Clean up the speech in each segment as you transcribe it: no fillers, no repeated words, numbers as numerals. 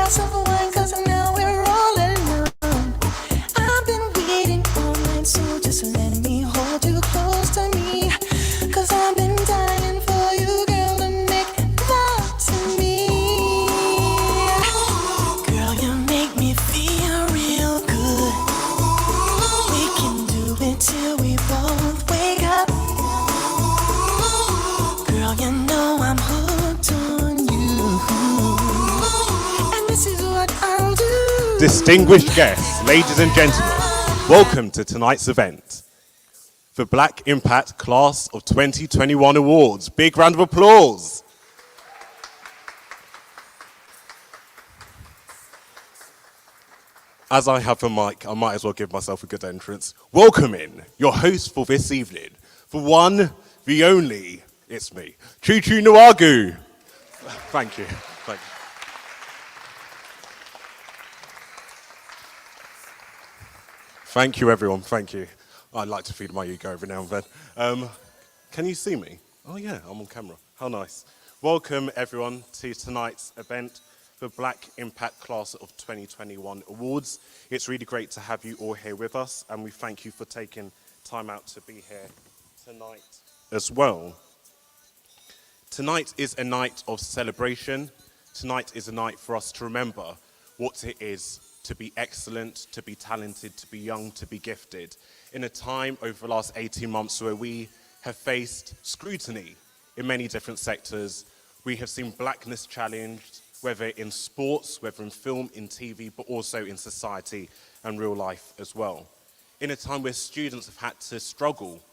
myself a wine, cause now we're all alone. I've been waiting all night, so just let me hold you close to me. Cause I've been dying for you, girl, to make love to me. Girl, you make me feel real good. We can do it till we both wake up. Girl, you know I'm hooked on you. And this is what I'll do. Distinguished guests, ladies and gentlemen, welcome to tonight's event. The Black Impact Class of 2021 Awards. Big round of applause. As I have the mic, I might as well give myself a good entrance. Welcoming your host for this evening, the one, the only, it's me, Choo Choo Nwagu. Thank you. Thank you. Thank you, everyone. Thank you. I'd like to feed my ego every now and then. Can you see me? Oh, yeah, I'm on camera. How nice. Welcome, everyone, to tonight's event, the Black Impact Class of 2021 Awards. It's really great to have you all here with us, and we thank you for taking time out to be here tonight as well. Tonight is a night of celebration. Tonight is a night for us to remember what it is to be excellent, to be talented, to be young, to be gifted. In a time over the last 18 months where we have faced scrutiny in many different sectors, we have seen blackness challenged, whether in sports, whether in film, in TV, but also in society and real life as well. In a time where students have had to struggle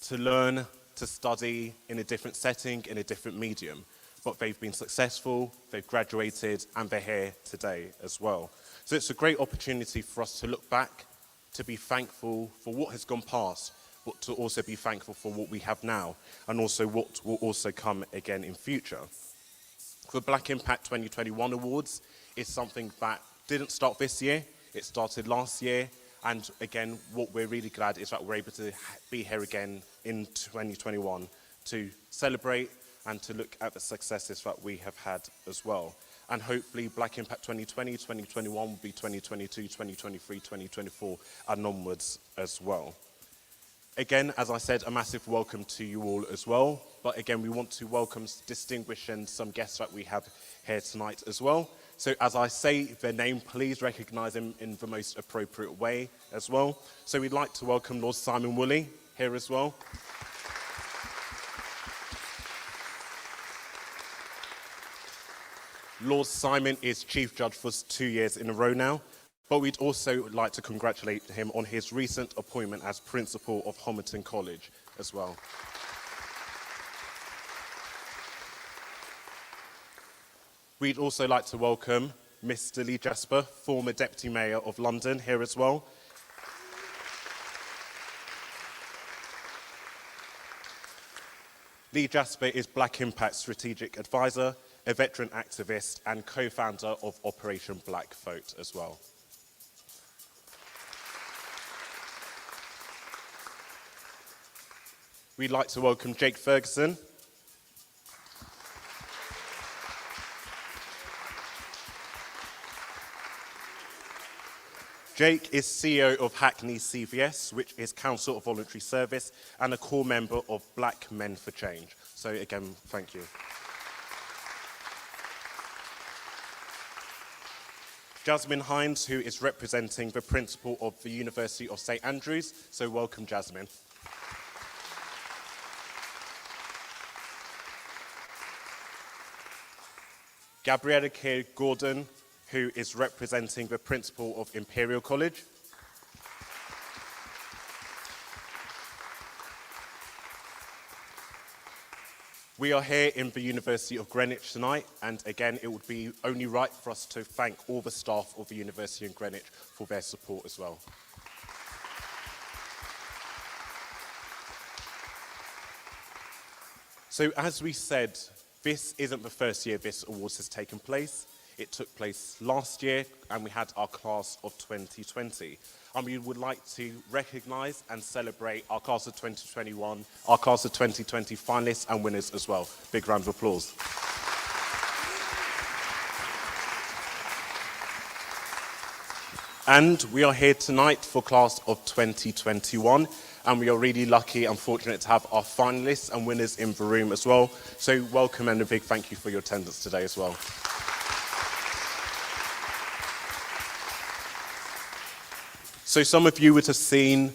to learn, to study in a different setting, in a different medium, but they've been successful, they've graduated, and they're here today as well. So it's a great opportunity for us to look back, to be thankful for what has gone past, but to also be thankful for what we have now, and also what will also come again in future. The Black Impact 2021 Awards is something that didn't start this year, it started last year, and again, what we're really glad is that we're able to be here again in 2021 to celebrate and to look at the successes that we have had as well. And hopefully Black Impact 2020, 2021 will be 2022, 2023, 2024 and onwards as well. Again, as I said, a massive welcome to you all as well. But again, we want to welcome, distinguish and some guests that we have here tonight as well. So as I say their name, please recognise them in the most appropriate way as well. So we'd like to welcome Lord Simon Woolley here as well. Lord Simon is Chief Judge for 2 years in a row now, but we'd also like to congratulate him on his recent appointment as Principal of Homerton College as well. We'd also like to welcome Mr. Lee Jasper, former Deputy Mayor of London, here as well. Lee Jasper is Black Impact Strategic Advisor, a veteran activist and co-founder of Operation Black Vote as well. We'd like to welcome Jake Ferguson. Jake is CEO of Hackney CVS, which is Council of Voluntary Service and a core member of Black Men for Change. So again, thank you. Jasmine Hines, who is representing the principal of the University of St Andrews. So welcome, Jasmine. Gabriella Keir Gordon, who is representing the principal of Imperial College. We are here in the University of Greenwich tonight, and again, it would be only right for us to thank all the staff of the University of Greenwich for their support as well. So as we said, this isn't the first year this awards has taken place. It took place last year, and we had our class of 2020. And we would like to recognise and celebrate our class of 2021, our class of 2020 finalists and winners as well. Big round of applause. And we are here tonight for class of 2021, and we are really lucky and fortunate to have our finalists and winners in the room as well. So welcome and a big thank you for your attendance today as well. So some of you would have seen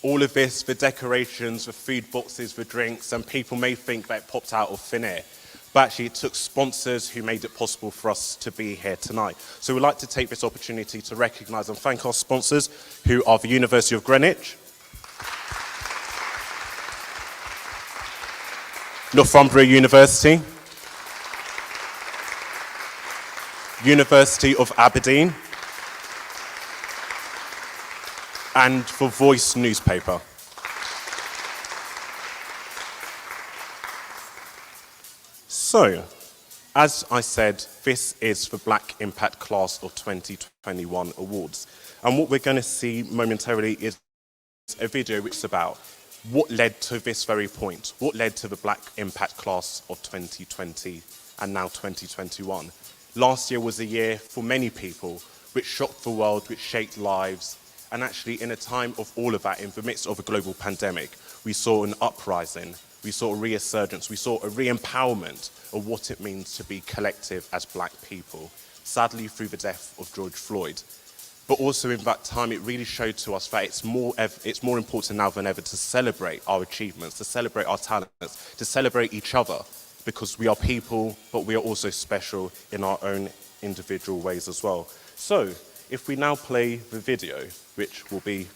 all of this, the decorations, the food boxes, the drinks, and people may think that it popped out of thin air. But actually it took sponsors who made it possible for us to be here tonight. So we'd like to take this opportunity to recognise and thank our sponsors, who are the University of Greenwich, Northumbria University, University of Aberdeen, and The Voice newspaper. So, as I said, this is the Black Impact Class of 2021 Awards. And what we're going to see momentarily is a video which is about what led to this very point, what led to the Black Impact Class of 2020 and now 2021. Last year was a year for many people which shocked the world, which shaped lives, and actually in a time of all of that, in the midst of a global pandemic, we saw an uprising, we saw a resurgence, we saw a re-empowerment of what it means to be collective as black people, sadly through the death of George Floyd. But also in that time, it really showed to us that it's more important now than ever to celebrate our achievements, to celebrate our talents, to celebrate each other, because we are people, but we are also special in our own individual ways as well. So, if we now play the video, which will be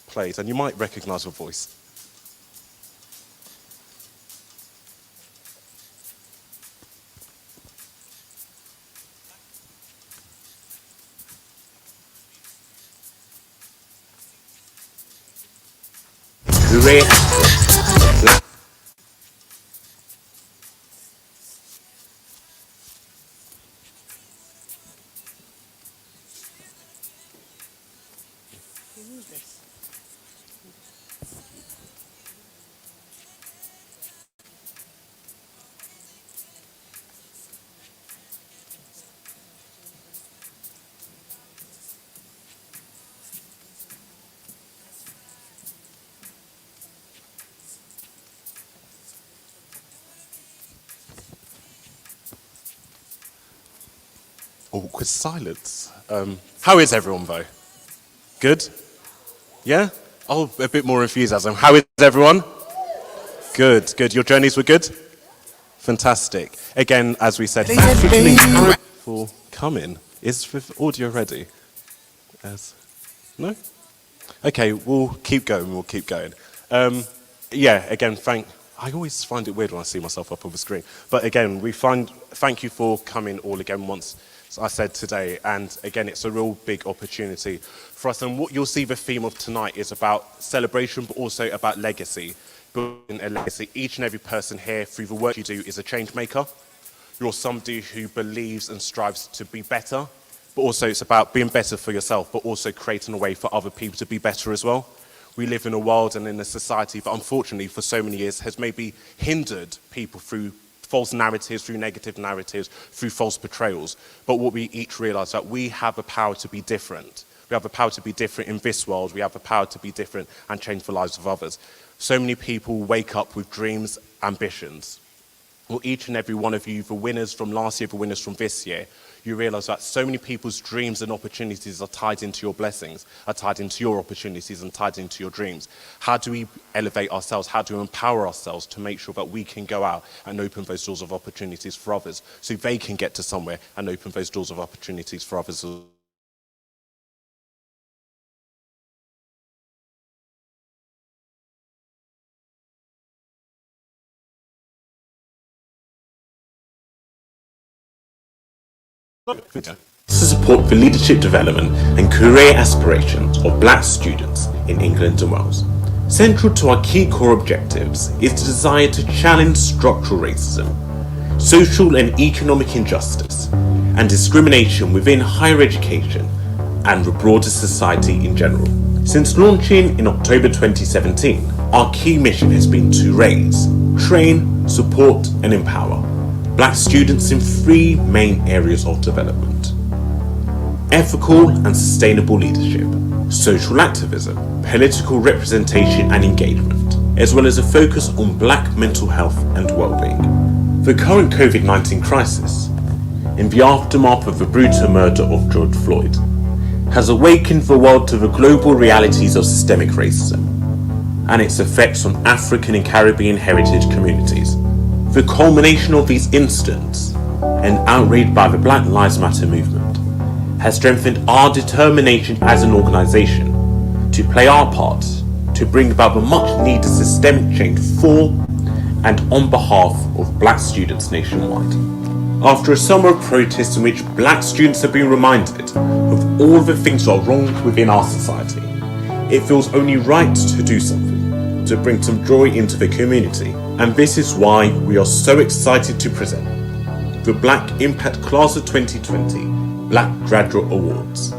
played, and you might recognize the voice. Hooray! Awkward silence. How is everyone though? Good? Yeah? Oh, a bit more enthusiasm. How is everyone? Good, good. Your journeys were good? Fantastic. Again, as we said, thank you for coming. Is the audio ready? Yes. No? Okay, we'll keep going, Yeah, again, I always find it weird when I see myself up on the screen. But again, thank you for coming all again once, as I said today. And again, it's a real big opportunity for us. And what you'll see the theme of tonight is about celebration, but also about legacy. Building a legacy. Each and every person here, through the work you do, is a change maker. You're somebody who believes and strives to be better, but also it's about being better for yourself, but also creating a way for other people to be better as well. We live in a world and in a society that unfortunately for so many years has maybe hindered people through false narratives, through negative narratives, through false portrayals. But what we each realise that we have the power to be different. We have the power to be different in this world. We have the power to be different and change the lives of others. So many people wake up with dreams, ambitions. Well, each and every one of you, the winners from last year, the winners from this year, you realise that so many people's dreams and opportunities are tied into your blessings, are tied into your opportunities and tied into your dreams. How do we elevate ourselves? How do we empower ourselves to make sure that we can go out and open those doors of opportunities for others so they can get to somewhere and open those doors of opportunities for others? To support the leadership development and career aspirations of black students in England and Wales. Central to our key core objectives is the desire to challenge structural racism, social and economic injustice, and discrimination within higher education and the broader society in general. Since launching in October 2017, our key mission has been to raise, train, support, and empower black students in three main areas of development: ethical and sustainable leadership, social activism, political representation and engagement, as well as a focus on black mental health and well-being. The current COVID-19 crisis, in the aftermath of the brutal murder of George Floyd, has awakened the world to the global realities of systemic racism and its effects on African and Caribbean heritage communities. The culmination of these incidents and outrage by the Black Lives Matter movement has strengthened our determination as an organisation to play our part to bring about the much needed systemic change for and on behalf of black students nationwide. After a summer of protests in which black students have been reminded of all the things that are wrong within our society, it feels only right to do something to bring some joy into the community. And this is why we are so excited to present the Black Impact Class of 2020 Black Graduate Awards.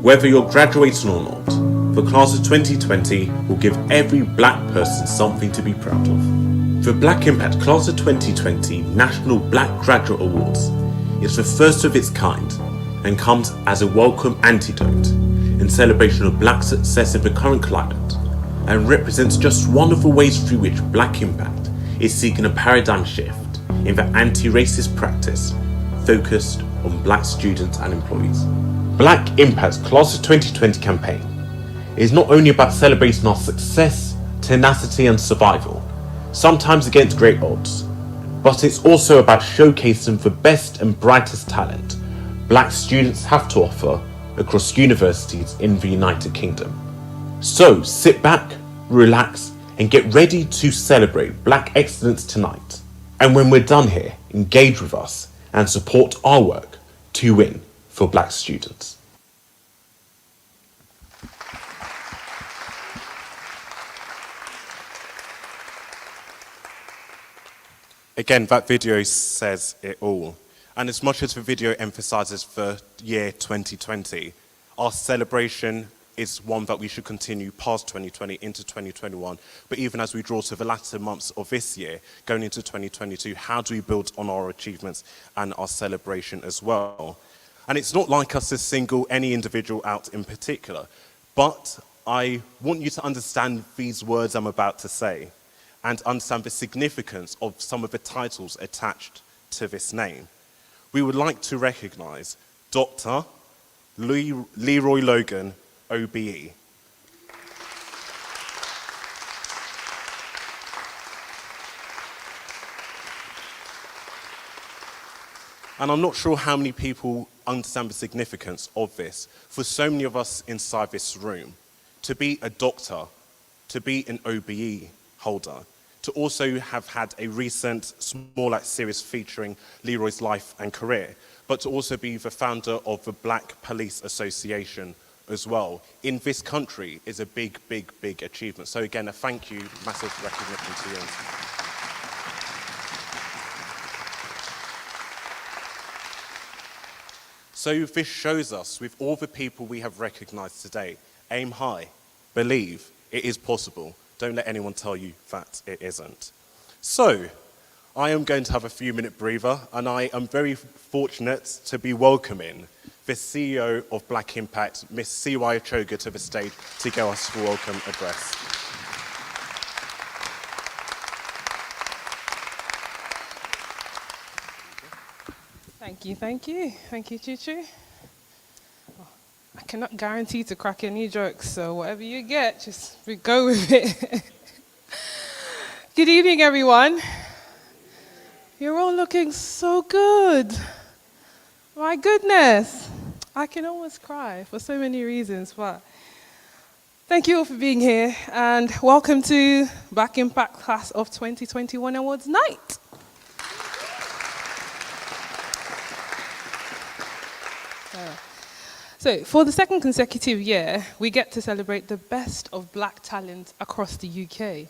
Whether you're graduating or not, the Class of 2020 will give every black person something to be proud of. The Black Impact Class of 2020 National Black Graduate Awards is the first of its kind and comes as a welcome antidote in celebration of black success in the current climate, and represents just one of the ways through which Black Impact is seeking a paradigm shift in the anti-racist practice focused on black students and employees. Black Impact's Class of 2020 campaign is not only about celebrating our success, tenacity and survival, sometimes against great odds, but it's also about showcasing the best and brightest talent black students have to offer across universities in the United Kingdom. So sit back, relax, and get ready to celebrate black excellence tonight. And when we're done here, engage with us and support our work to win for black students. Again, that video says it all. And as much as the video emphasizes the year 2020, our celebration is one that we should continue past 2020 into 2021. But even as we draw to the latter months of this year, going into 2022, how do we build on our achievements and our celebration as well? And it's not like us to single any individual out in particular, but I want you to understand these words I'm about to say and understand the significance of some of the titles attached to this name. We would like to recognize Dr. Leroy Logan, OBE. And I'm not sure how many people understand the significance of this. For so many of us inside this room, to be a doctor, to be an OBE holder, to also have had a recent Small Act series featuring Leroy's life and career, but to also be the founder of the Black Police Association as well, in this country is a big, big, big achievement. So again, a thank you, massive recognition to you. So this shows us, with all the people we have recognized today, aim high, believe it is possible. Don't let anyone tell you that it isn't. So, I am going to have a few-minute breather, and I am very fortunate to be welcoming the CEO of Black Impact, Miss C.Y. Achoga, to the stage to give us a welcome address. Thank you, thank you. Thank you, Chuchu. I cannot guarantee to crack any jokes, so whatever you get, just we go with it. Good evening, everyone. You're all looking so good. My goodness. I can almost cry for so many reasons, but thank you all for being here, and welcome to Black Impact Class of 2021 Awards Night. So, for the second consecutive year, we get to celebrate the best of black talent across the UK.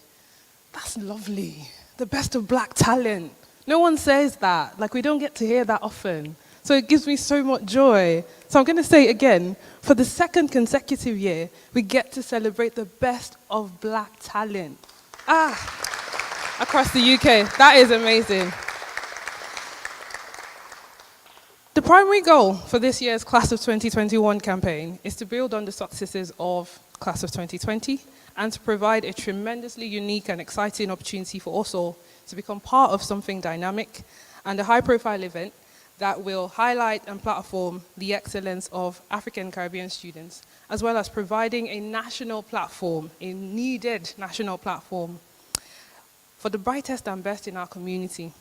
That's lovely. The best of black talent. No one says that. Like, we don't get to hear that often. So it gives me so much joy. So I'm going to say it again. For the second consecutive year, we get to celebrate the best of black talent. Across the UK. That is amazing. The primary goal for this year's Class of 2021 campaign is to build on the successes of Class of 2020 and to provide a tremendously unique and exciting opportunity for us all to become part of something dynamic and a high-profile event that will highlight and platform the excellence of African Caribbean students, as well as providing a national platform, a needed national platform for the brightest and best in our community.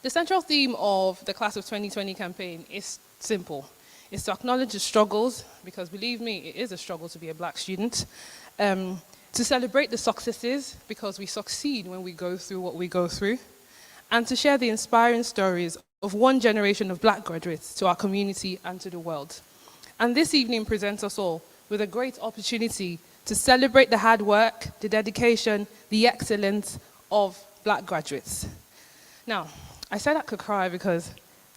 The central theme of the Class of 2020 campaign is simple. It's to acknowledge the struggles, because believe me, it is a struggle to be a black student, to celebrate the successes, because we succeed when we go through what we go through, and to share the inspiring stories of one generation of black graduates to our community and to the world. And this evening presents us all with a great opportunity to celebrate the hard work, the dedication, the excellence of black graduates. Now, I said I could cry because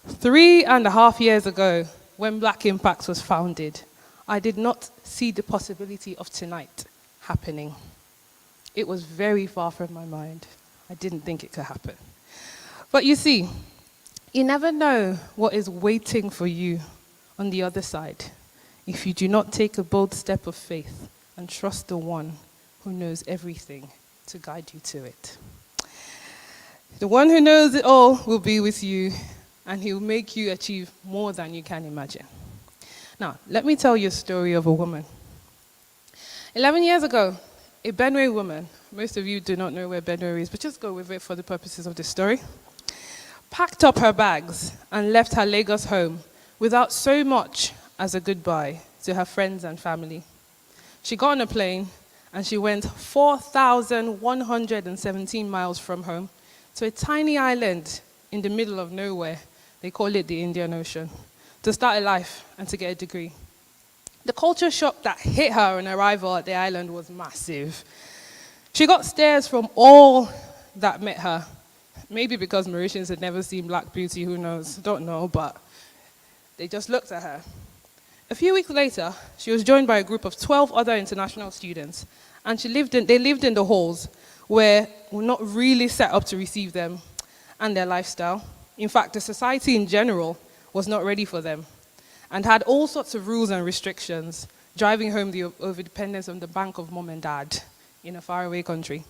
3.5 years ago, when Black Impact was founded, I did not see the possibility of tonight happening. It was very far from my mind. I didn't think it could happen. But you see, you never know what is waiting for you on the other side if you do not take a bold step of faith and trust the one who knows everything to guide you to it. The one who knows it all will be with you, and he will make you achieve more than you can imagine. Now, let me tell you a story of a woman. 11 years ago, a Benue woman, most of you do not know where Benue is, but just go with it for the purposes of this story, packed up her bags and left her Lagos home without so much as a goodbye to her friends and family. She got on a plane and she went 4,117 miles from home to a tiny island in the middle of nowhere. They call it the Indian Ocean, to start a life and to get a degree. The culture shock that hit her on arrival at the island was massive. She got stares from all that met her. Maybe because Mauritians had never seen black beauty, who knows, don't know, but they just looked at her. A few weeks later, she was joined by a group of 12 other international students, and they lived in the halls where were not really set up to receive them and their lifestyle. In fact, the society in general was not ready for them and had all sorts of rules and restrictions, driving home the overdependence on the bank of mom and dad in a faraway country.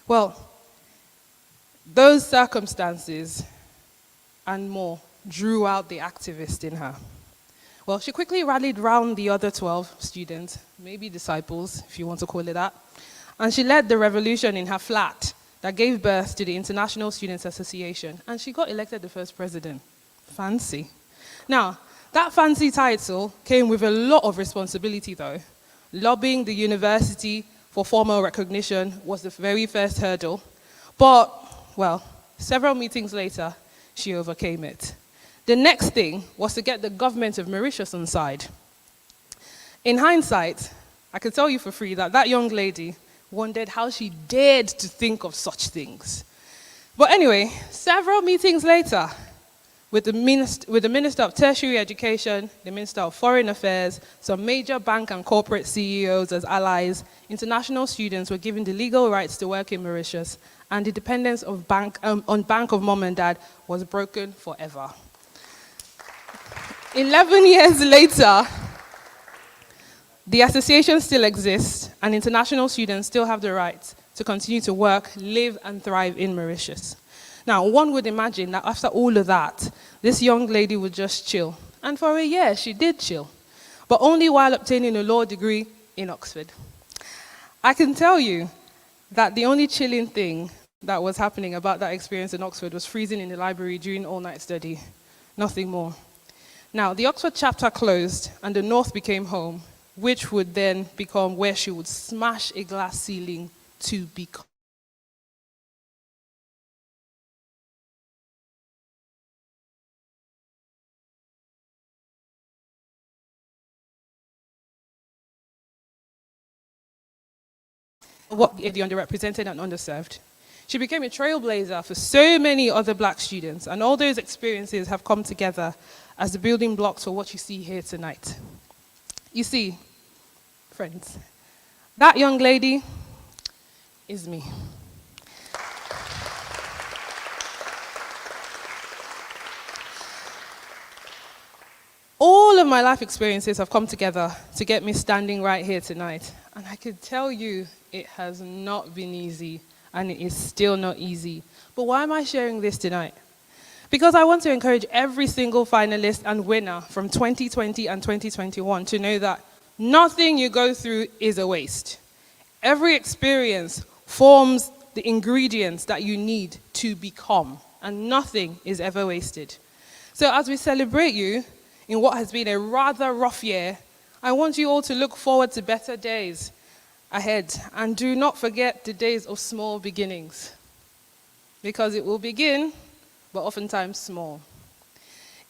Well, those circumstances and more drew out the activist in her. Well, she quickly rallied round the other 12 students, maybe disciples, if you want to call it that, and she led the revolution in her flat that gave birth to the International Students Association, and she got elected the first president. Fancy. Now, that fancy title came with a lot of responsibility, though. Lobbying the university for formal recognition was the very first hurdle, but, well, several meetings later, she overcame it. The next thing was to get the government of Mauritius on side. In hindsight, I can tell you for free that that young lady wondered how she dared to think of such things. But anyway, several meetings later, with the Minister of Tertiary Education, the Minister of Foreign Affairs, some major bank and corporate CEOs as allies, international students were given the legal rights to work in Mauritius, and the dependence of on Bank of Mom and Dad was broken forever. 11 years later, the association still exists, and international students still have the right to continue to work, live, and thrive in Mauritius. Now, one would imagine that after all of that, this young lady would just chill. And for a year, she did chill, but only while obtaining a law degree in Oxford. I can tell you that the only chilling thing that was happening about that experience in Oxford was freezing in the library during all-night study. Nothing more. Now, the Oxford chapter closed, and the North became home, which would then become where she would smash a glass ceiling to become. What the underrepresented and underserved. She became a trailblazer for so many other black students, and all those experiences have come together as the building blocks for what you see here tonight. You see, friends, that young lady is me. of my life experiences have come together to get me standing right here tonight. And I could tell you it has not been easy, and it is still not easy. But why am I sharing this tonight? Because I want to encourage every single finalist and winner from 2020 and 2021 to know that nothing you go through is a waste. Every experience forms the ingredients that you need to become, and nothing is ever wasted. So as we celebrate you in what has been a rather rough year, I want you all to look forward to better days ahead, and do not forget the days of small beginnings, because it will begin, but oftentimes small.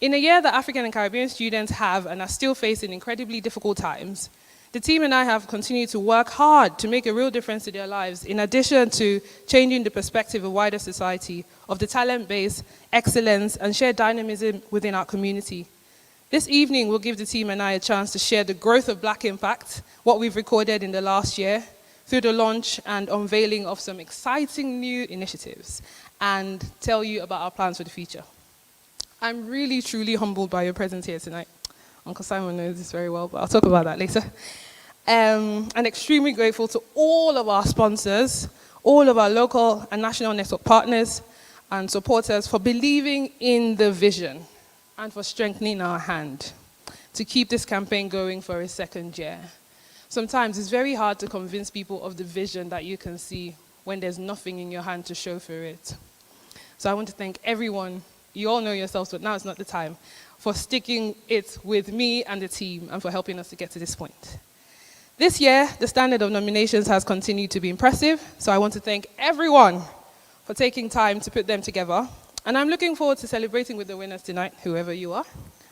In a year that African and Caribbean students have and are still facing incredibly difficult times, the team and I have continued to work hard to make a real difference to their lives, in addition to changing the perspective of wider society, of the talent base, excellence, and shared dynamism within our community. This evening will give the team and I a chance to share the growth of Black Impact, what we've recorded in the last year, through the launch and unveiling of some exciting new initiatives, and tell you about our plans for the future. I'm really, truly humbled by your presence here tonight. Uncle Simon knows this very well, but I'll talk about that later. And extremely grateful to all of our sponsors, all of our local and national network partners and supporters for believing in the vision and for strengthening our hand to keep this campaign going for a second year. Sometimes it's very hard to convince people of the vision that you can see when there's nothing in your hand to show for it. So I want to thank everyone, you all know yourselves, but now it's not the time, for sticking it with me and the team and for helping us to get to this point. This year, the standard of nominations has continued to be impressive, so I want to thank everyone for taking time to put them together. And I'm looking forward to celebrating with the winners tonight, whoever you are.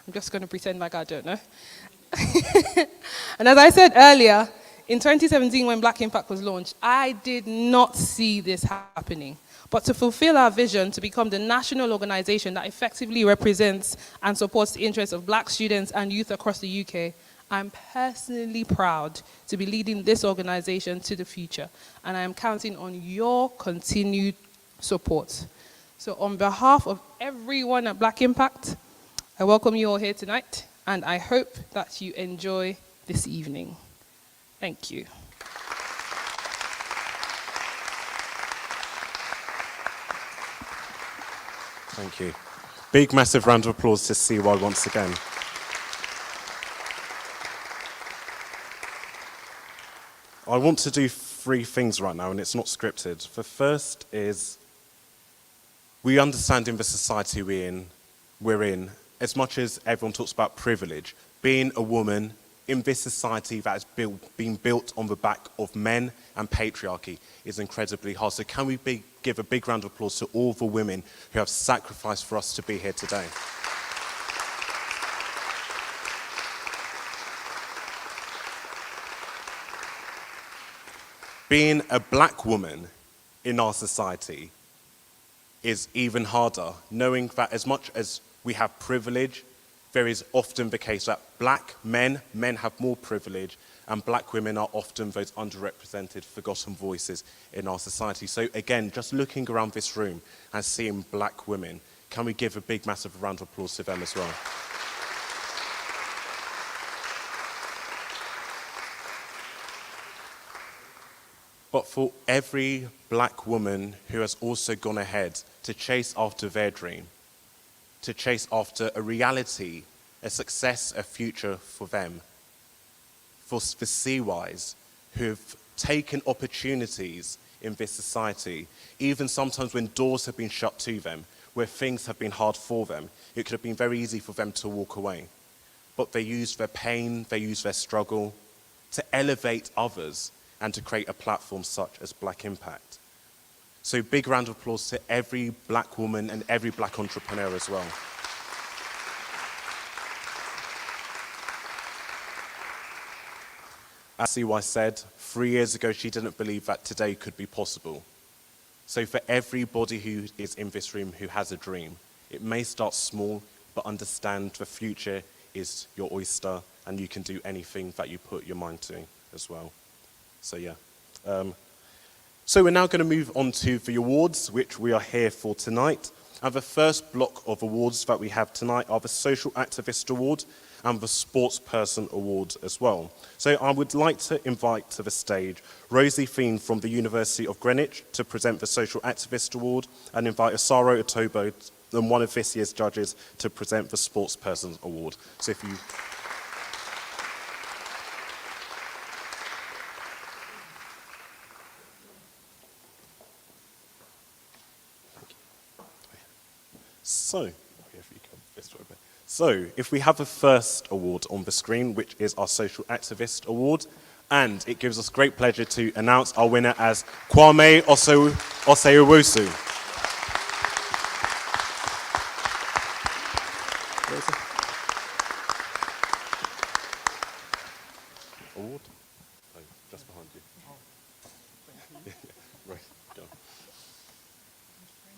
I'm just going to pretend like I don't know. And as I said earlier, in 2017 when Black Impact was launched, I did not see this happening. But to fulfill our vision to become the national organization that effectively represents and supports the interests of Black students and youth across the UK, I'm personally proud to be leading this organization to the future. And I am counting on your continued support. So on behalf of everyone at Black Impact, I welcome you all here tonight, and I hope that you enjoy this evening. Thank you. Thank you. Big, massive round of applause to CY once again. I want to do 3 things right now, and it's not scripted. The first is, we understand in the society we're in, as much as everyone talks about privilege, being a woman in this society that has been built on the back of men and patriarchy is incredibly hard. So can we give a big round of applause to all the women who have sacrificed for us to be here today? Being a Black woman in our society is even harder, knowing that as much as we have privilege, there is often the case that Black men have more privilege, and Black women are often those underrepresented, forgotten voices in our society. So again, just looking around this room and seeing Black women, can we give a big, massive round of applause to them as well? But for every Black woman who has also gone ahead to chase after their dream, to chase after a reality, a success, a future for them, for the CYs who've taken opportunities in this society, even sometimes when doors have been shut to them, where things have been hard for them, it could have been very easy for them to walk away. But they used their pain, they used their struggle to elevate others and to create a platform such as Black Impact. So big round of applause to every Black woman and every Black entrepreneur as well. As CY said, 3 years ago she didn't believe that today could be possible. So for everybody who is in this room who has a dream, it may start small, but understand the future is your oyster and you can do anything that you put your mind to as well. So yeah. So we're now going to move on to the awards, which we are here for tonight. And the first block of awards that we have tonight are the Social Activist Award and the Sportsperson Award as well. So I would like to invite to the stage Rosie Feen from the University of Greenwich to present the Social Activist Award, and invite Asaro Otobo and one of this year's judges to present the Sportsperson Award. So if you... So, if we have the first award on the screen, which is our Social Activist Award, and it gives us great pleasure to announce our winner as Kwame Oseiwosu. Award? Oh, just behind you. Right, go.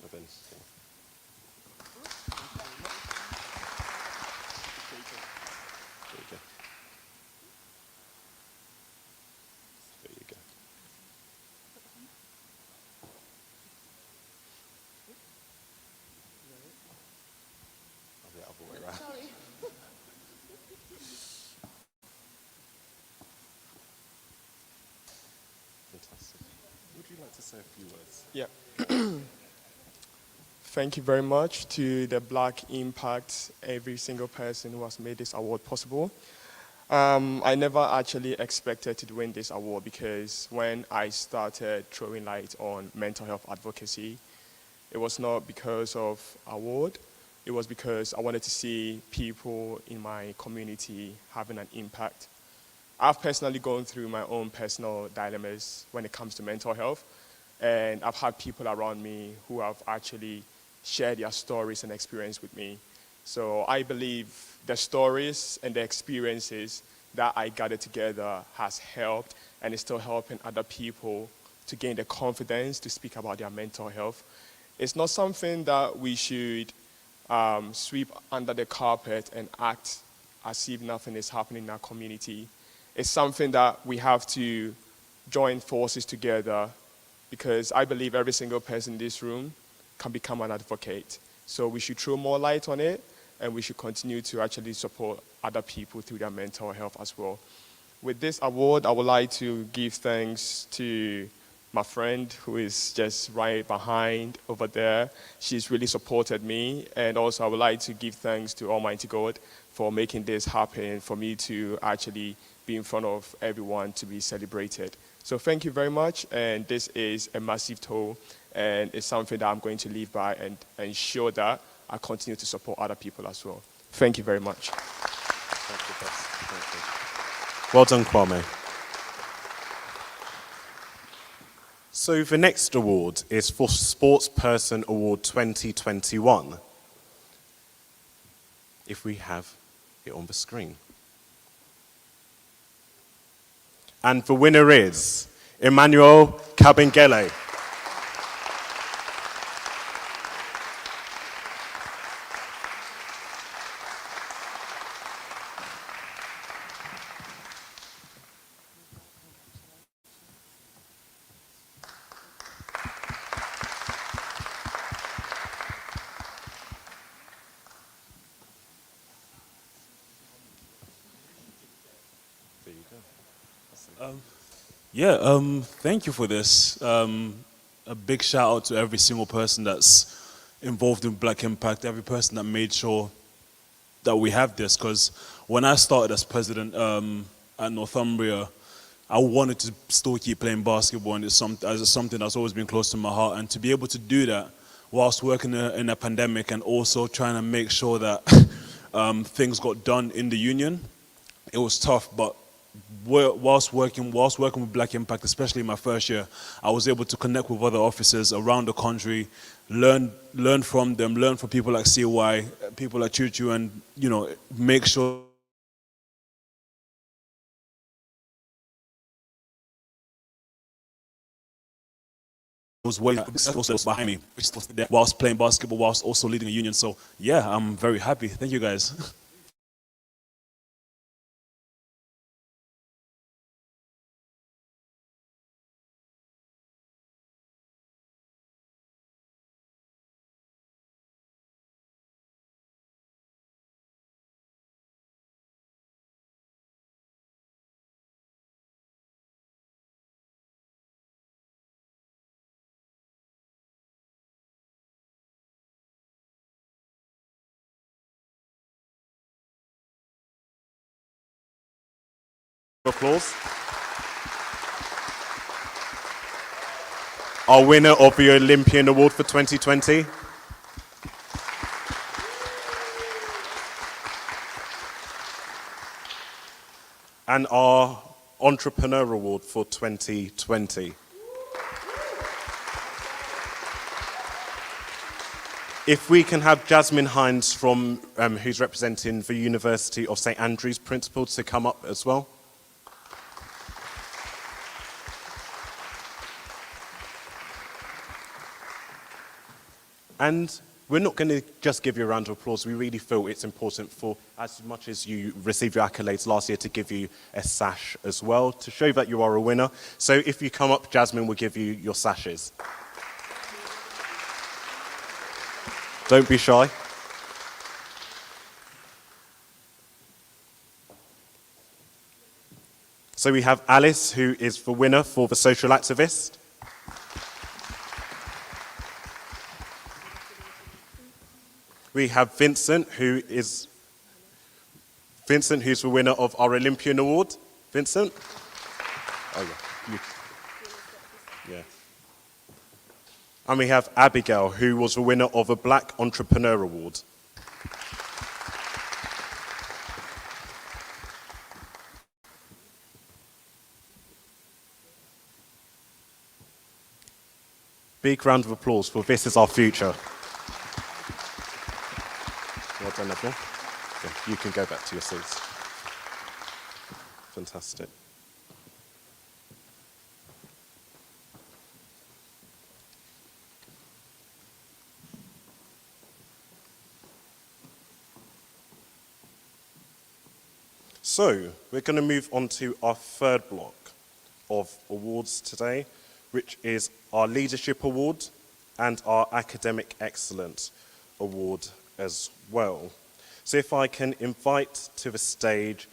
And then, yeah. There you go. There you go. Oh, the other way around. Fantastic. Would you like to say a few words? Yeah. Thank you very much to the Black Impact, every single person who has made this award possible. I never actually expected to win this award, because when I started throwing light on mental health advocacy, it was not because of award. It was because I wanted to see people in my community having an impact. I've personally gone through my own personal dilemmas when it comes to mental health, and I've had people around me who have actually shared their stories and experience with me. So I believe the stories and the experiences that I gathered together has helped, and is still helping other people to gain the confidence to speak about their mental health. It's not something that we should sweep under the carpet and act as if nothing is happening in our community. It's something that we have to join forces together, because I believe every single person in this room can become an advocate. So we should throw more light on it, and we should continue to actually support other people through their mental health as well. With this award, I would like to give thanks to my friend who is just right behind over there. She's really supported me. And also I would like to give thanks to Almighty God for making this happen, for me to actually be in front of everyone to be celebrated. So thank you very much, and this is a massive toll, and it's something that I'm going to live by and ensure that I continue to support other people as well. Thank you very much. Thank you, Bess. Thank you. Well done, Kwame. So the next award is for Sportsperson Award 2021. If we have it on the screen. And the winner is Emmanuel Kabengele. There you go. Thank you for this. A big shout out to every single person that's involved in Black Impact, every person that made sure that we have this. Because when I started as president at Northumbria, I wanted to still keep playing basketball, and it's something that's always been close to my heart. And to be able to do that whilst working in a pandemic, and also trying to make sure that things got done in the union, it was tough. But whilst working with Black Impact, especially in my first year, I was able to connect with other officers around the country, learn from them, learn from people like CY, people like Chuchu, and make sure was also behind me, whilst playing basketball, whilst also leading a union. So yeah, I'm very happy. Thank you guys. Applause. Our winner of the Olympian Award for 2020. And our Entrepreneur Award for 2020. If we can have Jasmine Hines from, who's representing the University of St Andrews Principal to come up as well. And we're not going to just give you a round of applause. We really feel it's important for, as much as you received your accolades last year, to give you a sash as well, to show that you are a winner. So if you come up, Jasmine will give you your sashes. Don't be shy. So we have Alice, who is the winner for the Social Activist. We have Vincent, who's the winner of our Olympian Award. Vincent? Oh, yeah. Yeah. And we have Abigail, who was the winner of a Black Entrepreneur Award. Big round of applause for This Is Our Future. Well done, everyone. Yeah, you can go back to your seats. Fantastic. So, we're going to move on to our third block of awards today, which is our Leadership Award and our Academic Excellence Award as well. So if I can invite to the stage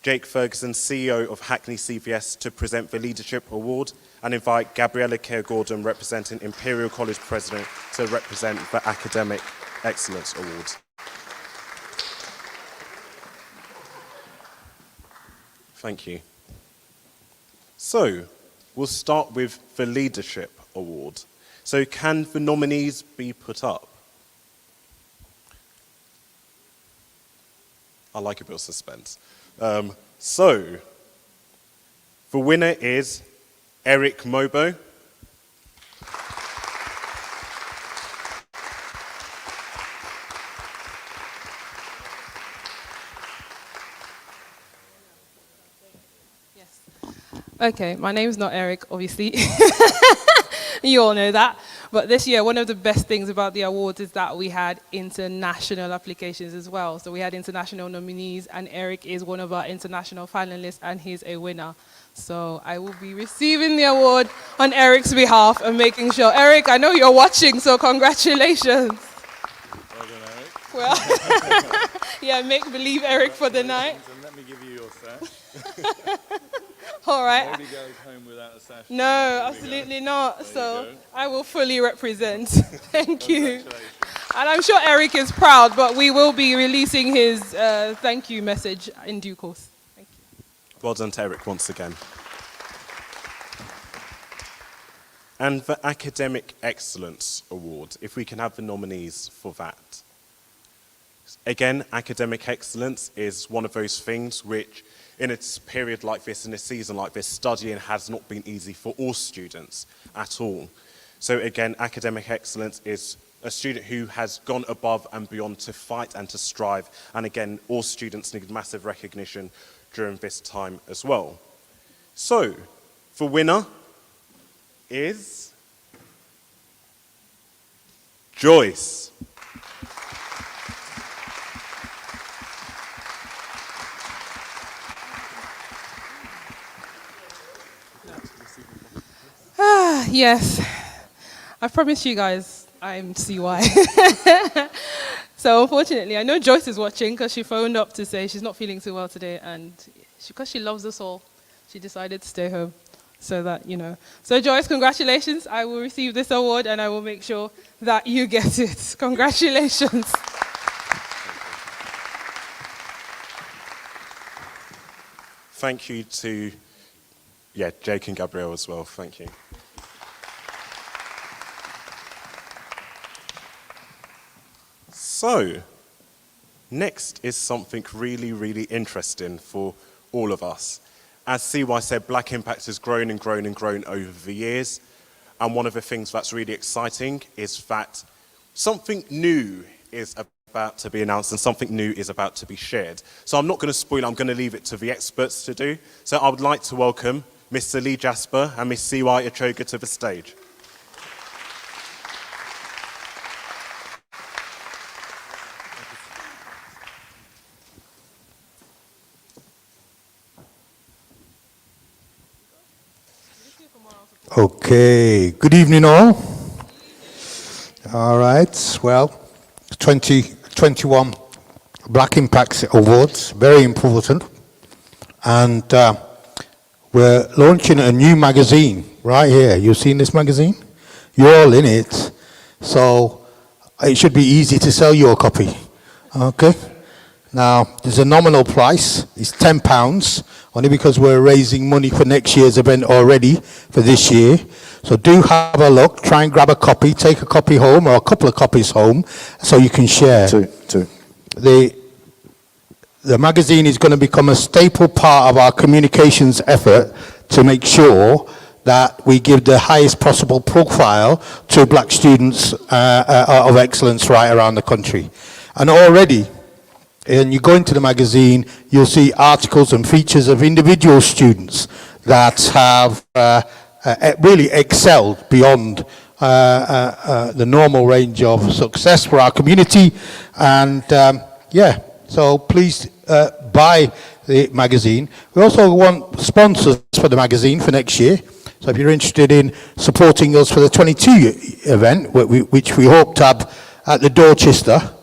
Jake Ferguson, CEO of Hackney CVS, to present the Leadership Award, and invite Gabriella Kerr-Gordon, representing Imperial College President, to represent the Academic Excellence Award. Thank you. So, we'll start with the Leadership Award. So can the nominees be put up? I like a bit of suspense. So, the winner is Eric Mobo. Okay, my name's not Eric, obviously. You all know that. But this year, one of the best things about the awards is that we had international applications as well. So we had international nominees, and Eric is one of our international finalists, and he's a winner. So I will be receiving the award on Eric's behalf and making sure. Eric, I know you're watching, so congratulations. Well done, Eric. Well, yeah, make believe Eric for the night. And let me give you your sash. All right. Nobody goes home without a sash. No, absolutely not. So go. I will fully represent. Thank you. And I'm sure Eric is proud, but we will be releasing his thank you message in due course. Thank you. Well done to Eric once again. And the Academic Excellence Award, if we can have the nominees for that. Again, academic excellence is one of those things which, in a period like this, in a season like this, studying has not been easy for all students at all. So again, academic excellence is a student who has gone above and beyond to fight and to strive. And again, all students need massive recognition during this time as well. So, the winner is Joyce. Yes, I promised you guys I'm CY. So unfortunately, I know Joyce is watching because she phoned up to say she's not feeling too well today, and because she loves us all, she decided to stay home so that, you know. So Joyce, congratulations. I will receive this award and I will make sure that you get it. Congratulations. thank you to, Jake and Gabrielle as well. Thank you. So, next is something really, really interesting for all of us. As CY said, Black Impact has grown and grown and grown over the years. And one of the things that's really exciting is that something new is about to be announced and something new is about to be shared. So I'm not going to spoil it, I'm going to leave it to the experts to do. So I would like to welcome Mr. Lee Jasper and Miss CY Achoga to the stage. Okay, good evening all. All right, well, 2021 Black Impact Awards, very important. And we're launching a new magazine right here. You've seen this magazine? You're all in it. So it should be easy to sell you a copy. Okay? Now, there's a nominal price. It's £10, only because we're raising money for next year's event already for this year. So do have a look, try and grab a copy, take a copy home or a couple of copies home so you can share. Two. The magazine is going to become a staple part of our communications effort to make sure that we give the highest possible profile to black students of excellence right around the country. And already, and you go into the magazine, you'll see articles and features of individual students that have really excelled beyond the normal range of success for our community. And so please buy the magazine. We also want sponsors for the magazine for next year. So if you're interested in supporting us for the 22 event, which we hope to have at the Dorchester,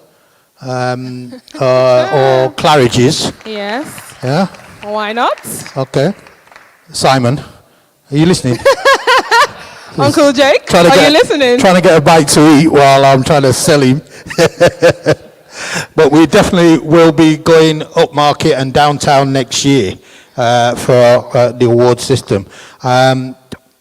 or Claridge's. Yes. Yeah? Why not? Okay. Simon, are you listening? Uncle Jake, are you listening? Trying to get a bite to eat while I'm trying to sell him. But we definitely will be going upmarket and downtown next year for the award system.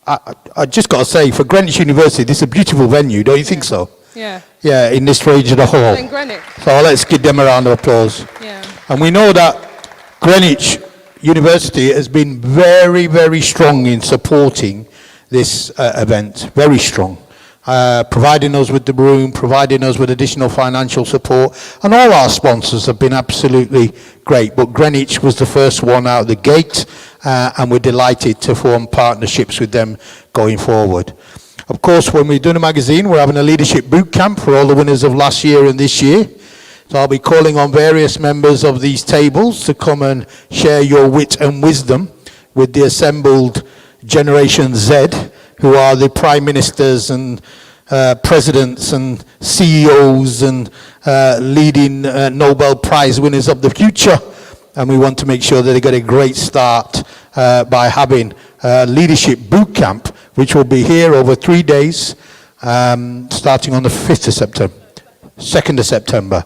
I just got to say, for Greenwich University, this is a beautiful venue, don't you think so? Yeah. Yeah, in this range of the hall. In Greenwich. So let's give them a round of applause. Yeah. And we know that Greenwich University has been very, very strong in supporting this event, very strong. Providing us with the room, providing us with additional financial support, and all our sponsors have been absolutely great. But Greenwich was the first one out of the gate, and we're delighted to form partnerships with them going forward. Of course, when we're doing a magazine, we're having a leadership boot camp for all the winners of last year and this year. So I'll be calling on various members of these tables to come and share your wit and wisdom with the assembled Generation Z, who are the prime ministers and presidents and CEOs and leading Nobel Prize winners of the future. And we want to make sure that they get a great start by having a leadership boot camp, which will be here over 3 days, starting on the 5th of September, 2nd of September,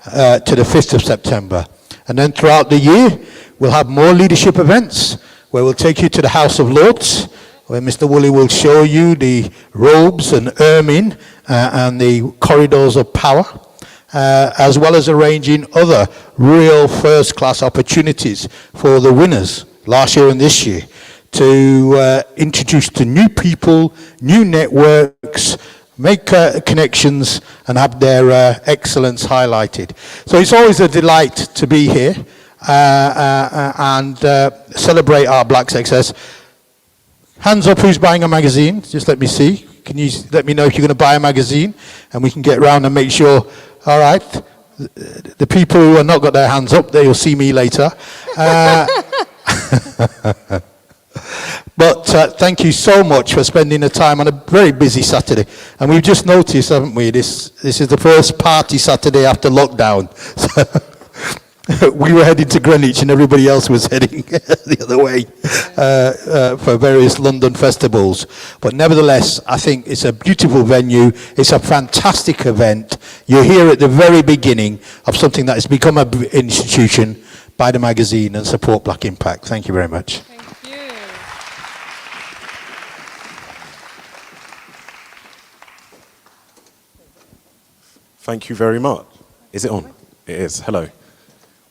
to the 5th of September. And then throughout the year, we'll have more leadership events, where we'll take you to the House of Lords, where Mr. Woolley will show you the robes and ermine and the corridors of power, as well as arranging other real first-class opportunities for the winners last year and this year, to introduce to new people, new networks, make connections, and have their excellence highlighted. So it's always a delight to be here and celebrate our black success. Hands up who's buying a magazine, just let me see. Can you let me know if you're going to buy a magazine, and we can get around and make sure, all right, the people who have not got their hands up, they'll see me later. But thank you so much for spending the time on a very busy Saturday. And we've just noticed, haven't we, this is the first party Saturday after lockdown. So we were heading to Greenwich and everybody else was heading the other way for various London festivals. But nevertheless, I think it's a beautiful venue. It's a fantastic event. You're here at the very beginning of something that has become an institution. buy the magazine and support Black Impact. Thank you very much. Thank you. Thank you very much. Is it on? It is. Hello.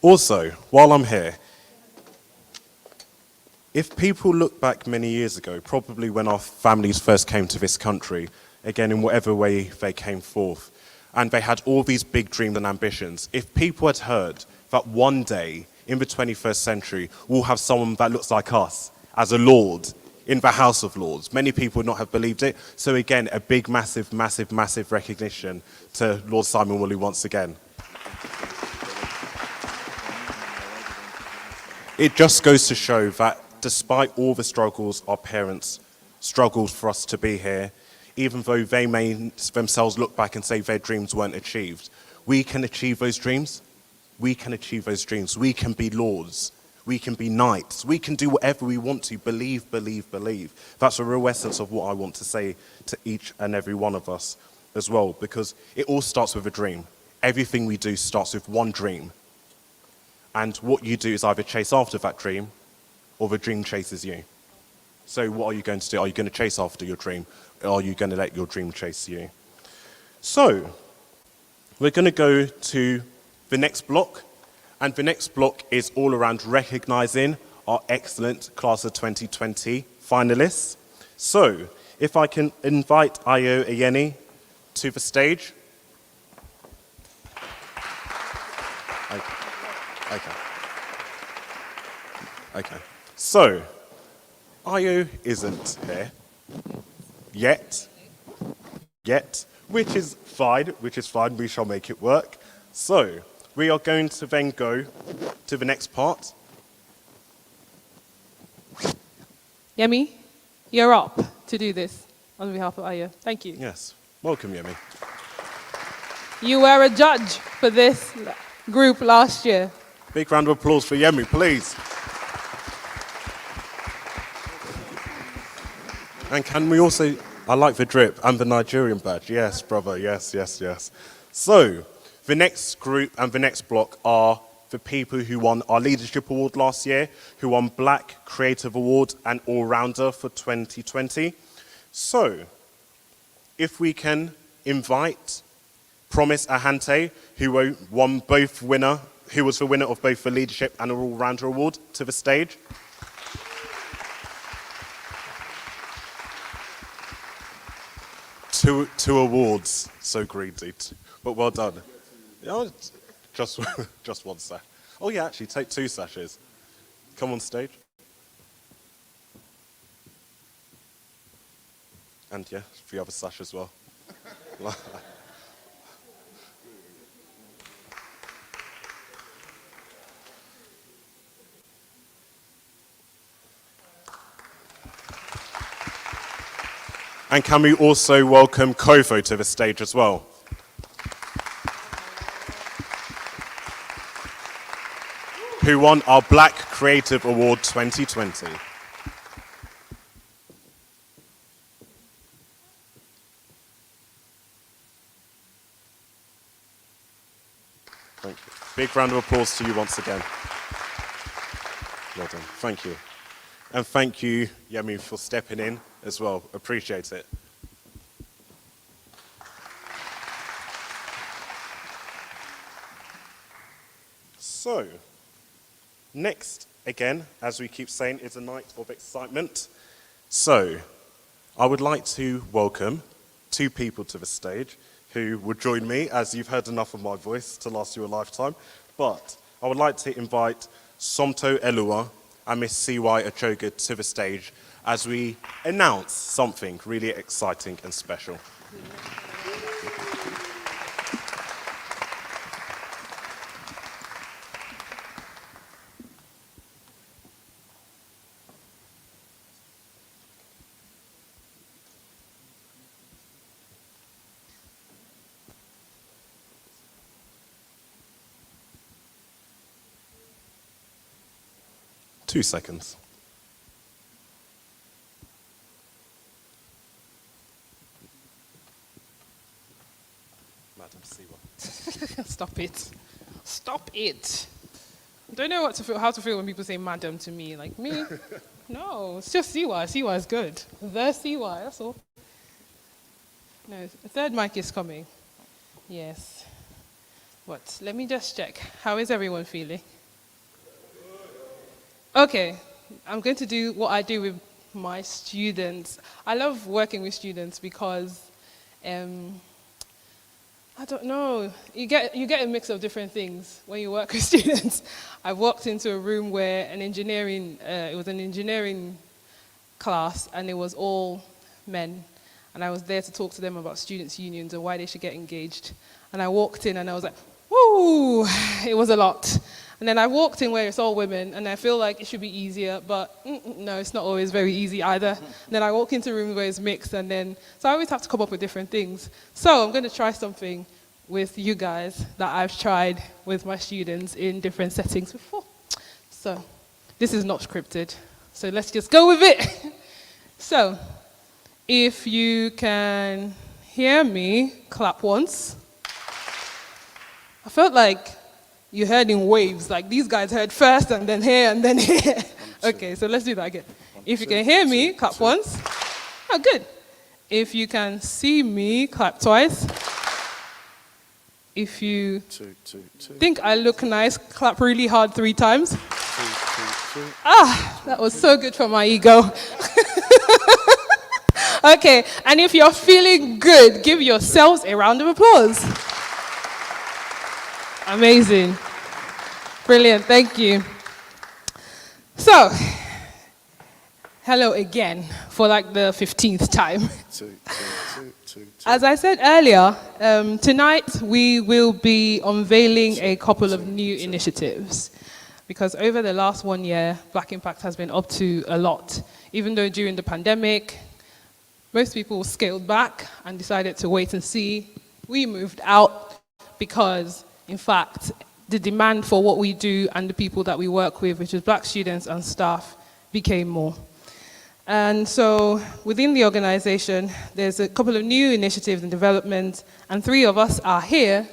Also, while I'm here, if people look back many years ago, probably when our families first came to this country, again, in whatever way they came forth, and they had all these big dreams and ambitions, if people had heard that one day in the 21st century we'll have someone that looks like us as a Lord in the House of Lords, many people would not have believed it. So again, a big, massive, massive, massive recognition to Lord Simon Woolley once again. It just goes to show that despite all the struggles our parents struggled for us to be here, even though they may themselves look back and say their dreams weren't achieved, we can achieve those dreams. We can achieve those dreams. We can be lords. We can be knights. We can do whatever we want to. Believe, believe, believe. That's the real essence of what I want to say to each and every one of us as well, because it all starts with a dream. Everything we do starts with one dream. And what you do is either chase after that dream or the dream chases you. So what are you going to do? Are you going to chase after your dream, or are you going to let your dream chase you? So we're going to go to the next block, and the next block is all around recognizing our excellent Class of 2020 finalists. So if I can invite Ayo Ayeni to the stage. Okay. So, Ayo isn't here yet, which is fine, we shall make it work. So, we are going to then go to the next part. Yemi, you're up to do this on behalf of Ayo. Thank you. Yes, welcome Yemi. You were a judge for this group last year. Big round of applause for Yemi, please. And can we also, I like the drip and the Nigerian badge. Yes, brother, yes. So, the next group and the next block are the people who won our Leadership Award last year, who won Black Creative Award and All-Rounder for 2020. So, if we can invite Promise Ahante, who was the winner of both the Leadership and All-Rounder Award, to the stage. Two awards, so greedy, but well done. Yeah, just one sash. Oh yeah, actually, take 2 sashes. Come on stage. And yeah, the other sash as well. And can we also welcome Kofo to the stage as well? Who won our Black Creative Award 2020. Thank you. Big round of applause to you once again. Well done. Thank you. And thank you, Yemi, for stepping in as well. Appreciate it. So, next, again, as we keep saying, is a night of excitement. So, I would like to welcome 2 people to the stage who would join me, as you've heard enough of my voice to last you a lifetime. But I would like to invite Somto Elua and Miss C.Y. Achoga to the stage as we announce something really exciting and special. Two seconds. Madam C.Y. Stop it. Stop it. don't know how to feel when people say madam to me. Like me? No, it's just Siwa. Siwa is good. The Siwa, that's all. No, the third mic is coming. Yes. What? Let me just check. How is everyone feeling? Okay, I'm going to do what I do with my students. I love working with students because, I don't know, you get a mix of different things when you work with students. I walked into a room where it was an engineering class, and it was all men. And I was there to talk to them about students' unions and why they should get engaged. And I walked in and I was like, woo, it was a lot. And then I walked in where it's all women, and I feel like it should be easier, but no, it's not always very easy either. And then I walk into rooms where it's mixed, so I always have to come up with different things. So I'm going to try something with you guys that I've tried with my students in different settings before. So this is not scripted, so let's just go with it. So if you can hear me, clap once. I felt like you heard in waves, like these guys heard first and then here and then here. Okay, so let's do that again. If you can hear me, clap once. Oh, good. If you can see me, clap twice. If you think I look nice, clap really hard 3 times. Ah, that was so good for my ego. Okay, and if you're feeling good, give yourselves a round of applause. Amazing. Brilliant, thank you. So, hello again for like the 15th time. As I said earlier, tonight we will be unveiling a couple of new initiatives. Because over the last 1 year, Black Impact has been up to a lot. Even though during the pandemic, most people scaled back and decided to wait and see. We moved out because, in fact, the demand for what we do and the people that we work with, which is Black students and staff, became more. And so within the organization, there's a couple of new initiatives and developments, and 3 of us are here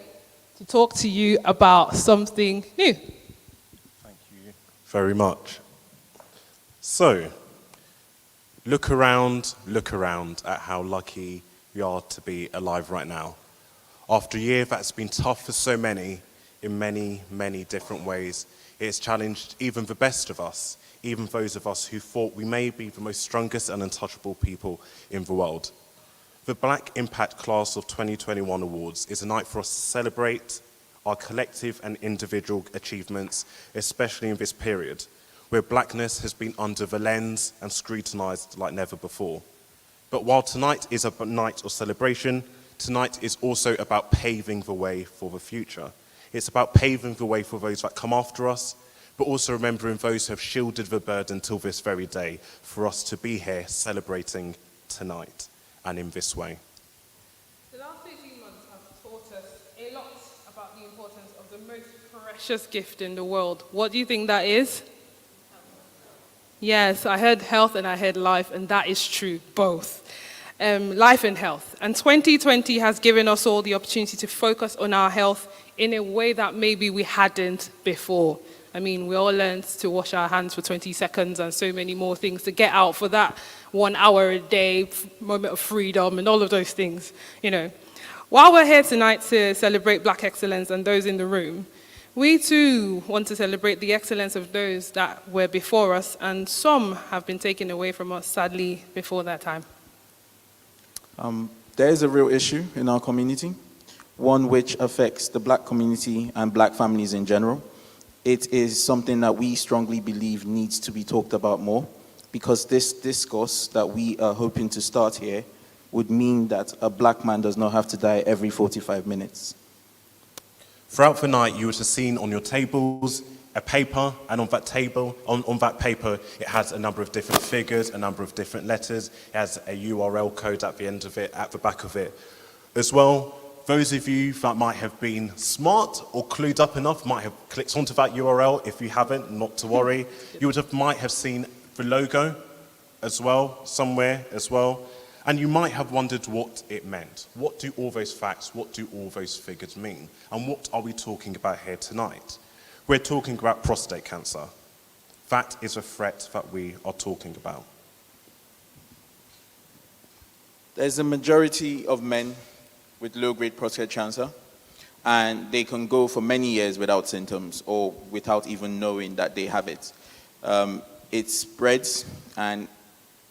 to talk to you about something new. Thank you very much. So, look around at how lucky we are to be alive right now. After a year that's been tough for so many, in many, many different ways, it's challenged even the best of us, even those of us who thought we may be the most strongest and untouchable people in the world. The Black Impact Class of 2021 Awards is a night for us to celebrate our collective and individual achievements, especially in this period, where blackness has been under the lens and scrutinized like never before. But while tonight is a night of celebration, tonight is also about paving the way for the future. It's about paving the way for those that come after us, but also remembering those who have shielded the burden till this very day for us to be here celebrating tonight and in this way. The last 18 months have taught us a lot about the importance of the most precious gift in the world. What do you think that is? Yes, I heard health and I heard life, and that is true, both. Life and health. And 2020 has given us all the opportunity to focus on our health in a way that maybe we hadn't before. I mean, we all learned to wash our hands for 20 seconds and so many more things to get out for that 1 hour a day, moment of freedom and all of those things, you know. While we're here tonight to celebrate Black excellence and those in the room, we too want to celebrate the excellence of those that were before us, and some have been taken away from us, sadly, before that time. There is a real issue in our community, one which affects the Black community and Black families in general. It is something that we strongly believe needs to be talked about more, because this discourse that we are hoping to start here would mean that a Black man does not have to die every 45 minutes. Throughout the night, you would have seen on your tables a paper, and on that table, on that paper, it has a number of different figures, a number of different letters. It has a URL code at the end of it, at the back of it. As well, those of you that might have been smart or clued up enough might have clicked onto that URL. If you haven't, not to worry. You might have seen the logo as well, somewhere as well. And you might have wondered what it meant. What do all those facts, what do all those figures mean? And what are we talking about here tonight? We're talking about prostate cancer. That is a threat that we are talking about. There's a majority of men with low-grade prostate cancer, and they can go for many years without symptoms or without even knowing that they have it. It spreads, and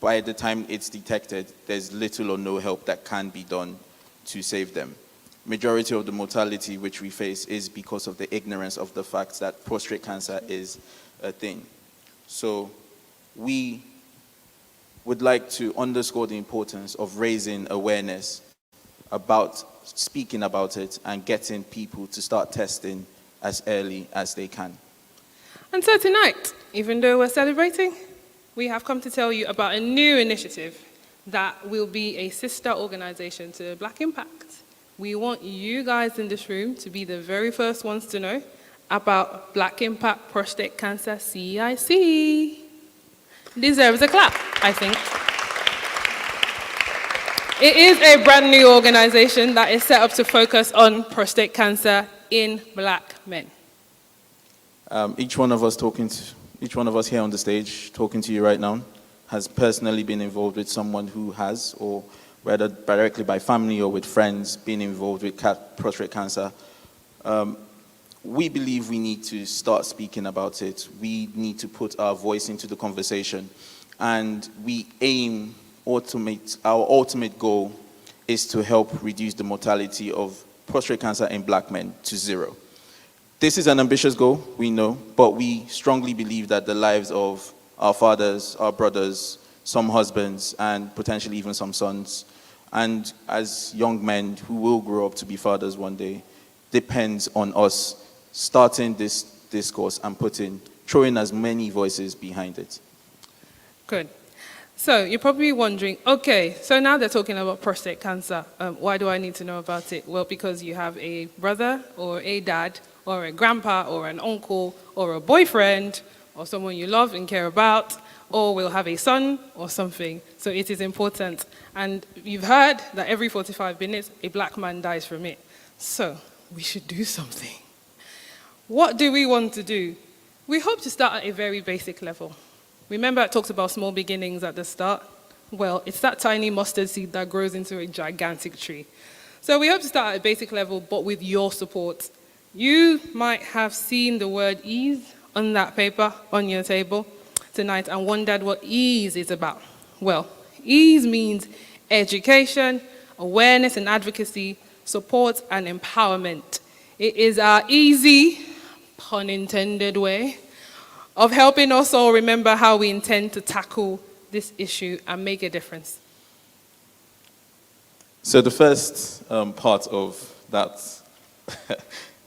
by the time it's detected, there's little or no help that can be done to save them. Majority of the mortality which we face is because of the ignorance of the fact that prostate cancer is a thing. So we would like to underscore the importance of raising awareness about speaking about it and getting people to start testing as early as they can. And so tonight, even though we're celebrating, we have come to tell you about a new initiative that will be a sister organization to Black Impact. We want you guys in this room to be the very first ones to know about Black Impact Prostate Cancer CIC. Deserves a clap, I think. It is a brand new organization that is set up to focus on prostate cancer in Black men. Each one of us here on the stage talking to you right now has personally been involved with someone who has, or whether directly by family or with friends, been involved with prostate cancer. We believe we need to start speaking about it. We need to put our voice into the conversation. And we aim, our ultimate goal is to help reduce the mortality of prostate cancer in Black men to 0. This is an ambitious goal, we know, but we strongly believe that the lives of our fathers, our brothers, some husbands, and potentially even some sons, and as young men who will grow up to be fathers one day, depends on us starting this discourse and throwing as many voices behind it. Good. So you're probably wondering, okay, so now they're talking about prostate cancer. Why do I need to know about it? Well, because you have a brother or a dad or a grandpa or an uncle or a boyfriend or someone you love and care about, or will have a son or something. So it is important. And you've heard that every 45 minutes, a Black man dies from it. So we should do something. What do we want to do? We hope to start at a very basic level. Remember I talked about small beginnings at the start? Well, it's that tiny mustard seed that grows into a gigantic tree. So we hope to start at a basic level, but with your support. You might have seen the word ease on that paper on your table tonight and wondered what ease is about. Well, ease means education, awareness and advocacy, support and empowerment. It is our easy, pun intended, way of helping us all remember how we intend to tackle this issue and make a difference. So the first part of that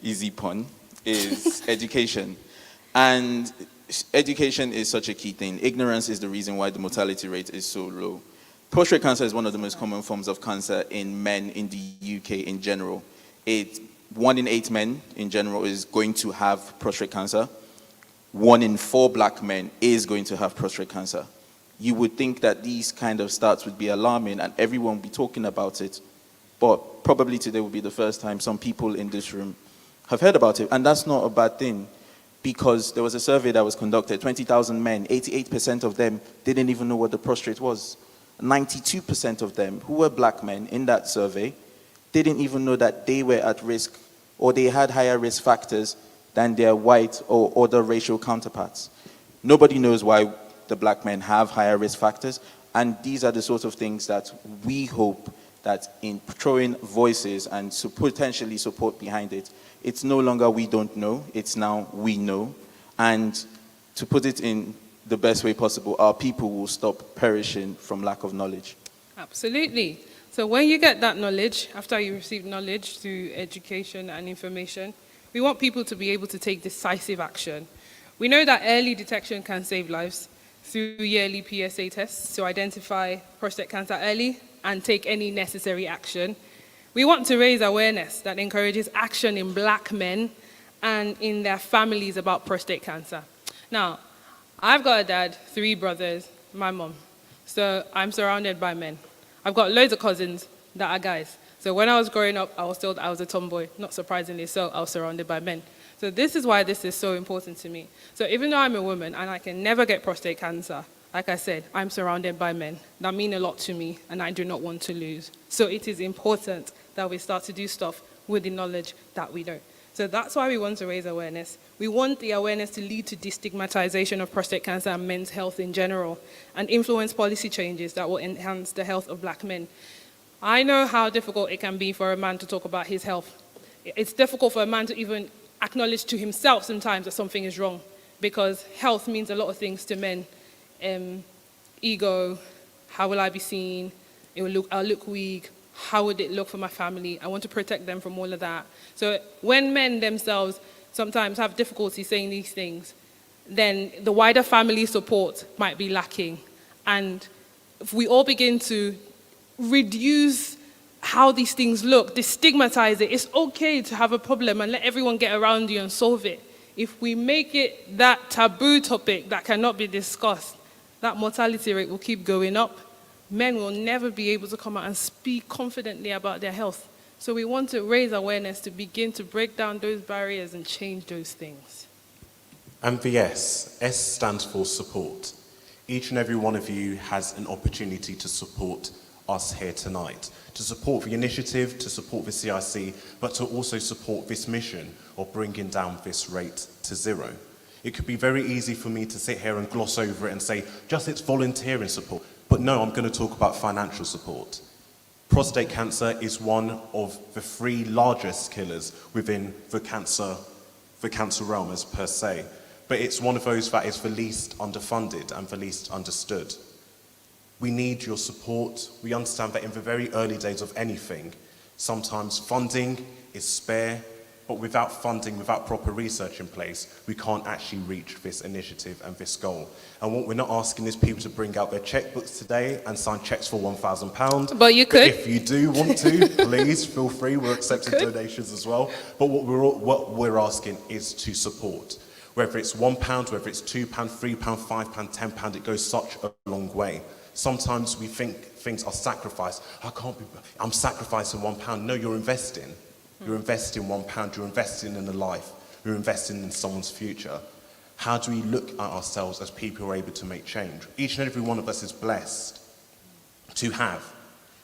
easy pun is education. And education is such a key thing. Ignorance is the reason why the mortality rate is so low. Prostate cancer is one of the most common forms of cancer in men in the UK in general. 1 in 8 men in general is going to have prostate cancer. 1 in 4 Black men is going to have prostate cancer. You would think that these kind of stats would be alarming and everyone would be talking about it, but probably today will be the first time some people in this room have heard about it, and that's not a bad thing, because there was a survey that was conducted, 20,000 men, 88% of them didn't even know what the prostate was. 92% of them, who were Black men in that survey, didn't even know that they were at risk or they had higher risk factors than their white or other racial counterparts. Nobody knows why the Black men have higher risk factors, and these are the sorts of things that we hope that in throwing voices and potentially support behind it, it's no longer we don't know, it's now we know. And to put it in the best way possible, our people will stop perishing from lack of knowledge. Absolutely. So when you get that knowledge, after you receive knowledge through education and information, we want people to be able to take decisive action. We know that early detection can save lives through yearly PSA tests to identify prostate cancer early and take any necessary action. We want to raise awareness that encourages action in Black men and in their families about prostate cancer. Now, I've got a dad, 3 brothers, my mom. So I'm surrounded by men. I've got loads of cousins that are guys. So when I was growing up, I was told I was a tomboy. Not surprisingly so, I was surrounded by men. So this is why this is so important to me. So even though I'm a woman and I can never get prostate cancer, like I said, I'm surrounded by men that mean a lot to me and I do not want to lose. So it is important that we start to do stuff with the knowledge that we know. So that's why we want to raise awareness. We want the awareness to lead to destigmatization of prostate cancer and men's health in general and influence policy changes that will enhance the health of black men. I know how difficult it can be for a man to talk about his health. It's difficult for a man to even acknowledge to himself sometimes that something is wrong because health means a lot of things to men. Ego, how will I be seen? I'll look weak. How would it look for my family? I want to protect them from all of that. So when men themselves sometimes have difficulty saying these things, then the wider family support might be lacking. And if we all begin to reduce how these things look, destigmatize it, it's okay to have a problem and let everyone get around you and solve it. If we make it that taboo topic that cannot be discussed, that mortality rate will keep going up. Men will never be able to come out and speak confidently about their health. So we want to raise awareness to begin to break down those barriers and change those things. And the S stands for support. Each and every one of you has an opportunity to support us here tonight, to support the initiative, to support the CIC, but to also support this mission of bringing down this rate to zero. It could be very easy for me to sit here and gloss over it and say, just it's volunteering support. But no, I'm going to talk about financial support. Prostate cancer is one of the 3 largest killers within the cancer realm as per se. But it's one of those that is the least underfunded and the least understood. We need your support. We understand that in the very early days of anything, sometimes funding is spare, but without funding, without proper research in place, we can't actually reach this initiative and this goal. And what we're not asking is people to bring out their checkbooks today and sign checks for £1,000. But you could. If you do want to, please feel free. We're accepting donations as well. But what we're asking is to support. Whether it's £1, whether it's £2, £3, £5, £10, it goes such a long way. Sometimes we think things are sacrificed. I'm sacrificing £1. No, you're investing. You're investing £1, you're investing in a life, you're investing in someone's future. How do we look at ourselves as people who are able to make change? Each and every one of us is blessed to have.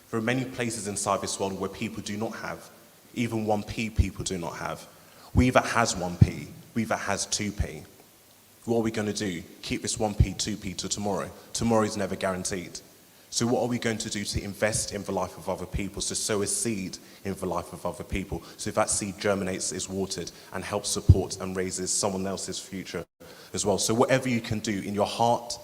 There are many places inside this world where people do not have. Even 1p people do not have. We that has 1p, we that has 2p. What are we going to do? Keep this 1p, 2p to tomorrow. Tomorrow is never guaranteed. So what are we going to do to invest in the life of other people, to sow a seed in the life of other people, so that seed germinates, is watered, and helps support and raises someone else's future as well. So whatever you can do in your heart,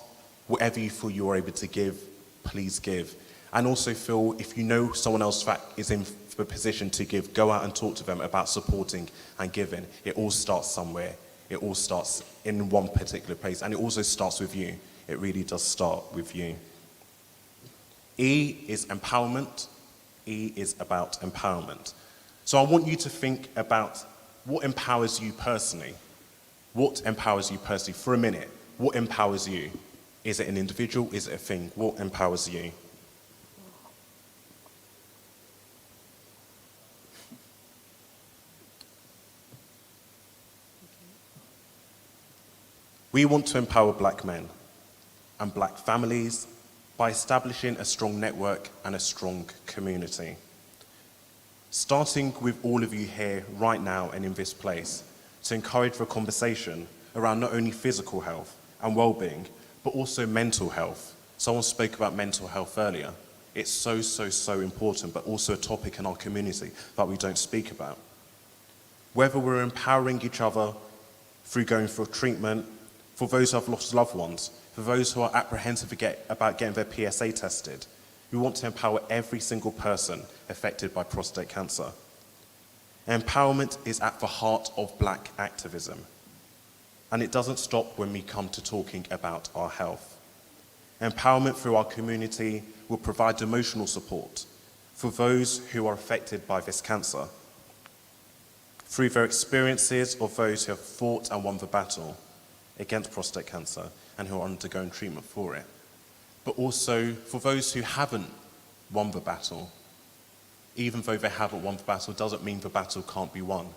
whatever you feel you are able to give, please give. And also feel if you know someone else that is in the position to give, go out and talk to them about supporting and giving. It all starts somewhere. It all starts in one particular place, and it also starts with you. It really does start with you. E is empowerment. E is about empowerment. So I want you to think about what empowers you personally. What empowers you personally for a minute? What empowers you? Is it an individual? Is it a thing? What empowers you? We want to empower black men and black families by establishing a strong network and a strong community. Starting with all of you here right now and in this place, to encourage the conversation around not only physical health and well-being, but also mental health. Someone spoke about mental health earlier. It's so important, but also a topic in our community that we don't speak about. Whether we're empowering each other through going for treatment, for those who have lost loved ones, for those who are apprehensive about getting their PSA tested, we want to empower every single person affected by prostate cancer. Empowerment is at the heart of black activism, and it doesn't stop when we come to talking about our health. Empowerment through our community will provide emotional support for those who are affected by this cancer, through their experiences of those who have fought and won the battle against prostate cancer and who are undergoing treatment for it. But also for those who haven't won the battle. Even though they haven't won the battle doesn't mean the battle can't be won.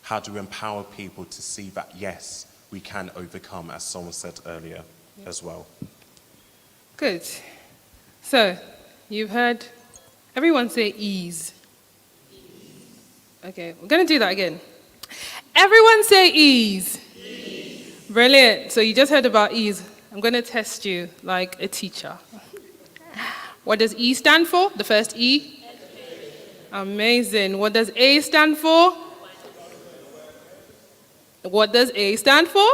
How do we empower people to see that, yes, we can overcome, as someone said earlier as well? Good. So, you've heard everyone say ease. Okay, we're going to do that again. Everyone say ease. Brilliant. So you just heard about ease. I'm going to test you like a teacher. What does E stand for? The first E? Amazing. What does A stand for? What does A stand for?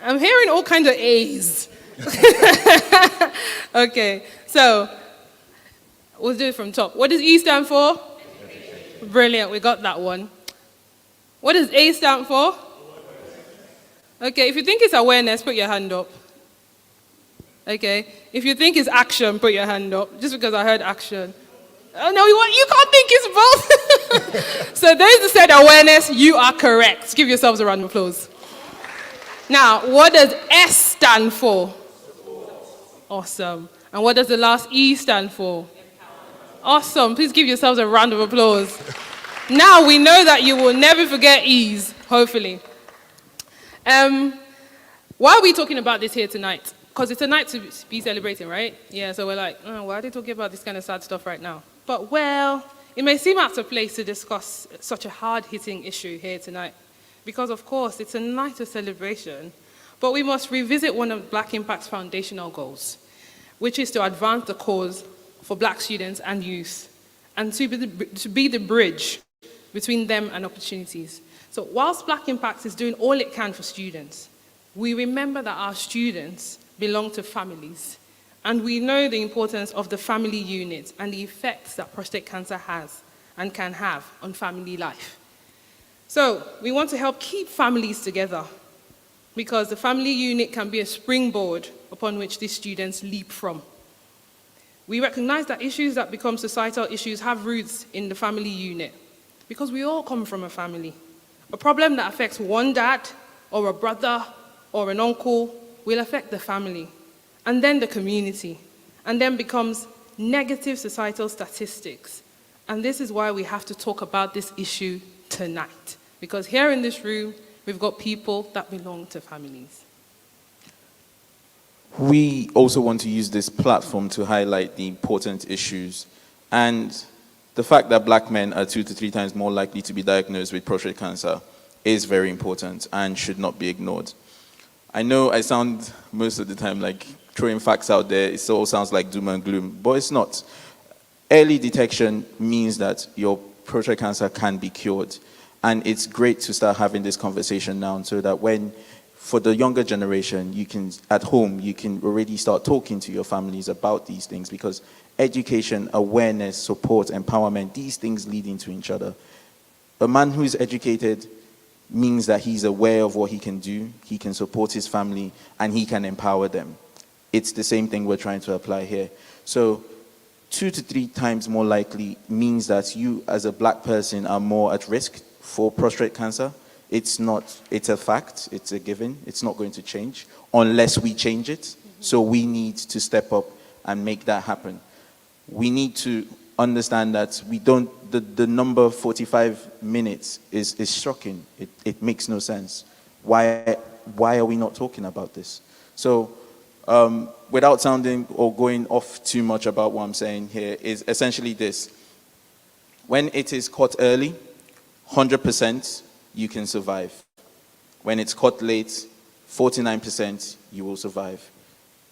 I'm hearing all kinds of A's. Okay, so we'll do it from top. What does E stand for? Brilliant, we got that one. What does A stand for? Okay, if you think it's awareness, put your hand up. Okay, if you think it's action, put your hand up. Just because I heard action. Oh no, you can't think it's both. So those who said awareness, you are correct. Give yourselves a round of applause. Now, what does S stand for? Awesome. And what does the last E stand for? Awesome. Please give yourselves a round of applause. Now we know that you will never forget ease, hopefully. Why are we talking about this here tonight? Because it's a night to be celebrating, right? Yeah, so we're like, oh, why are they talking about this kind of sad stuff right now? But, well, it may seem out of place to discuss such a hard-hitting issue here tonight. Because, of course, it's a night of celebration. But we must revisit one of Black Impact's foundational goals, which is to advance the cause for Black students and youth, and to be the bridge between them and opportunities. So whilst Black Impact is doing all it can for students, we remember that our students belong to families, and we know the importance of the family unit and the effects that prostate cancer has and can have on family life. So we want to help keep families together, because the family unit can be a springboard upon which these students leap from. We recognize that issues that become societal issues have roots in the family unit, because we all come from a family. A problem that affects one dad, or a brother, or an uncle will affect the family, and then the community, and then becomes negative societal statistics. And this is why we have to talk about this issue tonight, because here in this room, we've got people that belong to families. We also want to use this platform to highlight the important issues and the fact that Black men are 2 to 3 times more likely to be diagnosed with prostate cancer is very important and should not be ignored. I know I sound most of the time like throwing facts out there. It all sounds like doom and gloom, but it's not. Early detection means that your prostate cancer can be cured. And it's great to start having this conversation now so that when, for the younger generation, you can, at home, you can already start talking to your families about these things, because education, awareness, support, empowerment, these things lead into each other. A man who is educated means that he's aware of what he can do, he can support his family, and he can empower them. It's the same thing we're trying to apply here. So 2 to 3 times more likely means that you as a Black person are more at risk for prostate cancer. It's a fact, it's a given, it's not going to change unless we change it. So we need to step up and make that happen. We need to understand that the number 45 minutes is shocking. It makes no sense. Why are we not talking about this? So without sounding or going off too much about what I'm saying here, is essentially this. When it is caught early, 100% you can survive. When it's caught late, 49% you will survive.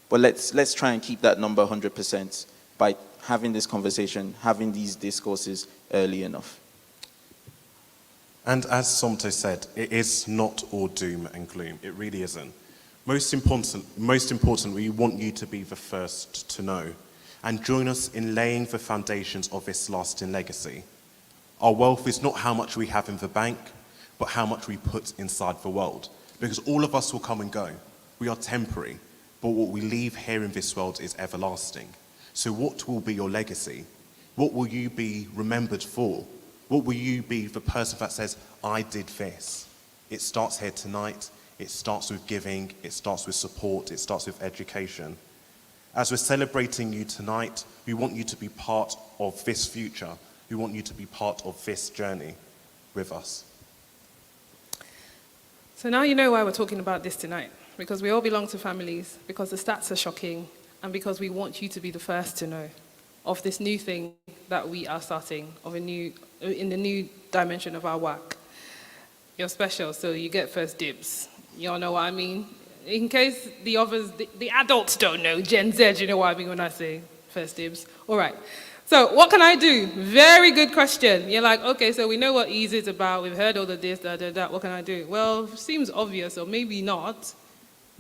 But let's try and keep that number 100% by having this conversation, having these discourses early enough. And as Somto said, it is not all doom and gloom. It really isn't. Most important, we want you to be the first to know and join us in laying the foundations of this lasting legacy. Our wealth is not how much we have in the bank, but how much we put inside the world. Because all of us will come and go. We are temporary, but what we leave here in this world is everlasting. So what will be your legacy? What will you be remembered for? What will you be the person that says, I did this? It starts here tonight. It starts with giving. It starts with support. It starts with education. As we're celebrating you tonight, we want you to be part of this future. We want you to be part of this journey. with us. So now you know why we're talking about this tonight. Because we all belong to families, because the stats are shocking, and because we want you to be the first to know of this new thing that we are starting, in the new dimension of our work. You're special, so you get first dibs. You all know what I mean? In case the others, the adults don't know, Gen Z, you know what I mean when I say first dibs? All right. So what can I do? Very good question. You're like, okay, so we know what ease is about. We've heard all of this, that. What can I do? Well, seems obvious, or maybe not.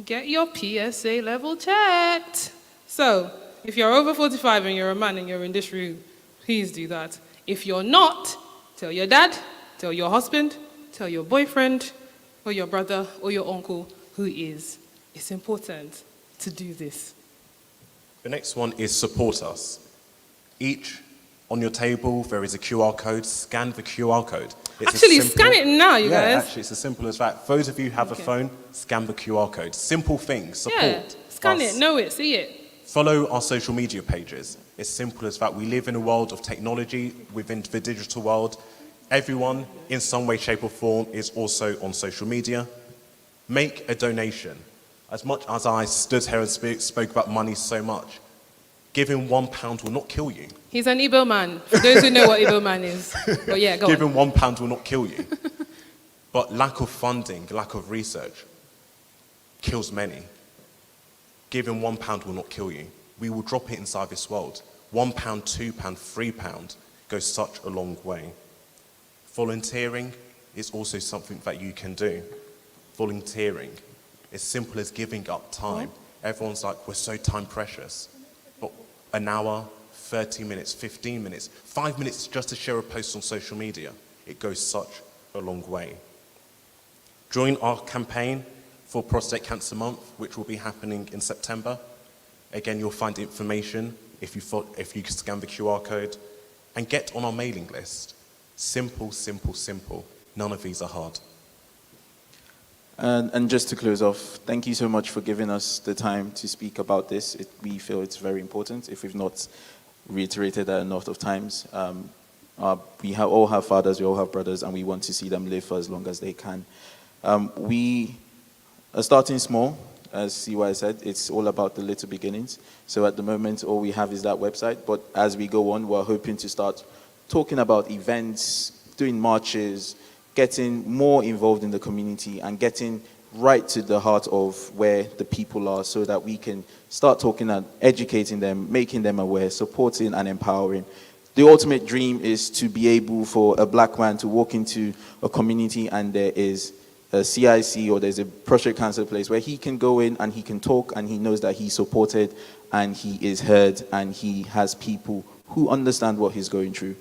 Get your PSA level checked. So if you're over 45 and you're a man and you're in this room, please do that. If you're not, tell your dad, tell your husband, tell your boyfriend, or your brother, or your uncle who is. It's important to do this. The next one is support us. Each on your table, there is a QR code. Scan the QR code. It's Actually, scan it now, you guys. Actually, it's as simple as that. Those of you who have a phone, scan the QR code. Simple things. Support Yeah, scan us. it, know it, see it. Follow our social media pages. It's simple as that. We live in a world of technology within the digital world. Everyone, in some way, shape, or form, is also on social media. Make a donation. As much as I stood here and spoke about money so much, giving £1 will not kill you. He's an Igbo man, for those who know what Igbo man is. But yeah, go on. Giving £1 will not kill you. But lack of funding, lack of research, kills many. Giving £1 will not kill you. We will drop it inside this world. £1, £2, £3 goes such a long way. Volunteering is also something that you can do. Volunteering, as simple as giving up time. Everyone's like, we're so time precious. But an hour, 30 minutes, 15 minutes, 5 minutes just to share a post on social media, it goes such a long way. Join our campaign for Prostate Cancer Month, which will be happening in September. Again, you'll find information if you scan the QR code, and get on our mailing list. Simple, simple, simple. None of these are hard. And just to close off, thank you so much for giving us the time to speak about this. We feel it's very important, if we've not reiterated that enough of times. We all have fathers, we all have brothers, and we want to see them live for as long as they can. We are starting small, as CY said. It's all about the little beginnings. So at the moment, all we have is that website. But as we go on, we're hoping to start talking about events, doing marches, getting more involved in the community and getting right to the heart of where the people are so that we can start talking and educating them, making them aware, supporting and empowering. The ultimate dream is to be able for a black man to walk into a community and there is a CIC or there's a prostate cancer place where he can go in and he can talk and he knows that he's supported and he is heard and he has people who understand what he's going through.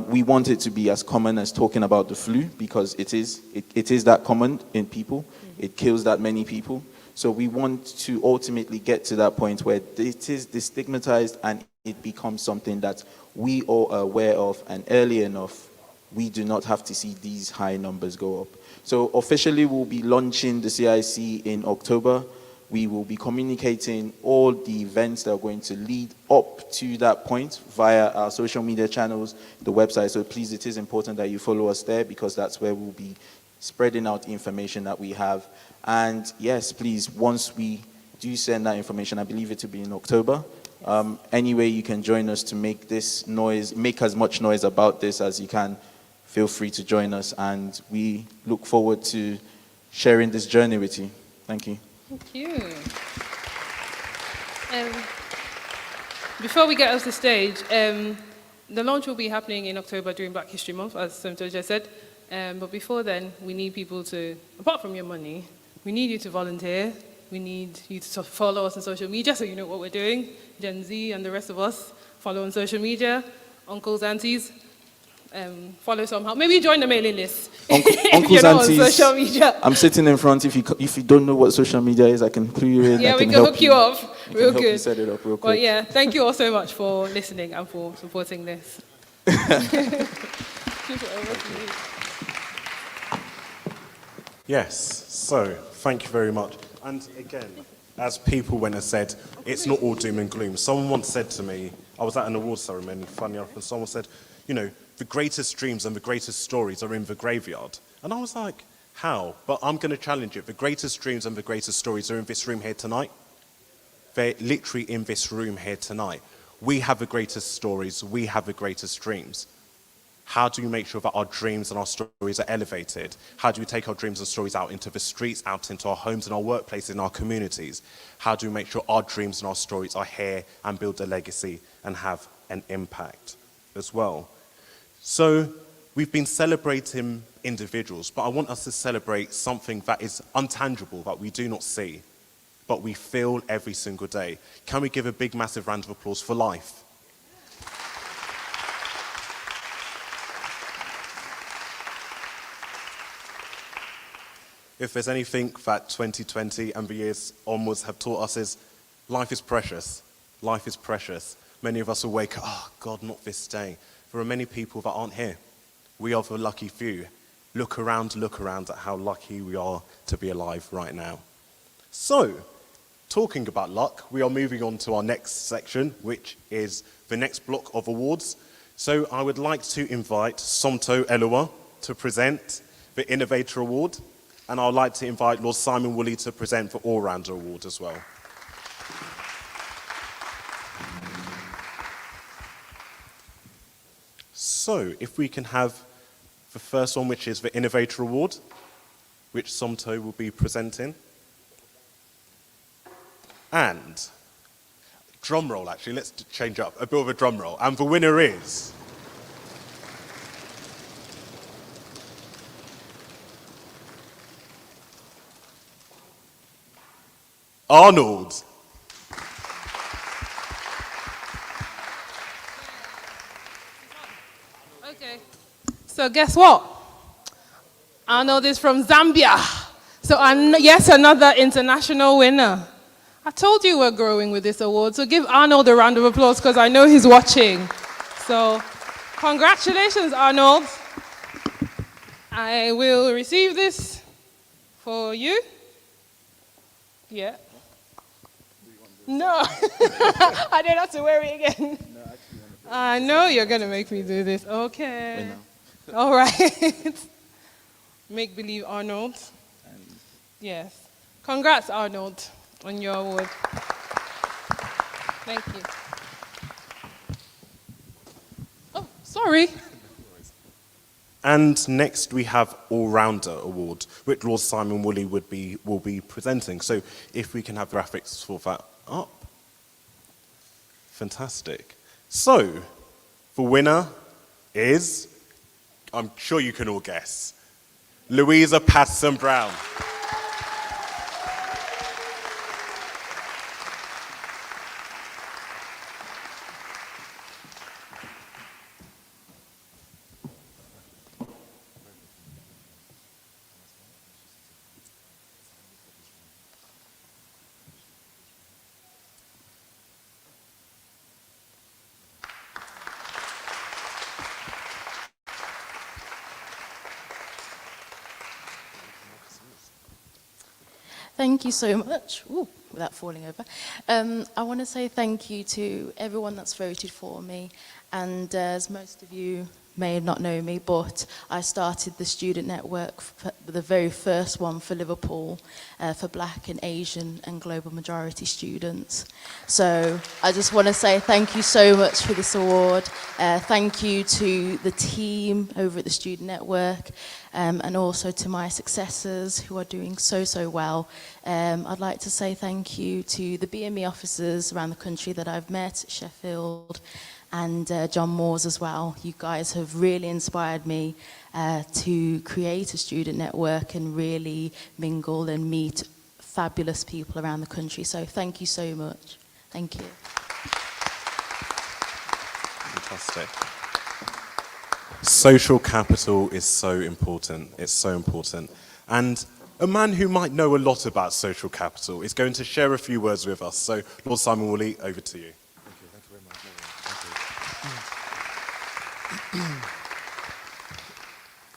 We want it to be as common as talking about the flu because it is that common in people. It kills that many people. So we want to ultimately get to that point where it is destigmatized and it becomes something that we all are aware of, and early enough, we do not have to see these high numbers go up. So officially we'll be launching the CIC in October. We will be communicating all the events that are going to lead up to that point via our social media channels, the website. So please, it is important that you follow us there because that's where we'll be spreading out information that we have. And yes, please, once we do send that information, I believe it to be in October, any way you can join us to make this noise, make as much noise about this as you can, feel free to join us. And we look forward to sharing this journey with you. Thank you. Thank you. Before we get off the stage, the launch will be happening in October during Black History Month, as Somto just said. But before then, we need people to, apart from your money, we need you to volunteer. We need you to follow us on social media so you know what we're doing. Gen Z and the rest of us, follow on social media. Uncles, aunties, follow somehow. Maybe join the mailing list. Uncles, you're not aunties, on social media. I'm sitting in front. If you don't know what social media is, I can clue you in. Yeah, I we can can help hook you up real help you good. set it up real But quick. yeah, thank you all so much for listening and for supporting this. Yes, so thank you very much. And again, as people went and said, it's not all doom and gloom. Someone once said to me, I was at an awards ceremony, funny enough, and someone said, you know, the greatest dreams and the greatest stories are in the graveyard. And I was like, how? But I'm going to challenge it. The greatest dreams and the greatest stories are in this room here tonight. They're literally in this room here tonight. We have the greatest stories. We have the greatest dreams. How do we make sure that our dreams and our stories are elevated? How do we take our dreams and stories out into the streets, out into our homes and our workplaces and our communities? How do we make sure our dreams and our stories are here and build a legacy and have an impact as well? So we've been celebrating individuals, but I want us to celebrate something that is untangible, that we do not see, but we feel every single day. Can we give a big, massive round of applause for life? If there's anything that 2020 and the years onwards have taught us is life is precious. Life is precious. Many of us will wake up, oh God, not this day. There are many people that aren't here. We are the lucky few. Look around at how lucky we are to be alive right now. So, talking about luck, we are moving on to our next section, which is the next block of awards. So I would like to invite Somto Eluwa to present the Innovator Award. And I would like to invite Lord Simon Woolley to present the All-Rounder Award as well. So, if we can have the first one, which is the Innovator Award, which Somto will be presenting. And, drum roll actually, let's change up, a bit of a drum roll. And the winner is... Arnold. Okay. So guess what? Arnold is from Zambia. So yes, another international winner. I told you we're growing with this award. So give Arnold a round of applause because I know he's watching. So congratulations, Arnold. I will receive this for you. Yeah. No, I don't have to wear it again. I know you're going to make me do this. Okay. All right. Make believe Arnold. Yes. Congrats, Arnold, on your award. Thank you. Oh, sorry. And next we have All-Rounder Award, which Lord Simon Woolley will be presenting. So if we can have graphics for that up. Fantastic. So, the winner is, I'm sure you can all guess, Louisa Patterson Brown. Thank you so much. Ooh, without falling over. I want to say thank you to everyone that's voted for me. And as most of you may not know me, but I started the student network, the very first one for Liverpool, for Black and Asian and global majority students. So I just want to say thank you so much for this award. Thank you to the team over at the student network, and also to my successors who are doing so well. I'd like to say thank you to the BME officers around the country that I've met, Sheffield, and John Moores as well. You guys have really inspired me to create a student network and really mingle and meet fabulous people around the country. So thank you so much. Thank you. Fantastic. Social capital is so important. It's so important. And a man who might know a lot about social capital is going to share a few words with us. So, Lord Simon Woolley, over to you. Thank you very much.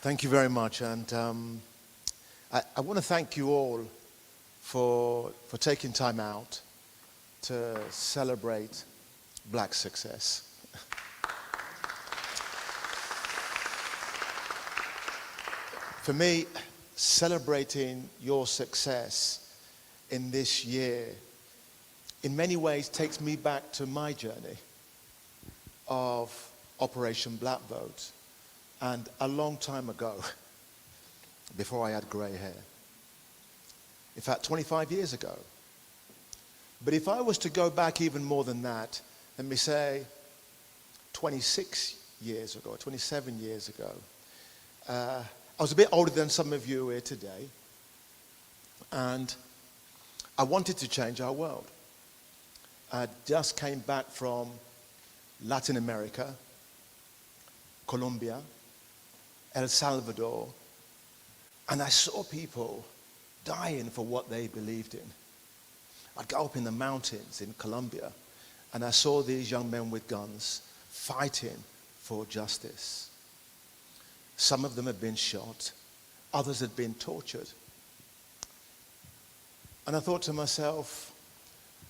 Thank you very much. And I want to thank you all for taking time out to celebrate Black success. for me, celebrating your success in this year in many ways takes me back to my journey of Operation Black Vote, and a long time ago, before I had grey hair. In fact, 25 years ago. But if I was to go back even more than that, let me say 26 years ago, 27 years ago, I was a bit older than some of you here today, and I wanted to change our world. I just came back from Latin America, Colombia, El Salvador, and I saw people dying for what they believed in. I'd go up in the mountains in Colombia, and I saw these young men with guns fighting for justice. Some of them had been shot, others had been tortured. And I thought to myself,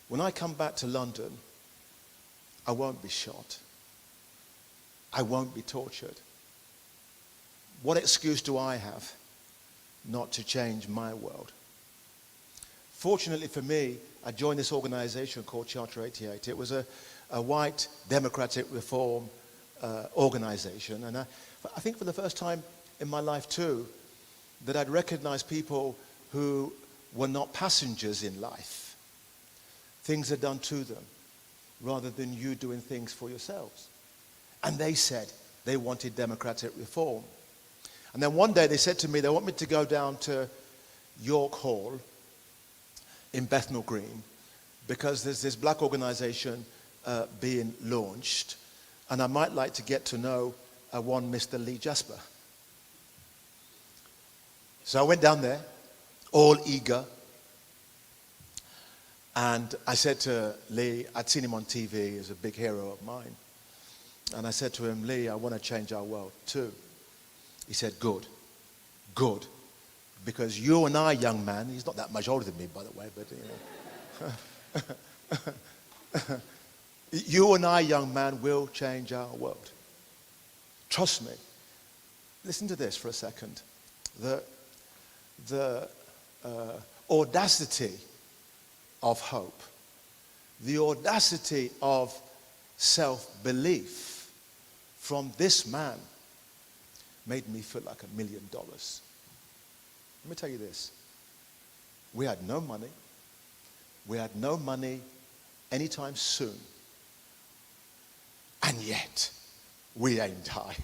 when I come back to London, I won't be shot. I won't be tortured. What excuse do I have not to change my world? Fortunately for me, I joined this organization called Charter 88. It was a white democratic reform organization. And I think for the first time in my life too, that I'd recognize people who were not passengers in life. Things are done to them rather than you doing things for yourselves. And they said they wanted democratic reform. And then one day they said to me, they want me to go down to York Hall in Bethnal Green because there's this black organization being launched, and I might like to get to know one Mr. Lee Jasper. So I went down there, all eager, and I said to Lee, I'd seen him on TV, he's a big hero of mine, and I said to him, Lee, I want to change our world too. He said, good, good. Because you and I, young man, he's not that much older than me, by the way, but you and I, young man, will change our world. Trust me. Listen to this for a second. The audacity of hope, the audacity of self-belief from this man made me feel like $1 million. Let me tell you this. We had no money. We had no money anytime soon. And yet, we aimed high.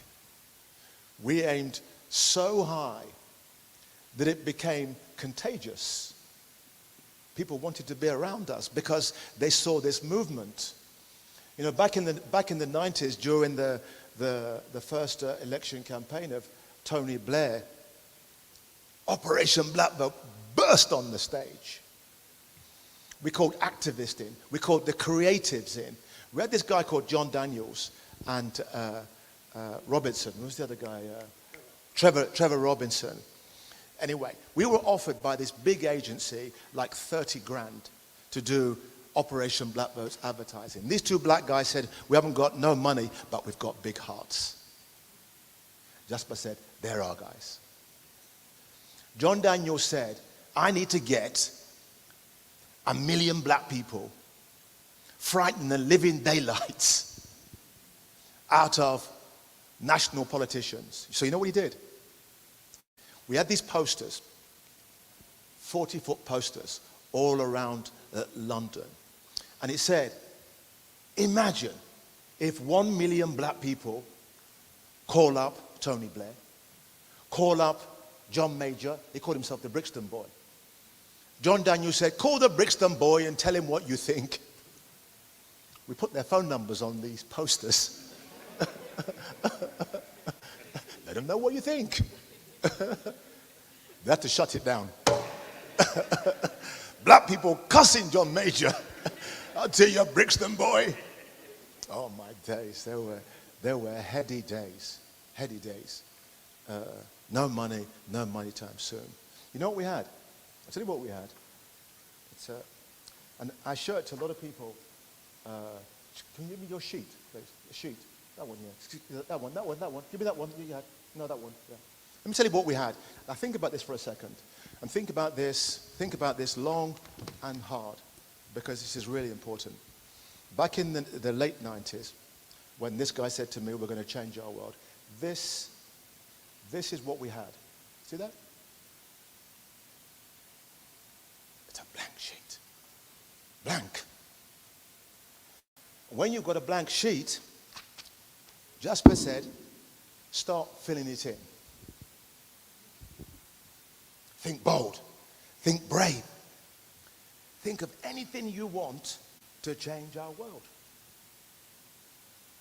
We aimed so high that it became contagious. People wanted to be around us because they saw this movement. You know, back in the 90s, during the first election campaign of Tony Blair, Operation Black Vote burst on the stage. We called activists in. We called the creatives in. We had this guy called John Daniels and Robinson. Who was the other guy? Trevor Robinson. Anyway, we were offered by this big agency like 30 grand to do Operation Black Vote's advertising. These two black guys said, we haven't got no money, but we've got big hearts. Jasper said, they're our guys. John Daniels said, I need to get 1 million black people frightened the living daylights out of national politicians. So you know what he did? We had these posters, 40-foot posters, all around London. And it said, imagine if 1 million black people call up Tony Blair, call up John Major, he called himself the Brixton Boy. John Daniels said, call the Brixton Boy and tell him what you think. We put their phone numbers on these posters. Let them know what you think. They had to shut it down. Black people cussing John Major. I'll tell you, Brixton Boy. Oh my days, there were heady days, heady days. No money time soon. You know what we had? I'll tell you what we had. It's and I show it to a lot of people. Can you give me your sheet, please? A sheet. That one, yeah. That one. Give me that one. You had. No, that one. Yeah. Let me tell you what we had. Now think about this for a second. And think about this long and hard, because this is really important. Back in the late 90s, when this guy said to me, we're going to change our world, this is what we had. See that? It's a blank sheet. Blank. When you've got a blank sheet, Jasper said, start filling it in. Think bold. Think brave. Think of anything you want to change our world.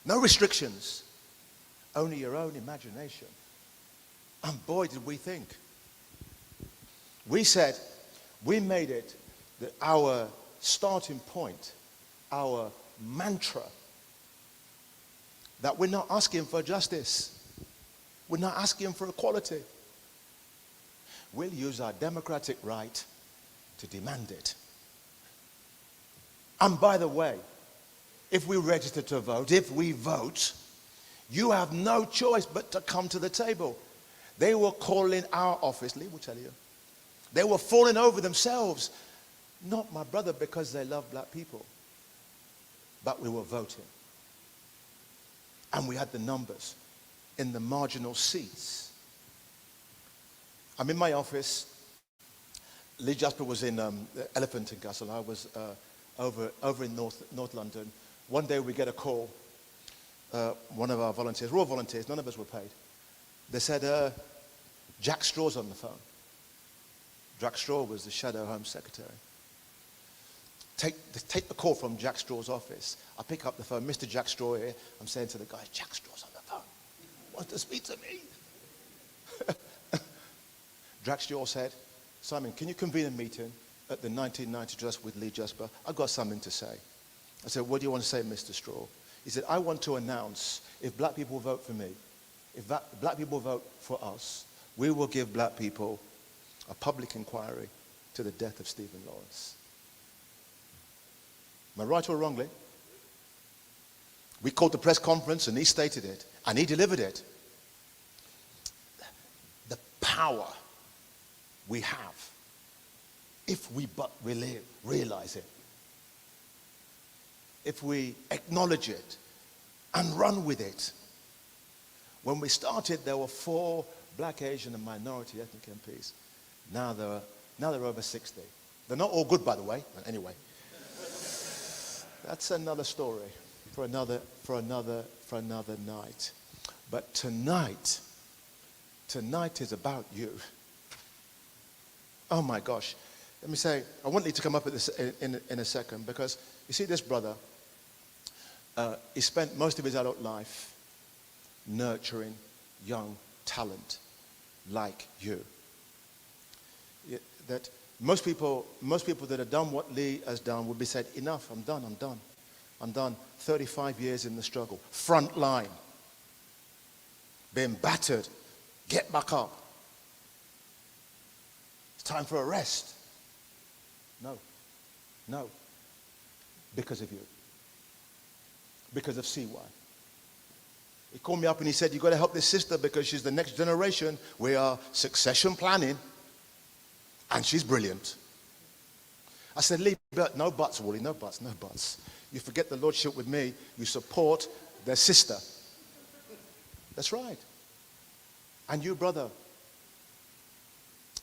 No restrictions. Only your own imagination. And boy, did we think. We said, we made it our starting point, our mantra, that we're not asking for justice. We're not asking for equality. We'll use our democratic right to demand it. And by the way, if we register to vote, if we vote, you have no choice but to come to the table. They were calling our office, Lee will tell you, they were falling over themselves. Not, my brother, because they love black people, but we were voting. And we had the numbers in the marginal seats. I'm in my office. Lee Jasper was in Elephant and Castle. I was over in North London. One day we get a call. One of our volunteers, raw volunteers, none of us were paid. They said, Jack Straw's on the phone. Jack Straw was the Shadow Home Secretary. Take the call from Jack Straw's office. I pick up the phone, Mr. Jack Straw here. I'm saying to the guy, Jack Straw's on the phone. Wants to speak to me. Jack Straw said, Simon, can you convene a meeting at the 1990 Trust with Lee Jasper? I've got something to say. I said, what do you want to say, Mr. Straw? He said, I want to announce, if black people vote for me, if black people vote for us, we will give black people a public inquiry to the death of Stephen Lawrence. Am I right or wrongly? We called the press conference and he stated it, and he delivered it. The power we have, if we but realize it, if we acknowledge it and run with it. When we started, there were 4 black, Asian, and minority ethnic MPs. Now they're over 60. They're not all good, by the way, but anyway. That's another story for another night. But tonight is about you. Oh my gosh. Let me say, I want Lee to come up with this in a second, because you see this brother, he spent most of his adult life nurturing young talent like you. That most people that have done what Lee has done would be said, enough, I'm done. 35 years in the struggle, front line, being battered, get back up. It's time for a rest. No, because of you, because of CY. He called me up and he said, you've got to help this sister because she's the next generation. We are succession planning. And she's brilliant. I said, Lee, but no buts, Wally, no buts. You forget the lordship with me. You support their sister. That's right. And you, brother,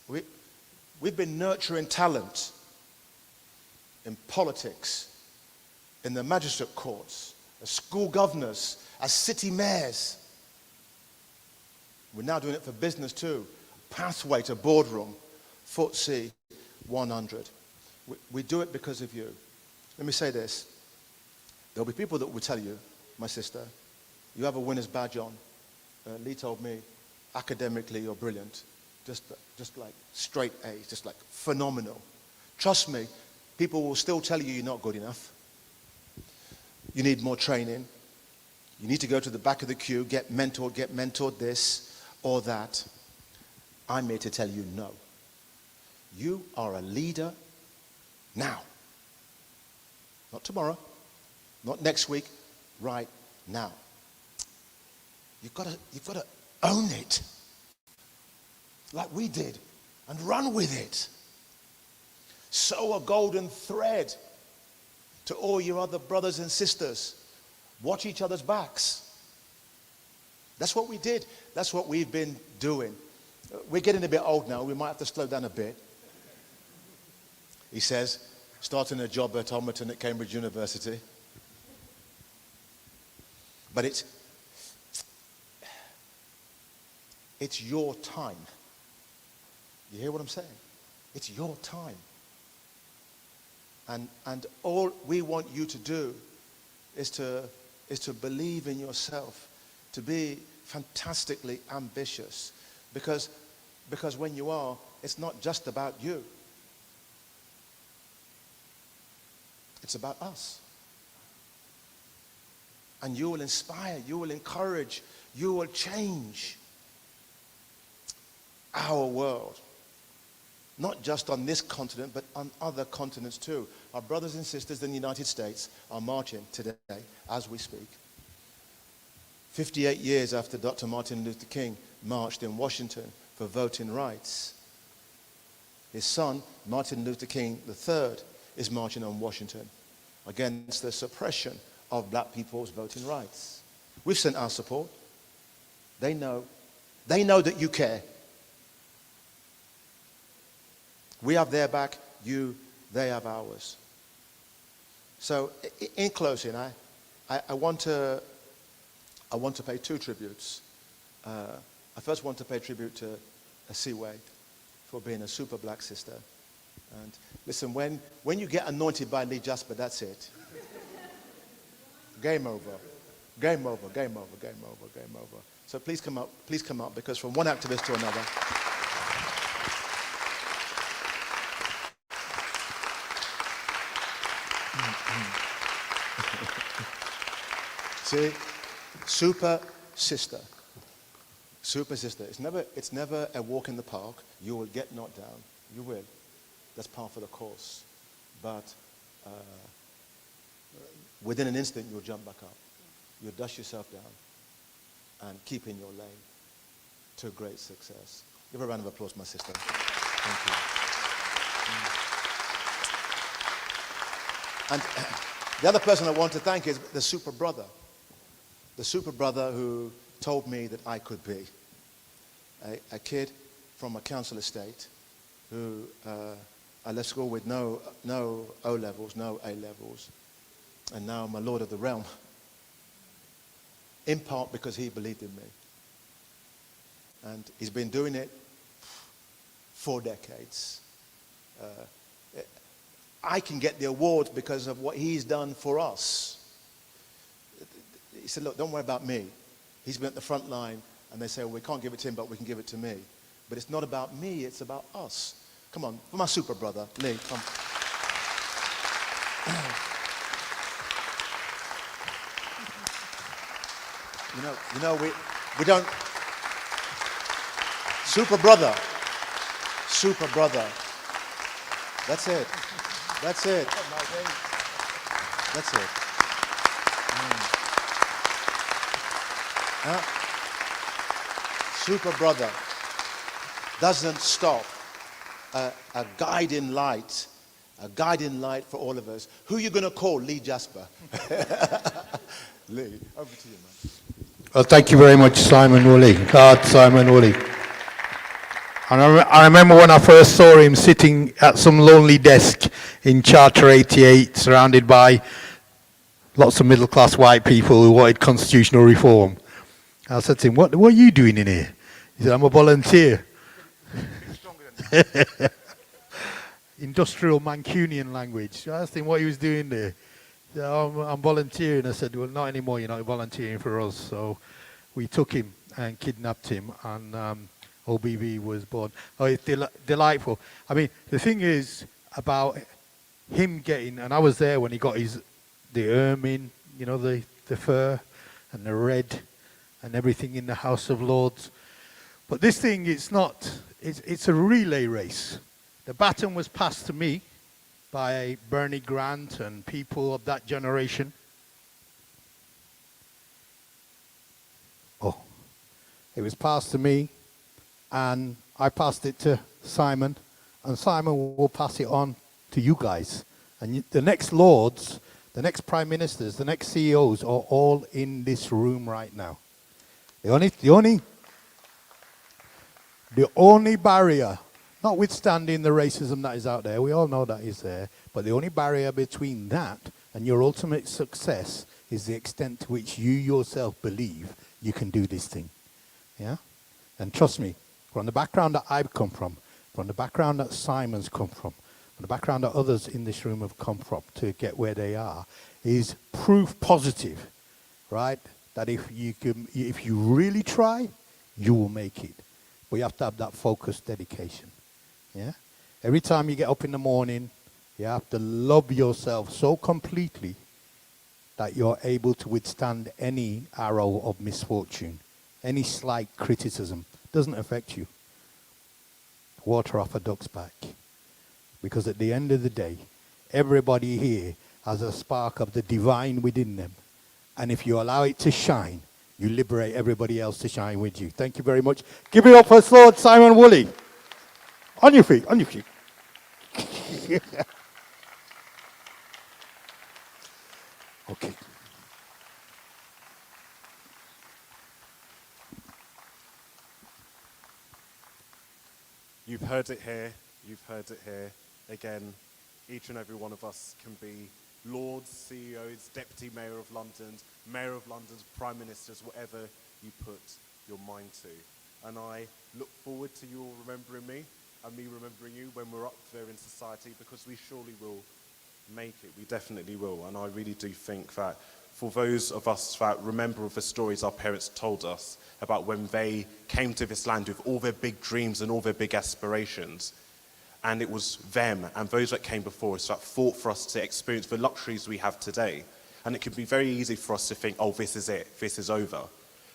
we've been nurturing talent in politics, in the magistrate courts, as school governors, as city mayors. We're now doing it for business too. Pathway to boardroom. FTSE 100. We do it because of you. Let me say this. There'll be people that will tell you, my sister, you have a winner's badge on. Lee told me, academically you're brilliant. Just like straight A's, just like phenomenal. Trust me, people will still tell you you're not good enough. You need more training. You need to go to the back of the queue, get mentored this or that. I'm here to tell you no. You are a leader now. Not tomorrow, not next week, right now. You've got to own it. like we did and run with it. Sew a golden thread to all your other brothers and sisters. Watch each other's backs. That's what we did. That's what we've been doing. We're getting a bit old now. We might have to slow down a bit. He says, starting a job at Homerton at Cambridge University. But it's your time. You hear what I'm saying? It's your time. And all we want you to do is to believe in yourself, to be fantastically ambitious, because when you are, it's not just about you. It's about us. And you will inspire, you will encourage, you will change our world. Not just on this continent, but on other continents too. Our brothers and sisters in the United States are marching today as we speak. 58 years after Dr. Martin Luther King marched in Washington for voting rights, his son, Martin Luther King III, is marching on Washington against the suppression of black people's voting rights. We've sent our support. They know that you care. We have their back, they have ours. So in closing, I want to pay two tributes. I first want to pay tribute to Asiwe for being a super black sister. And listen, when you get anointed by Lee Jasper, that's it. Game over. Game over, game over, game over, game over. So please come up, because from one activist to another. See, super sister. Super sister. It's never a walk in the park. You will get knocked down. You will. That's part of the course. But within an instant, you'll jump back up. You'll dust yourself down and keep in your lane to great success. Give a round of applause, my sister. Thank you. And the other person I want to thank is the super brother. The super brother who told me that I could be. A kid from a council estate who I left school with no O levels, no A levels. And now I'm a lord of the realm. In part because he believed in me. And he's been doing it 4 decades. I can get the award because of what he's done for us. He said, look, don't worry about me. He's been at the front line, and they say, well, we can't give it to him, but we can give it to me. But it's not about me, it's about us. Come on, for my super brother, Lee, come. You know, we don't. Super brother. That's it. That's it. That's it. Super brother doesn't stop. A guiding light for all of us. Who are you going to call? Lee Jasper. Lee, over to you, man. Well, thank you very much, Simon Woolley. Simon Woolley. And I remember when I first saw him sitting at some lonely desk in Charter 88, surrounded by lots of middle-class white people who wanted constitutional reform. I said to him, what are you doing in here? He said, I'm a volunteer. Industrial Mancunian language. I asked him what he was doing there. He said, I'm volunteering. I said, well, not anymore, you're not volunteering for us. So we took him and kidnapped him, and OBB was born. Oh, it's delightful. I mean, the thing is about him getting, and I was there when he got the ermine, you know, the fur and the red and everything in the House of Lords. But this thing, it's a relay race. The baton was passed to me by Bernie Grant and people of that generation. Oh, it was passed to me, and I passed it to Simon, and Simon will pass it on to you guys. And the next lords, the next prime ministers, the next CEOs are all in this room right now. The only barrier, notwithstanding the racism that is out there, we all know that is there, but the only barrier between that and your ultimate success is the extent to which you yourself believe you can do this thing. Yeah? And trust me, from the background that I've come from the background that Simon's come from the background that others in this room have come from to get where they are, is proof positive, right? That if you really try, you will make it. But you have to have that focused dedication. Yeah? Every time you get up in the morning, you have to love yourself so completely that you're able to withstand any arrow of misfortune, any slight criticism. Doesn't affect you. Water off a duck's back. Because at the end of the day, everybody here has a spark of the divine within them. And if you allow it to shine, you liberate everybody else to shine with you. Thank you very much. Give it up for Lord Simon Woolley. On your feet, on your feet. Okay. You've heard it here. You've heard it here. Again, each and every one of us can be lords, CEOs, deputy mayor of London, mayor of London's prime ministers, whatever you put your mind to. And I look forward to you all remembering me and me remembering you when we're up there in society, because we surely will make it. We definitely will. And I really do think that for those of us that remember the stories our parents told us about when they came to this land with all their big dreams and all their big aspirations, and it was them and those that came before us that fought for us to experience the luxuries we have today. And it can be very easy for us to think, oh, this is it, this is over.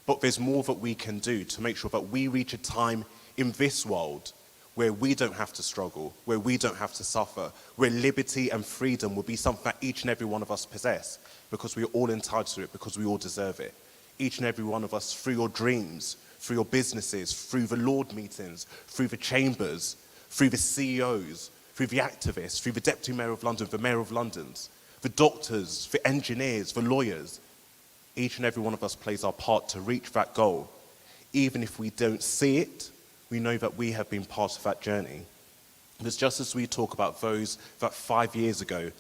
But there's more that we can do to make sure that we reach a time in this world where we don't have to struggle, where we don't have to suffer, where liberty and freedom will be something that each and every one of us possess, because we're all entitled to it, because we all deserve it. Each and every one of us, through your dreams, through your businesses, through the Lord meetings, through the chambers, through the CEOs, through the activists, through the Deputy Mayor of London, the Mayor of London's, the doctors, the engineers, the lawyers, each and every one of us plays our part to reach that goal. Even if we don't see it, we know that we have been part of that journey. Because just as we talk about those that 5 years ago,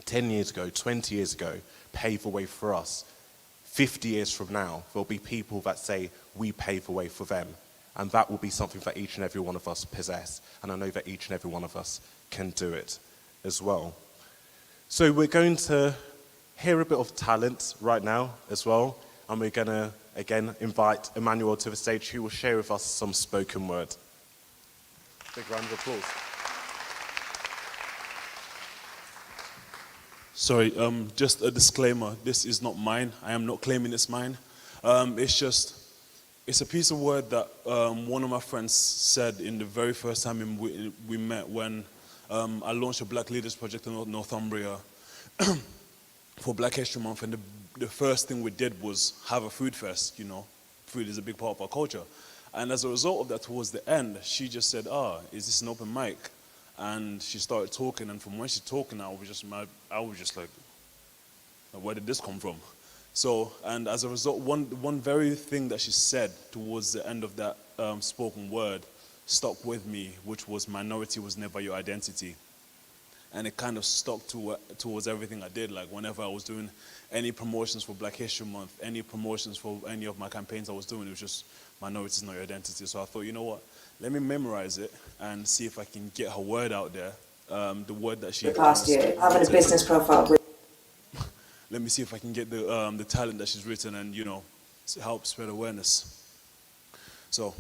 10 years ago, 20 years ago, paved the way for us, 50 years from now, there'll be people that say we paved the way for them. And that will be something that each and every one of us possess. And I know that each and every one of us can do it as well. So we're going to hear a bit of talent right now as well. And we're going to, again, invite Emmanuel to the stage, who will share with us some spoken word. Big round of applause. Sorry, just a disclaimer. This is not mine. I am not claiming it's mine. It's a piece of word that one of my friends said in the very first time we met when I launched a Black Leaders Project in Northumbria for Black History Month. And the first thing we did was have a food fest, you know. Food is a big part of our culture. And as a result of that, towards the end, she just said, is this an open mic? And she started talking, and from when she's talking, I was just like, where did this come from? So, and as a result, one very thing that she said towards the end of that spoken word stuck with me, which was, minority was never your identity. And it kind of stuck towards everything I did. Like whenever I was doing any promotions for Black History Month, any promotions for any of my campaigns I was doing, it was just, minority is not your identity. So I thought, you know what, let me memorize it and see if I can get her word out there. The word that she... Last year, having a business profile with... Let me see if I can get the talent that she's written and, you know, help spread awareness. So,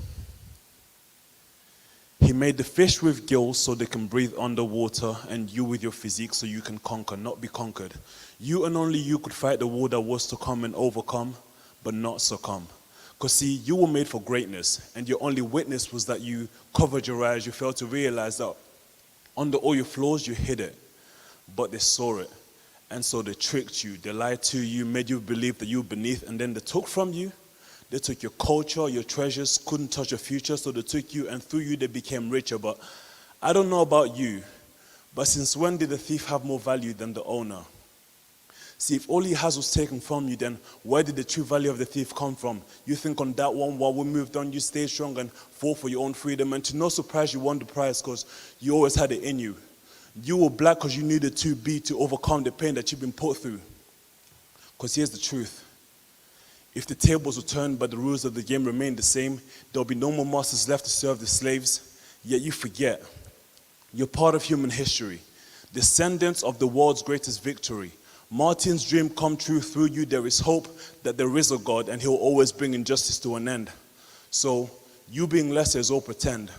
he made the fish with gills so they can breathe underwater, and you with your physique so you can conquer, not be conquered. You and only you could fight the war that was to come and overcome, but not succumb. Because see, you were made for greatness, and your only witness was that you covered your eyes. You failed to realize that under all your flaws, you hid it, but they saw it. And so they tricked you, they lied to you, made you believe that you were beneath, and then they took from you They took your culture, your treasures, couldn't touch your future, so they took you, and through you they became richer. But I don't know about you, but since when did the thief have more value than the owner? See, if all he has was taken from you, then where did the true value of the thief come from? You think on that one, while we moved on, you stayed strong and fought for your own freedom, and to no surprise, you won the prize because you always had it in you. You were black because you needed to be to overcome the pain that you've been put through. Because here's the truth. If the tables were turned but the rules of the game remained the same, there'll be no more masters left to serve the slaves. Yet you forget. You're part of human history, descendants of the world's greatest victory. Martin's dream come true through you. There is hope that there is a God and he'll always bring injustice to an end. So you being lesser is all pretend.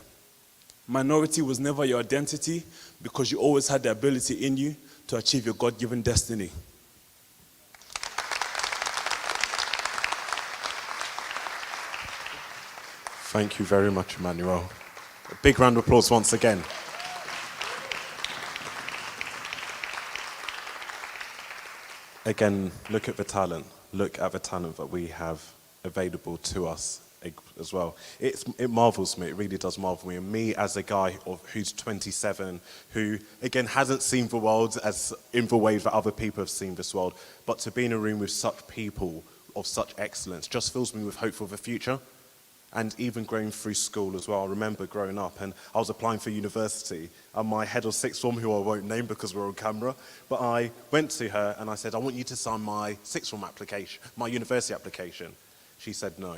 Minority was never your identity because you always had the ability in you to achieve your God-given destiny. Thank you very much, Emmanuel. A big round of applause once again. Again, look at the talent. Look at the talent that we have available to us as well. It marvels me. It really does marvel me. And me as a guy who's 27, who, again, hasn't seen the world as in the way that other people have seen this world, but to be in a room with such people of such excellence just fills me with hope for the future. And even going through school as well. I remember growing up and I was applying for university and my head of sixth form, who I won't name because we're on camera, but I went to her and I said, I want you to sign my sixth form application, my university application. She said no.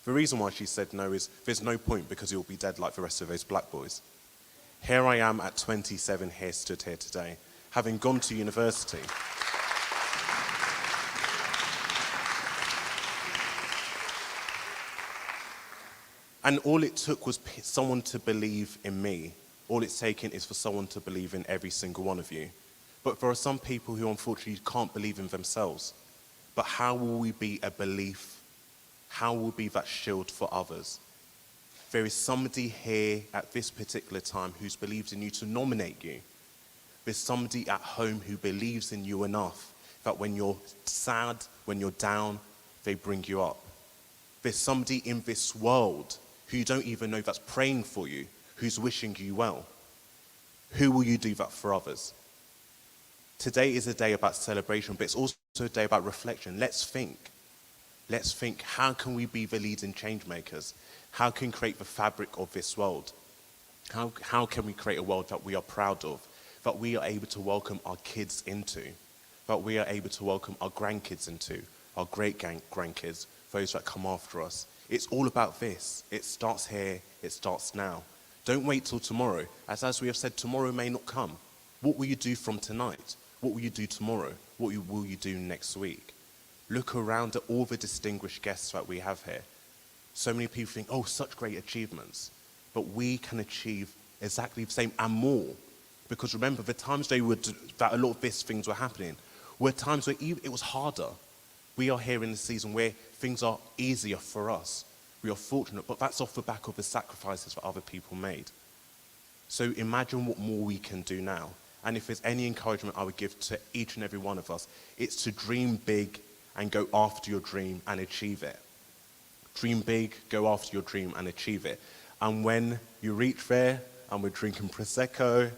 The reason why she said no is there's no point because you'll be dead like the rest of those black boys. Here I am at 27 stood here today, having gone to university. And all it took was someone to believe in me. All it's taken is for someone to believe in every single one of you. But there are some people who unfortunately can't believe in themselves. But how will we be a belief? How will we be that shield for others? There is somebody here at this particular time who's believed in you to nominate you. There's somebody at home who believes in you enough that when you're sad, when you're down, they bring you up. There's somebody in this world who you don't even know that's praying for you, who's wishing you well. Who will you do that for others? Today is a day about celebration, but it's also a day about reflection. Let's think. Let's think, how can we be the leading change makers? How can we create the fabric of this world? How can we create a world that we are proud of, that we are able to welcome our kids into, that we are able to welcome our grandkids into, our great-grandkids, those that come after us. It's all about this. It starts here, it starts now. Don't wait till tomorrow. As we have said, tomorrow may not come. What will you do from tonight? What will you do tomorrow? What will you do next week? Look around at all the distinguished guests that we have here. So many people think, oh, such great achievements. But we can achieve exactly the same and more. Because remember, the times that a lot of these things were happening were times where it was harder. We are here in a season where things are easier for us. We are fortunate, but that's off the back of the sacrifices that other people made. So imagine what more we can do now. And if there's any encouragement I would give to each and every one of us, it's to dream big and go after your dream and achieve it. Dream big, go after your dream and achieve it. And when you reach there and we're drinking Prosecco,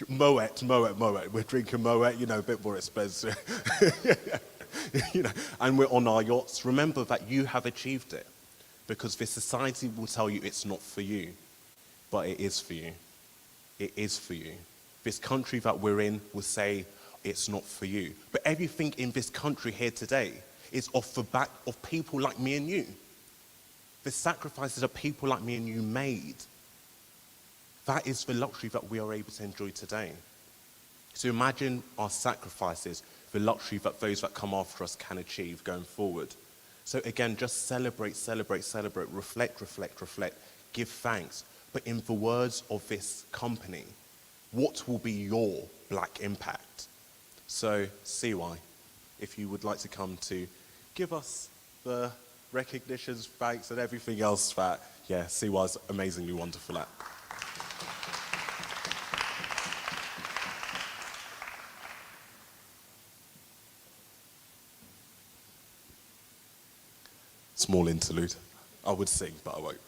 Moet, we're drinking Moet, a bit more expensive. And we're on our yachts, remember that you have achieved it, because this society will tell you it's not for you, but it is for you. It is for you. This country that we're in will say it's not for you. But everything in this country here today is off the back of people like me and you. The sacrifices that people like me and you made. That is the luxury that we are able to enjoy today. So imagine our sacrifices, the luxury that those that come after us can achieve going forward. So again, just celebrate, celebrate, celebrate, reflect, reflect, reflect, give thanks. But in the words of this company, what will be your black impact? So CY, if you would like to come to give us the recognitions, thanks, and everything else that, CY's amazingly wonderful at. small interlude. I would sing, but I won't.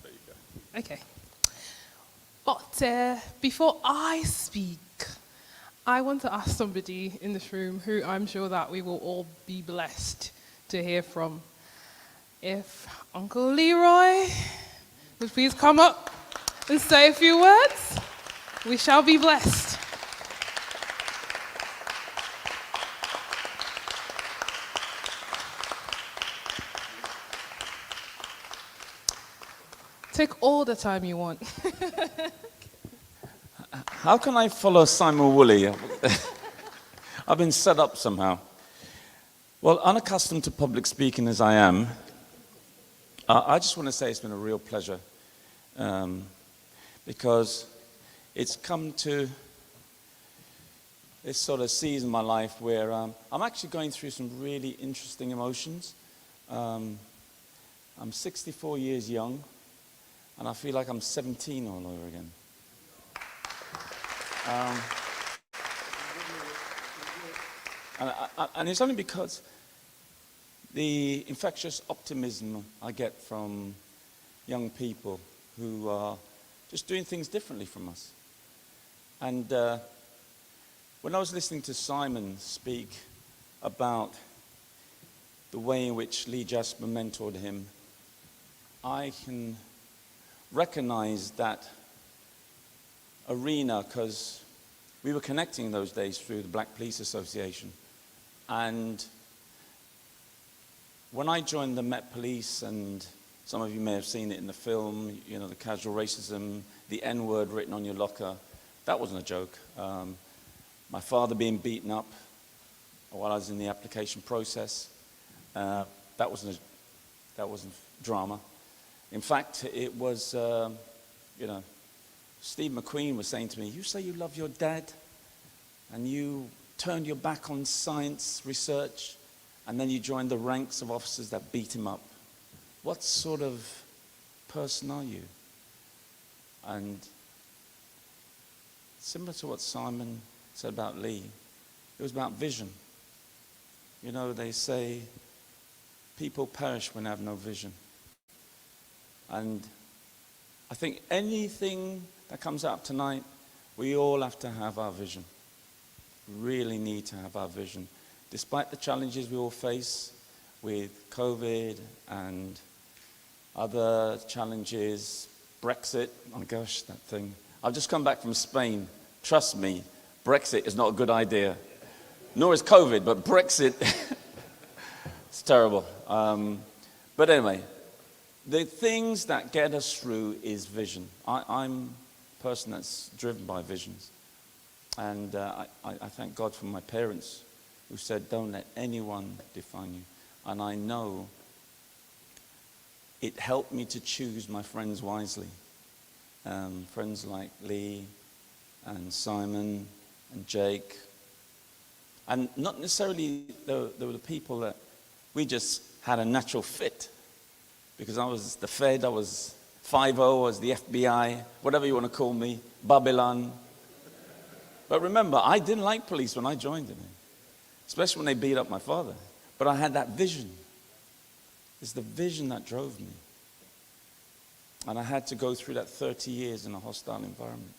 There you go. Okay. But before I speak, I want to ask somebody in this room who I'm sure that we will all be blessed to hear from. If Uncle Leroy would please come up and say a few words, we shall be blessed. Take all the time you want. How can I follow Simon Woolley? I've been set up somehow. Well, unaccustomed to public speaking as I am, I just want to say it's been a real pleasure because it's come to this sort of season in my life where I'm actually going through some really interesting emotions. I'm 64 years young, and I feel like I'm 17 all over again. And it's only because the infectious optimism I get from young people who are just doing things differently from us. And when I was listening to Simon speak about the way in which Lee Jasper mentored him, I can recognize that arena because we were connecting those days through the Black Police Association. And when I joined the Met Police, and some of you may have seen it in the film, you know, the casual racism, the N-word written on your locker, that wasn't a joke. My father being beaten up while I was in the application process, that wasn't drama. In fact, it was, you know, Steve McQueen was saying to me, you say you love your dad, and you turned your back on science research, and then you joined the ranks of officers that beat him up. What sort of person are you? And similar to what Simon said about Lee, it was about vision. You know, they say people perish when they have no vision. And I think anything that comes out tonight, we all have to have our vision. Really need to have our vision. Despite the challenges we all face with COVID and other challenges, Brexit, oh gosh, that thing. I've just come back from Spain. Trust me, Brexit is not a good idea. Nor is COVID, but Brexit, it's terrible. But anyway, the things that get us through is vision. I'm a person that's driven by visions. And I thank God for my parents who said, don't let anyone define you. And I know it helped me to choose my friends wisely. Friends like Lee and Simon and Jake. And not necessarily they were the people that we just had a natural fit. Because I was the Fed, I was 5-0, I was the FBI, whatever you want to call me, Babylon. But remember, I didn't like police when I joined them, especially when they beat up my father. But I had that vision. It's the vision that drove me. And I had to go through that 30 years in a hostile environment,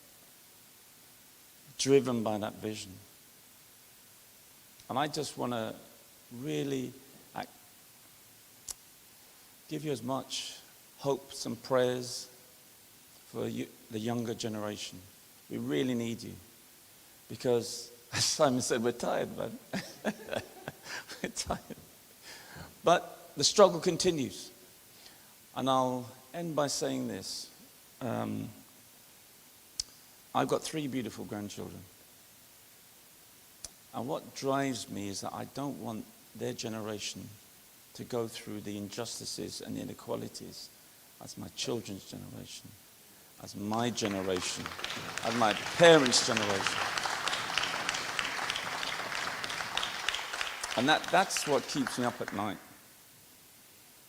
driven by that vision. And I just want to really give you as much hopes and prayers for you, the younger generation. We really need you. Because, as Simon said, we're tired, man. We're tired. But the struggle continues. And I'll end by saying this. I've got 3 beautiful grandchildren. And what drives me is that I don't want their generation to go through the injustices and inequalities as my children's generation, as my generation, as my parents' generation. And that's what keeps me up at night.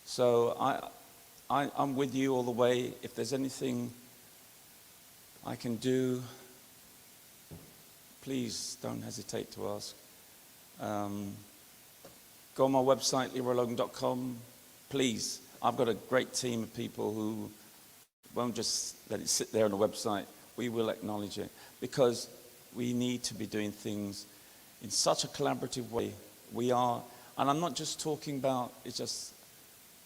So I'm with you all the way. If there's anything I can do, please don't hesitate to ask. Go on my website, leroylogan.com. please, I've got a great team of people who won't just let it sit there on the website. We will acknowledge it because we need to be doing things in such a collaborative way. We are, and I'm not just talking about it's just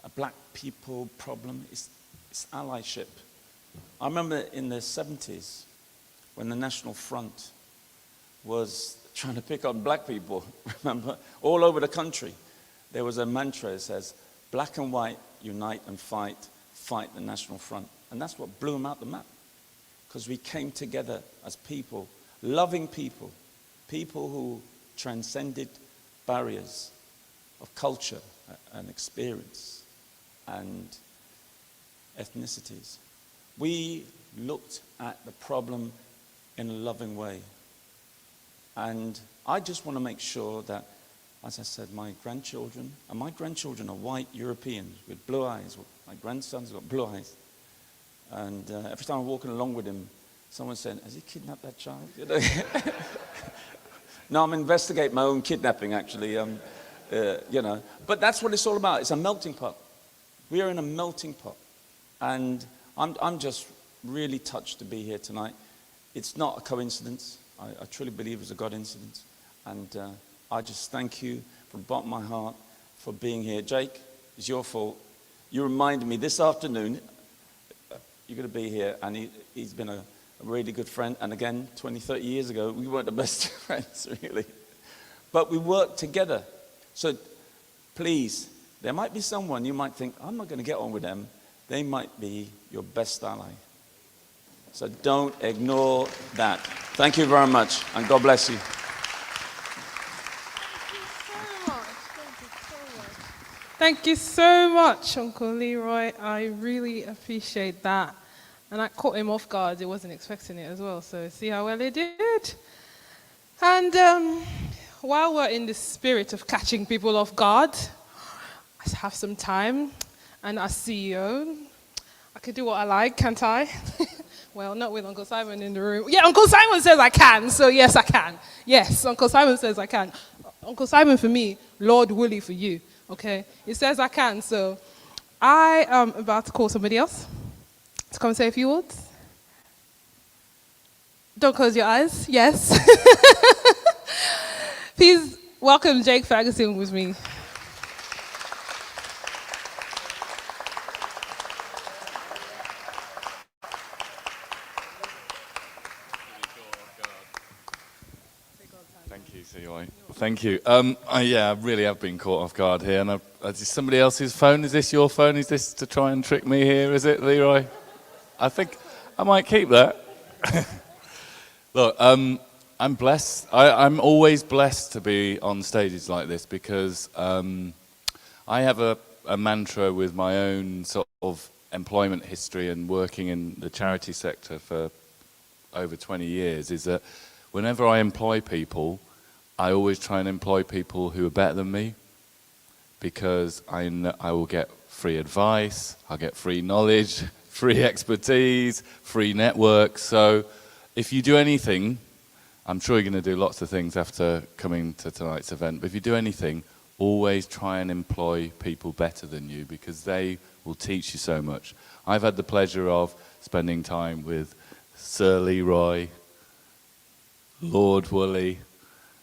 a black people problem, it's allyship. I remember in the 70s when the National Front was trying to pick on black people, remember, all over the country. There was a mantra that says, black and white, unite and fight, fight the National Front. And that's what blew them out the map. Because we came together as people, loving people, people who transcended barriers of culture and experience and ethnicities. We looked at the problem in a loving way. And I just want to make sure that, as I said, my grandchildren are white Europeans with blue eyes. My grandson's got blue eyes. And every time I'm walking along with him, someone's saying, has he kidnapped that child? You know? No, I'm investigating my own kidnapping, actually. You know. But that's what it's all about. It's a melting pot. We are in a melting pot. And I'm just really touched to be here tonight. It's not a coincidence. I truly believe it's a God incident. And I just thank you from the bottom of my heart for being here. Jake, it's your fault. You reminded me this afternoon, you're going to be here, and he's been a really good friend. And again, 20, 30 years ago, we weren't the best friends, really. But we worked together. So please, there might be someone you might think, I'm not going to get on with them. They might be your best ally. So don't ignore that. Thank you very much, and God bless you. Thank you so much, Uncle Leroy. I really appreciate that. And I caught him off guard. He wasn't expecting it as well. So see how well he did. And while we're in the spirit of catching people off guard, I have some time. And as CEO, I can do what I like, can't I? Well, not with Uncle Simon in the room. Yeah, Uncle Simon says I can, so yes, I can. Yes, Uncle Simon says I can. Uncle Simon for me, Lord Willie for you, okay? He says I can, so I am about to call somebody else to come say a few words. Don't close your eyes, yes. Please welcome Jake Ferguson with me. Thank you. I really have been caught off guard here. And is this somebody else's phone? Is this your phone? Is this to try and trick me here? Is it, Leroy? I think I might keep that. Look, I'm blessed. I'm always blessed to be on stages like this because I have a mantra with my own sort of employment history and working in the charity sector for over 20 years is that whenever I employ people, I always try and employ people who are better than me because I will get free advice, I'll get free knowledge, free expertise, free network. So if you do anything, I'm sure you're going to do lots of things after coming to tonight's event, but if you do anything, always try and employ people better than you because they will teach you so much. I've had the pleasure of spending time with Sir Leroy, Lord Woolley,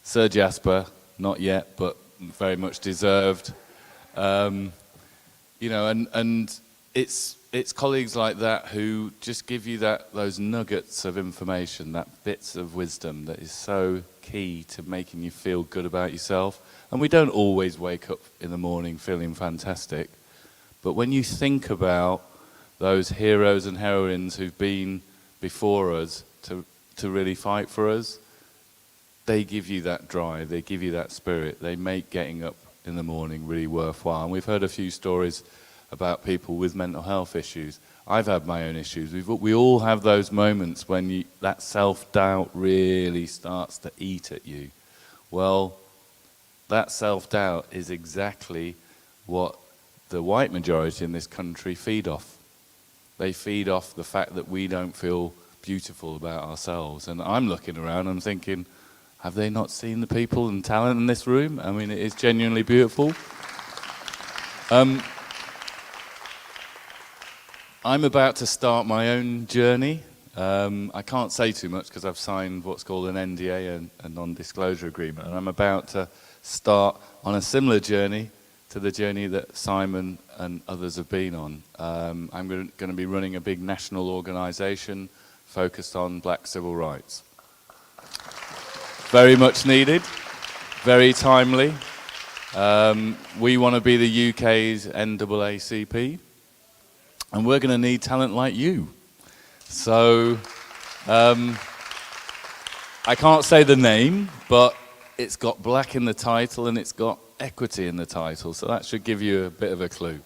Sir Jasper, not yet, but very much deserved. You know, and it's colleagues like that who just give you those nuggets of information, that bits of wisdom that is so key to making you feel good about yourself. And we don't always wake up in the morning feeling fantastic, but when you think about those heroes and heroines who've been before us to really fight for us, they give you that drive, they give you that spirit, they make getting up in the morning really worthwhile. And we've heard a few stories about people with mental health issues. I've had my own issues. We all have those moments when that self-doubt really starts to eat at you. Well, that self-doubt is exactly what the white majority in this country feed off. They feed off the fact that we don't feel beautiful about ourselves. And I'm looking around, I'm thinking, have they not seen the people and talent in this room? I mean, it is genuinely beautiful. I'm about to start my own journey. I can't say too much because I've signed what's called an NDA, a non-disclosure agreement, and I'm about to start on a similar journey to the journey that Simon and others have been on. I'm going to be running a big national organisation focused on black civil rights. Very much needed, very timely. We want to be the UK's NAACP, and we're going to need talent like you. So, I can't say the name, but it's got black in the title and it's got equity in the title, so that should give you a bit of a clue.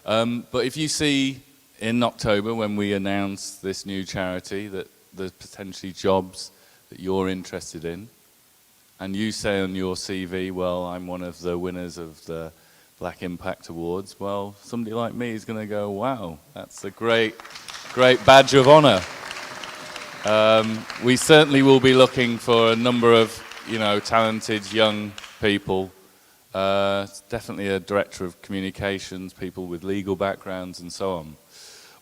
But if you see in October when we announce this new charity that there's potentially jobs that you're interested in, and you say on your CV, well, I'm one of the winners of the Black Impact Awards, well, somebody like me is going to go, wow, that's a great badge of honour. We certainly will be looking for a number of, talented young people. Definitely a director of communications, people with legal backgrounds and so on.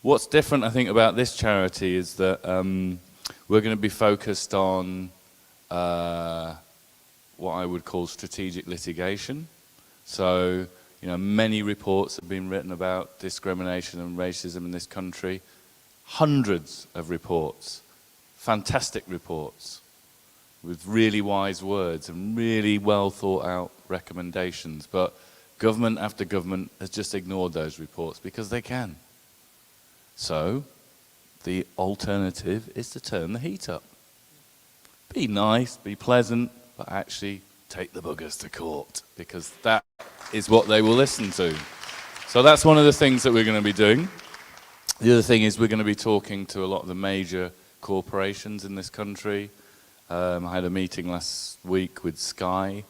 What's different, I think, about this charity is that we're going to be focused on what I would call strategic litigation. So, many reports have been written about discrimination and racism in this country. Hundreds of reports, fantastic reports, with really wise words and really well thought out recommendations. But government after government has just ignored those reports because they can. So, the alternative is to turn the heat up. Be nice, be pleasant, but actually take the buggers to court, because that is what they will listen to. So that's one of the things that we're going to be doing. The other thing is we're going to be talking to a lot of the major corporations in this country. I had a meeting last week with Sky.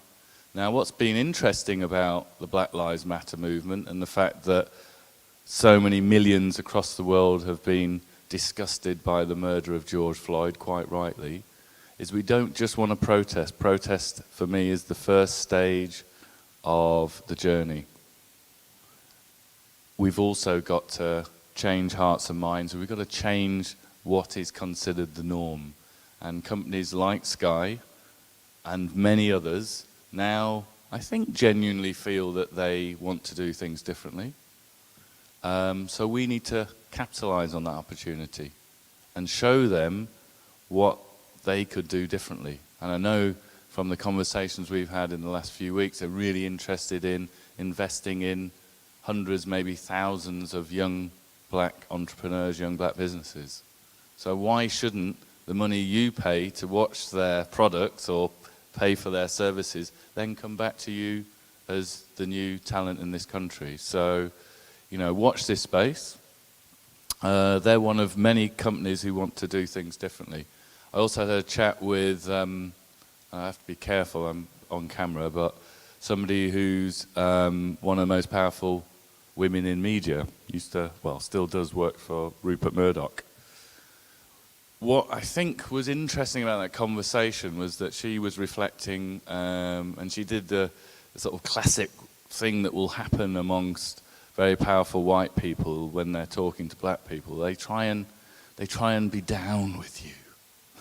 Now, what's been interesting about the Black Lives Matter movement and the fact that so many millions across the world have been disgusted by the murder of George Floyd, quite rightly, is we don't just want to protest. Protest, for me, is the first stage of the journey. We've also got to change hearts and minds. We've got to change what is considered the norm. And companies like Sky and many others now, I think, genuinely feel that they want to do things differently. So we need to capitalize on that opportunity and show them what they could do differently. And I know from the conversations we've had in the last few weeks, they're really interested in investing in hundreds, maybe thousands of young black entrepreneurs, young black businesses. So why shouldn't the money you pay to watch their products or pay for their services then come back to you as the new talent in this country? So, watch this space. They're one of many companies who want to do things differently. I also had a chat with, I have to be careful, I'm on camera, but somebody who's one of the most powerful women in media, still does work for Rupert Murdoch. What I think was interesting about that conversation was that she was reflecting, and she did the sort of classic thing that will happen amongst very powerful white people when they're talking to black people. They try and be down with you.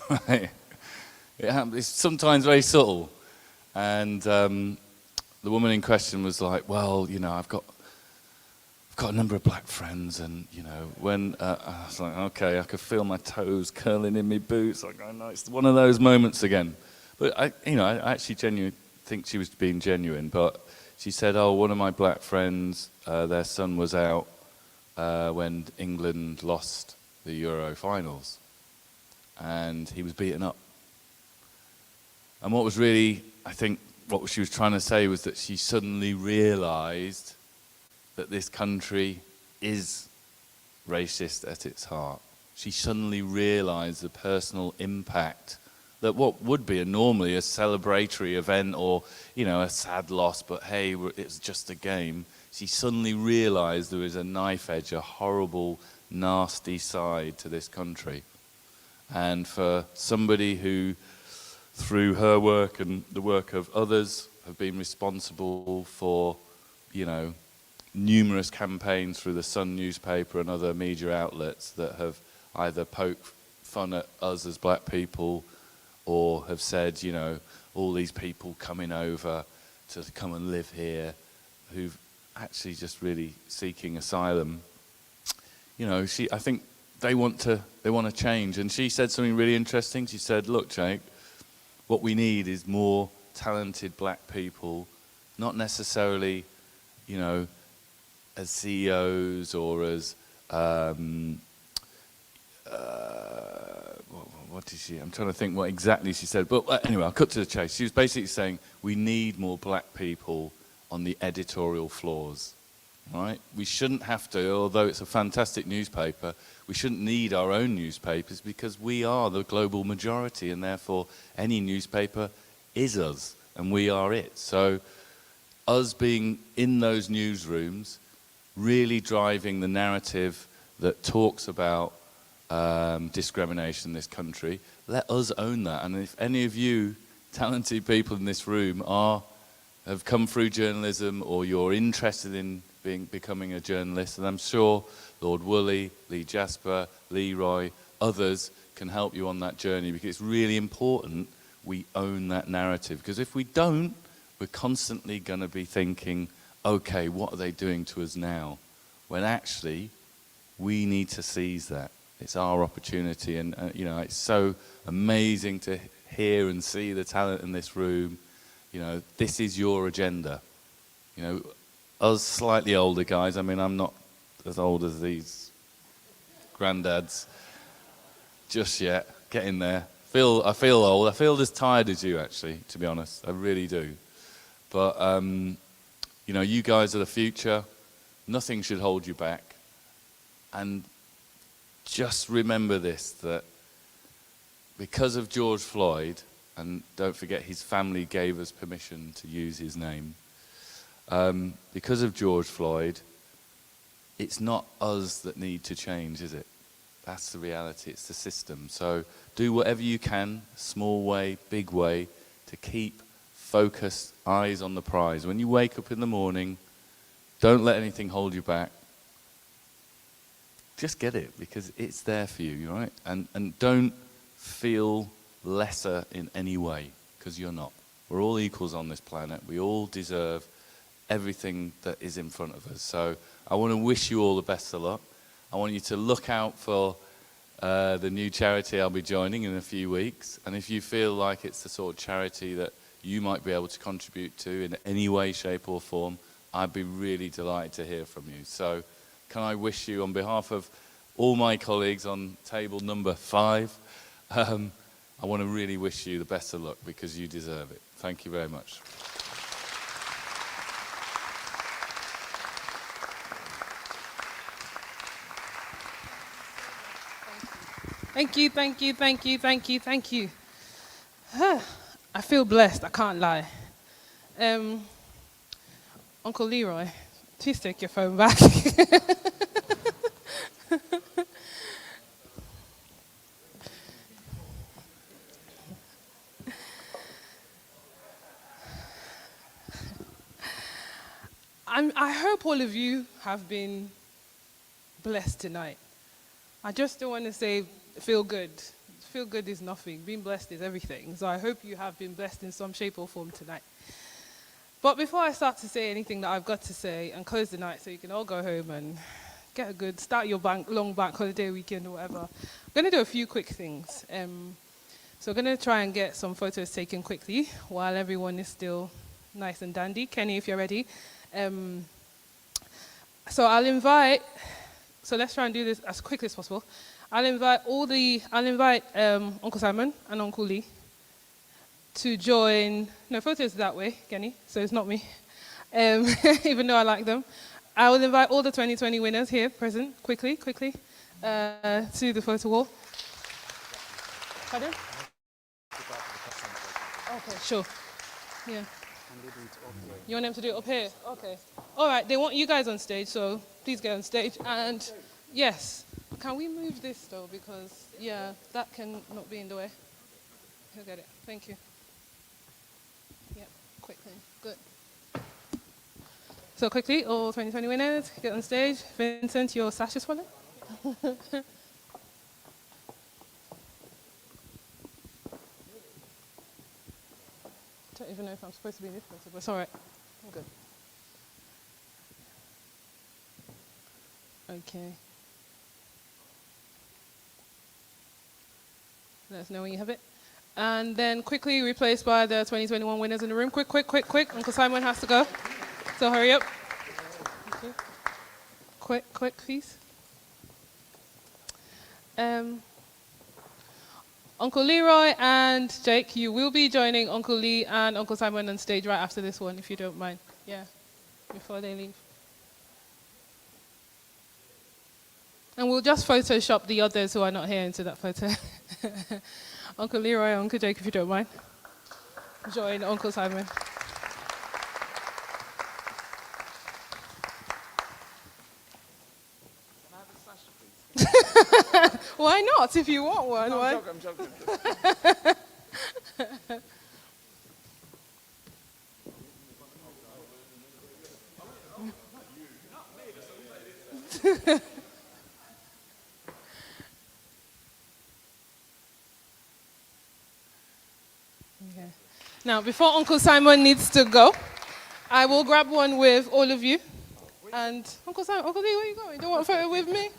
Right? It's sometimes very subtle. And the woman in question was like, well, I've got a number of black friends, and when I was like, okay, I could feel my toes curling in my boots. Like, oh no, it's one of those moments again. But I actually genuinely think she was being genuine. But she said, oh, one of my black friends, their son was out when England lost the Euro finals, and he was beaten up. And what was really, I think, what she was trying to say was that she suddenly realized that this country is racist at its heart. She suddenly realized the personal impact that what would be normally a celebratory event or, a sad loss, but hey, it's just a game. She suddenly realized there was a knife edge, a horrible, nasty side to this country. And for somebody who, through her work and the work of others, have been responsible for, numerous campaigns through the Sun newspaper and other media outlets that have either poked fun at us as black people or have said, you know, all these people coming over to come and live here who've actually just really seeking asylum. You know, I think they want to change. And she said something really interesting. She said, look, Jake, what we need is more talented black people, not necessarily, you know, as CEOs or as, what did she, I'm trying to think what exactly she said. But anyway, I'll cut to the chase. She was basically saying we need more black people on the editorial floors, right? We shouldn't have to, although it's a fantastic newspaper, we shouldn't need our own newspapers because we are the global majority and therefore any newspaper is us and we are it. So us being in those newsrooms, really driving the narrative that talks about discrimination in this country, let us own that. And if any of you talented people in this room have come through journalism or you're interested in becoming a journalist, and I'm sure Lord Woolley, Lee Jasper, Leroy, others can help you on that journey, because it's really important we own that narrative. Because if we don't, we're constantly going to be thinking, okay, what are they doing to us now? When actually, we need to seize that. It's our opportunity, and you know, it's so amazing to hear and see the talent in this room. You know, this is your agenda. You know, us slightly older guys, I mean, I'm not as old as these granddads just yet, getting there. I feel old. I feel as tired as you, actually, to be honest. I really do. But, you know, you guys are the future. Nothing should hold you back. And just remember this, that because of George Floyd, and don't forget his family gave us permission to use his name, because of George Floyd, it's not us that need to change, is it? That's the reality, it's the system. So do whatever you can, small way, big way, to keep focused, eyes on the prize. When you wake up in the morning, don't let anything hold you back. Just get it, because it's there for you, right? And don't feel lesser in any way, because you're not. We're all equals on this planet. We all deserve everything that is in front of us. So I want to wish you all the best of luck. I want you to look out for the new charity I'll be joining in a few weeks. And if you feel like it's the sort of charity that you might be able to contribute to in any way, shape or form, I'd be really delighted to hear from you. So can I wish you, on behalf of all my colleagues on table number 5, I want to really wish you the best of luck, because you deserve it. Thank you very much. Thank you, thank you, thank you, thank you, thank you. I feel blessed, I can't lie. Uncle Leroy, please take your phone back. I hope all of you have been blessed tonight. I just don't want to say feel good. Feel good is nothing. Being blessed is everything. So I hope you have been blessed in some shape or form tonight. But before I start to say anything that I've got to say and close the night so you can all go home and start your long bank holiday weekend or whatever, I'm going to do a few quick things. So I'm going to try and get some photos taken quickly while everyone is still nice and dandy. Kenny, if you're ready. So let's try and do this as quickly as possible. I'll invite Uncle Simon and Uncle Lee to join. No, photos that way, Kenny, so it's not me, even though I like them. I will invite all the 2020 winners here present, quickly, to the photo wall. Pardon? Okay, sure. Yeah. You want them to do it up here? Okay. All right, they want you guys on stage, so please get on stage. And yes, can we move this though? Because, yeah, that can not be in the way. He'll get it. Thank you. Yeah, quickly. Good. So quickly, all 2020 winners, get on stage. Vincent, your sash is falling. I don't even know if I'm supposed to be in this photo, but it's all right. I'm good. Okay. Let us know when you have it. And then quickly replaced by the 2021 winners in the room. Quick, quick, quick, quick. Uncle Simon has to go. So hurry up. Okay. Quick, quick, please. Uncle Leroy and Jake, you will be joining Uncle Lee and Uncle Simon on stage right after this one, if you don't mind. Yeah, before they leave. And we'll just Photoshop the others who are not here into that photo. Uncle Leroy, Uncle Jake, if you don't mind. Join Uncle Simon. Why not, if you want one? No, why? I'm joking. Okay. Now, before Uncle Simon needs to go, I will grab one with all of you. And Uncle Simon, Uncle Lee, where are you going? You don't want a photo with me?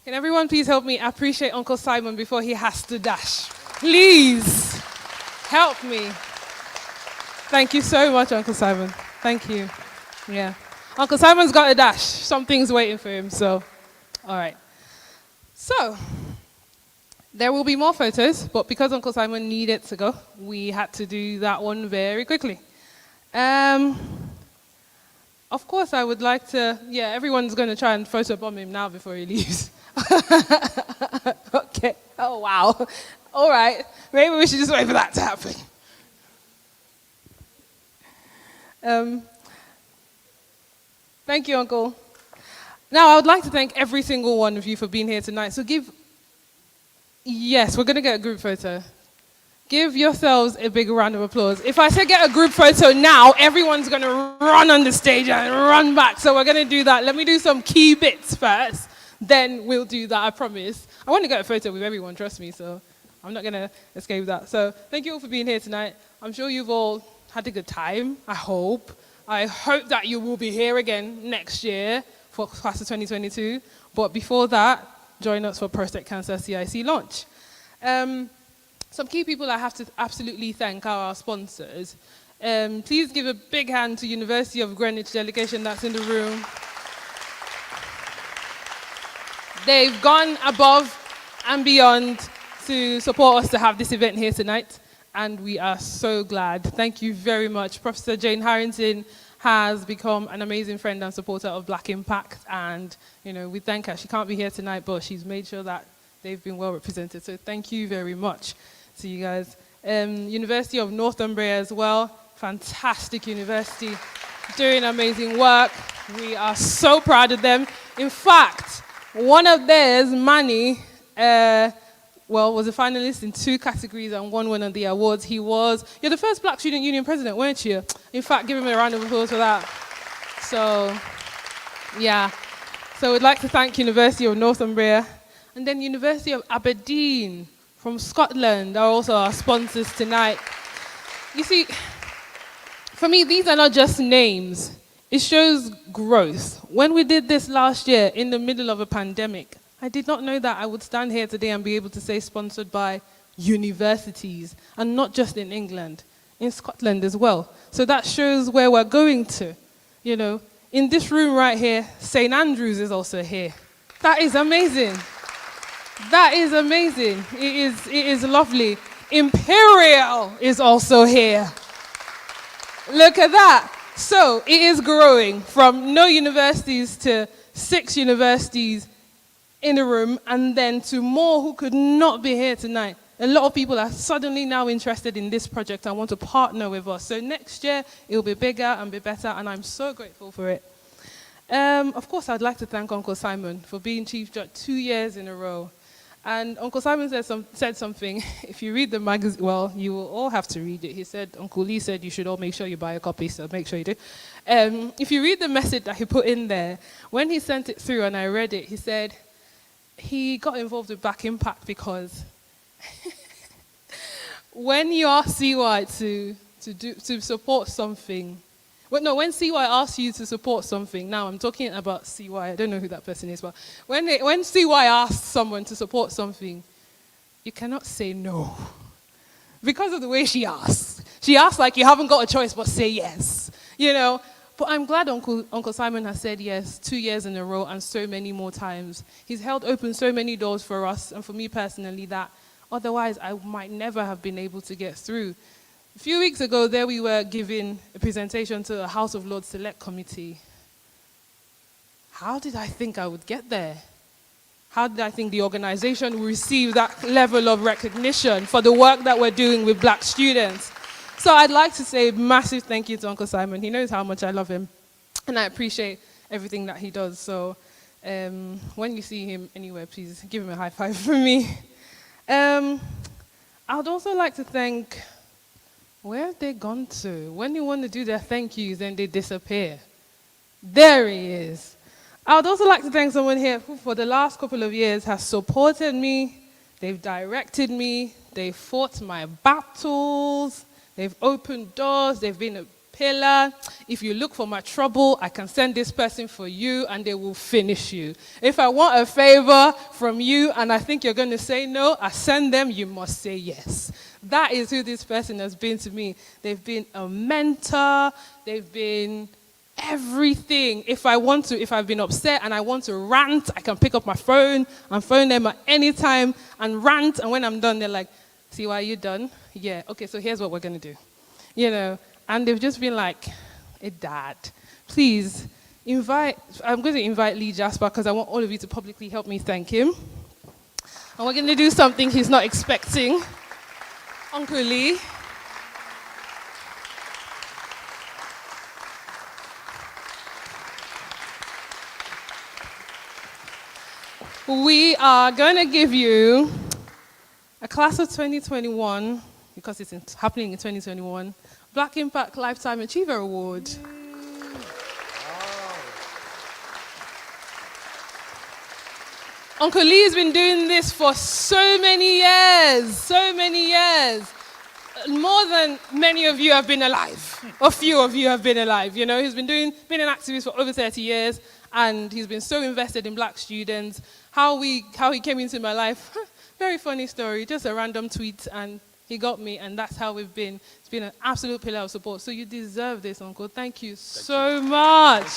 Can everyone please help me appreciate Uncle Simon before he has to dash? Please, help me. Thank you so much, Uncle Simon. Thank you. Yeah. Uncle Simon's got a dash. Something's waiting for him, so, all right. So, there will be more photos, but because Uncle Simon needed to go, we had to do that one very quickly. Of course, I would like to, everyone's going to try and photobomb him now before he leaves. Okay. Oh, wow. All right. Maybe we should just wait for that to happen. Thank you, Uncle. Now, I would like to thank every single one of you for being here tonight. So yes, we're going to get a group photo. Give yourselves a big round of applause. If I say get a group photo now, everyone's going to run on the stage and run back. So we're going to do that. Let me do some key bits first. Then we'll do that, I promise. I want to get a photo with everyone, trust me, so I'm not going to escape that. So thank you all for being here tonight. I'm sure you've all had a good time, I hope. I hope that you will be here again next year for Class of 2022. But before that, join us for Prostate Cancer CIC launch. Some key people I have to absolutely thank are our sponsors. Please give a big hand to University of Greenwich delegation that's in the room. They've gone above and beyond to support us to have this event here tonight, and we are so glad. Thank you very much. Professor Jane Harrington has become an amazing friend and supporter of Black Impact, and we thank her. She can't be here tonight, but she's made sure that they've been well represented. So thank you very much to you guys. University of Northumbria as well, fantastic university, doing amazing work. We are so proud of them. In fact, one of theirs, Manny, was a finalist in 2 categories and won one of the awards. You're the first Black Student Union president, weren't you? In fact, give him a round of applause for that. So, yeah. So we'd like to thank University of Northumbria. And then University of Aberdeen from Scotland are also our sponsors tonight. You see, for me, these are not just names. It shows growth. When we did this last year in the middle of a pandemic, I did not know that I would stand here today and be able to say sponsored by universities, and not just in England. in Scotland as well. So that shows where we're going to. You know, in this room right here, St. Andrews is also here. That is amazing. That is amazing. It is lovely. Imperial is also here. Look at that. So it is growing from no universities to 6 universities in the room, and then to more who could not be here tonight. A lot of people are suddenly now interested in this project and want to partner with us. So next year, it will be bigger and be better, and I'm so grateful for it. Of course, I'd like to thank Uncle Simon for being Chief Judge 2 years in a row. And Uncle Simon said something. If you read the magazine, well, you will all have to read it. He said, Uncle Lee said you should all make sure you buy a copy, so make sure you do. If you read the message that he put in there, when he sent it through and I read it, he said he got involved with Black Impact because when you ask CY to support something, when CY asks you to support something, now I'm talking about CY, I don't know who that person is, but when CY asks someone to support something, you cannot say no. Because of the way she asks. She asks like you haven't got a choice but say yes, you know. But I'm glad Uncle Simon has said yes 2 years in a row and so many more times. He's held open so many doors for us and for me personally that otherwise I might never have been able to get through. A few weeks ago, there we were giving a presentation to a House of Lords Select Committee. How did I think I would get there? How did I think the organization would receive that level of recognition for the work that we're doing with Black students? So I'd like to say a massive thank you to Uncle Simon. He knows how much I love him, and I appreciate everything that he does. So when you see him anywhere, please give him a high five for me. I'd also like to thank, where have they gone to? When they want to do their thank yous, then they disappear. There he is. I would also like to thank someone here who for the last couple of years has supported me, they've directed me, they've fought my battles, they've opened doors, they've been a pillar. If you look for my trouble, I can send this person for you and they will finish you. If I want a favor from you and I think you're going to say no, I send them, you must say yes. That is who this person has been to me. They've been a mentor, they've been everything. If I've been upset and I want to rant, I can pick up my phone and phone them at any time and rant, and when I'm done, they're like, see, why are you done? Yeah, okay, so here's what we're going to do. You know, and they've just been like, hey, Dad, please I'm going to invite Lee Jasper because I want all of you to publicly help me thank him. And we're going to do something he's not expecting. Uncle Lee. We are going to give you a class of 2021, because it's happening in 2021, Black Impact Lifetime Achiever Award. Uncle Lee has been doing this for so many years. More than many of you have been alive. A few of you have been alive. You know, he's been an activist for over 30 years, and he's been so invested in Black students. How he came into my life, very funny story, just a random tweet, and he got me, and that's how we've been. It's been an absolute pillar of support. So you deserve this, Uncle. Thank you so much.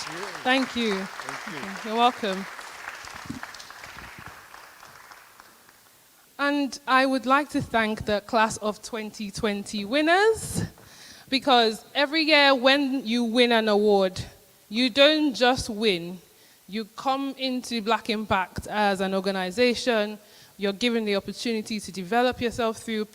Thank you. You're welcome. And I would like to thank the class of 2020 winners, because every year when you win an award, you don't just win. You come into Black Impact as an organization, you're given the opportunity to develop yourself through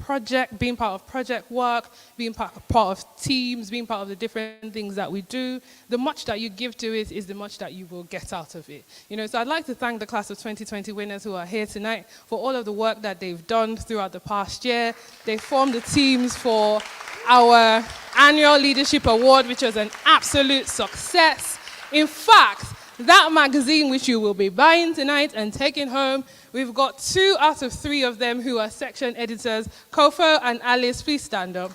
being part of project work, being part of teams, being part of the different things that we do. The much that you give to it is the much that you will get out of it. You know, so I'd like to thank the class of 2020 winners who are here tonight for all of the work that they've done throughout the past year. They formed the teams for our annual leadership award, which was an absolute success. In fact, that magazine which you will be buying tonight and taking home, we've got 2 out of 3 of them who are section editors. Kofo and Alice, please stand up.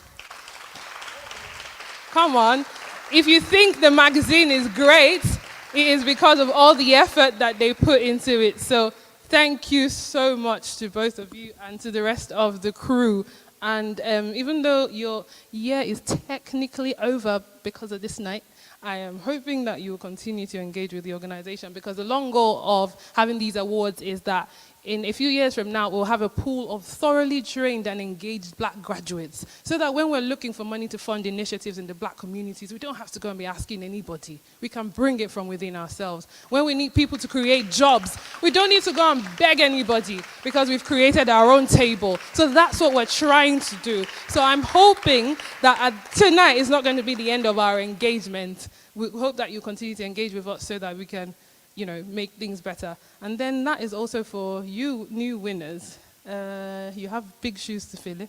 Come on. If you think the magazine is great, it is because of all the effort that they put into it. So thank you so much to both of you and to the rest of the crew. And even though your year is technically over because of this night, I am hoping that you will continue to engage with the organization, because the long goal of having these awards is that in a few years from now, we'll have a pool of thoroughly trained and engaged black graduates, so that when we're looking for money to fund initiatives in the black communities, we don't have to go and be asking anybody. We can bring it from within ourselves. When we need people to create jobs, we don't need to go and beg anybody, because we've created our own table. So that's what we're trying to do. So I'm hoping that tonight is not going to be the end of our engagement. We hope that you continue to engage with us so that we can, you know, make things better. And then that is also for you new winners. You have big shoes to fill in,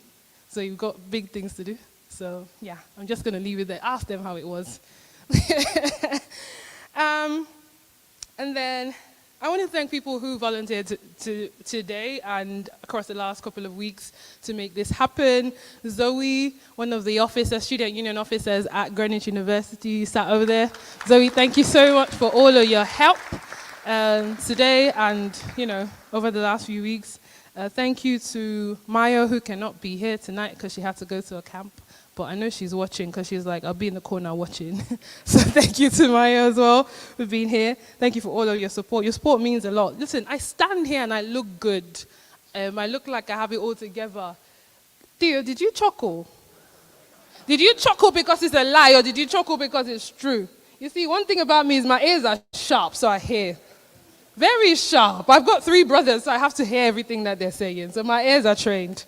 so you've got big things to do. So yeah, I'm just gonna leave it there. Ask them how it was. And then I want to thank people who volunteered today and across the last couple of weeks to make this happen. Zoe, one of the officers, student union officers at Greenwich University, sat over there. Zoe, thank you so much for all of your help today and, you know, over the last few weeks. Thank you to Mayo, who cannot be here tonight because she had to go to a camp. But I know she's watching, because she's like, I'll be in the corner watching. So thank you to Maya as well for being here. Thank you for all of your support. Your support means a lot. Listen, I stand here and I look good. I look like I have it all together. Theo, did you chuckle? Did you chuckle because it's a lie, or did you chuckle because it's true? You see, one thing about me is my ears are sharp, so I hear. Very sharp. I've got 3 brothers, so I have to hear everything that they're saying. So my ears are trained.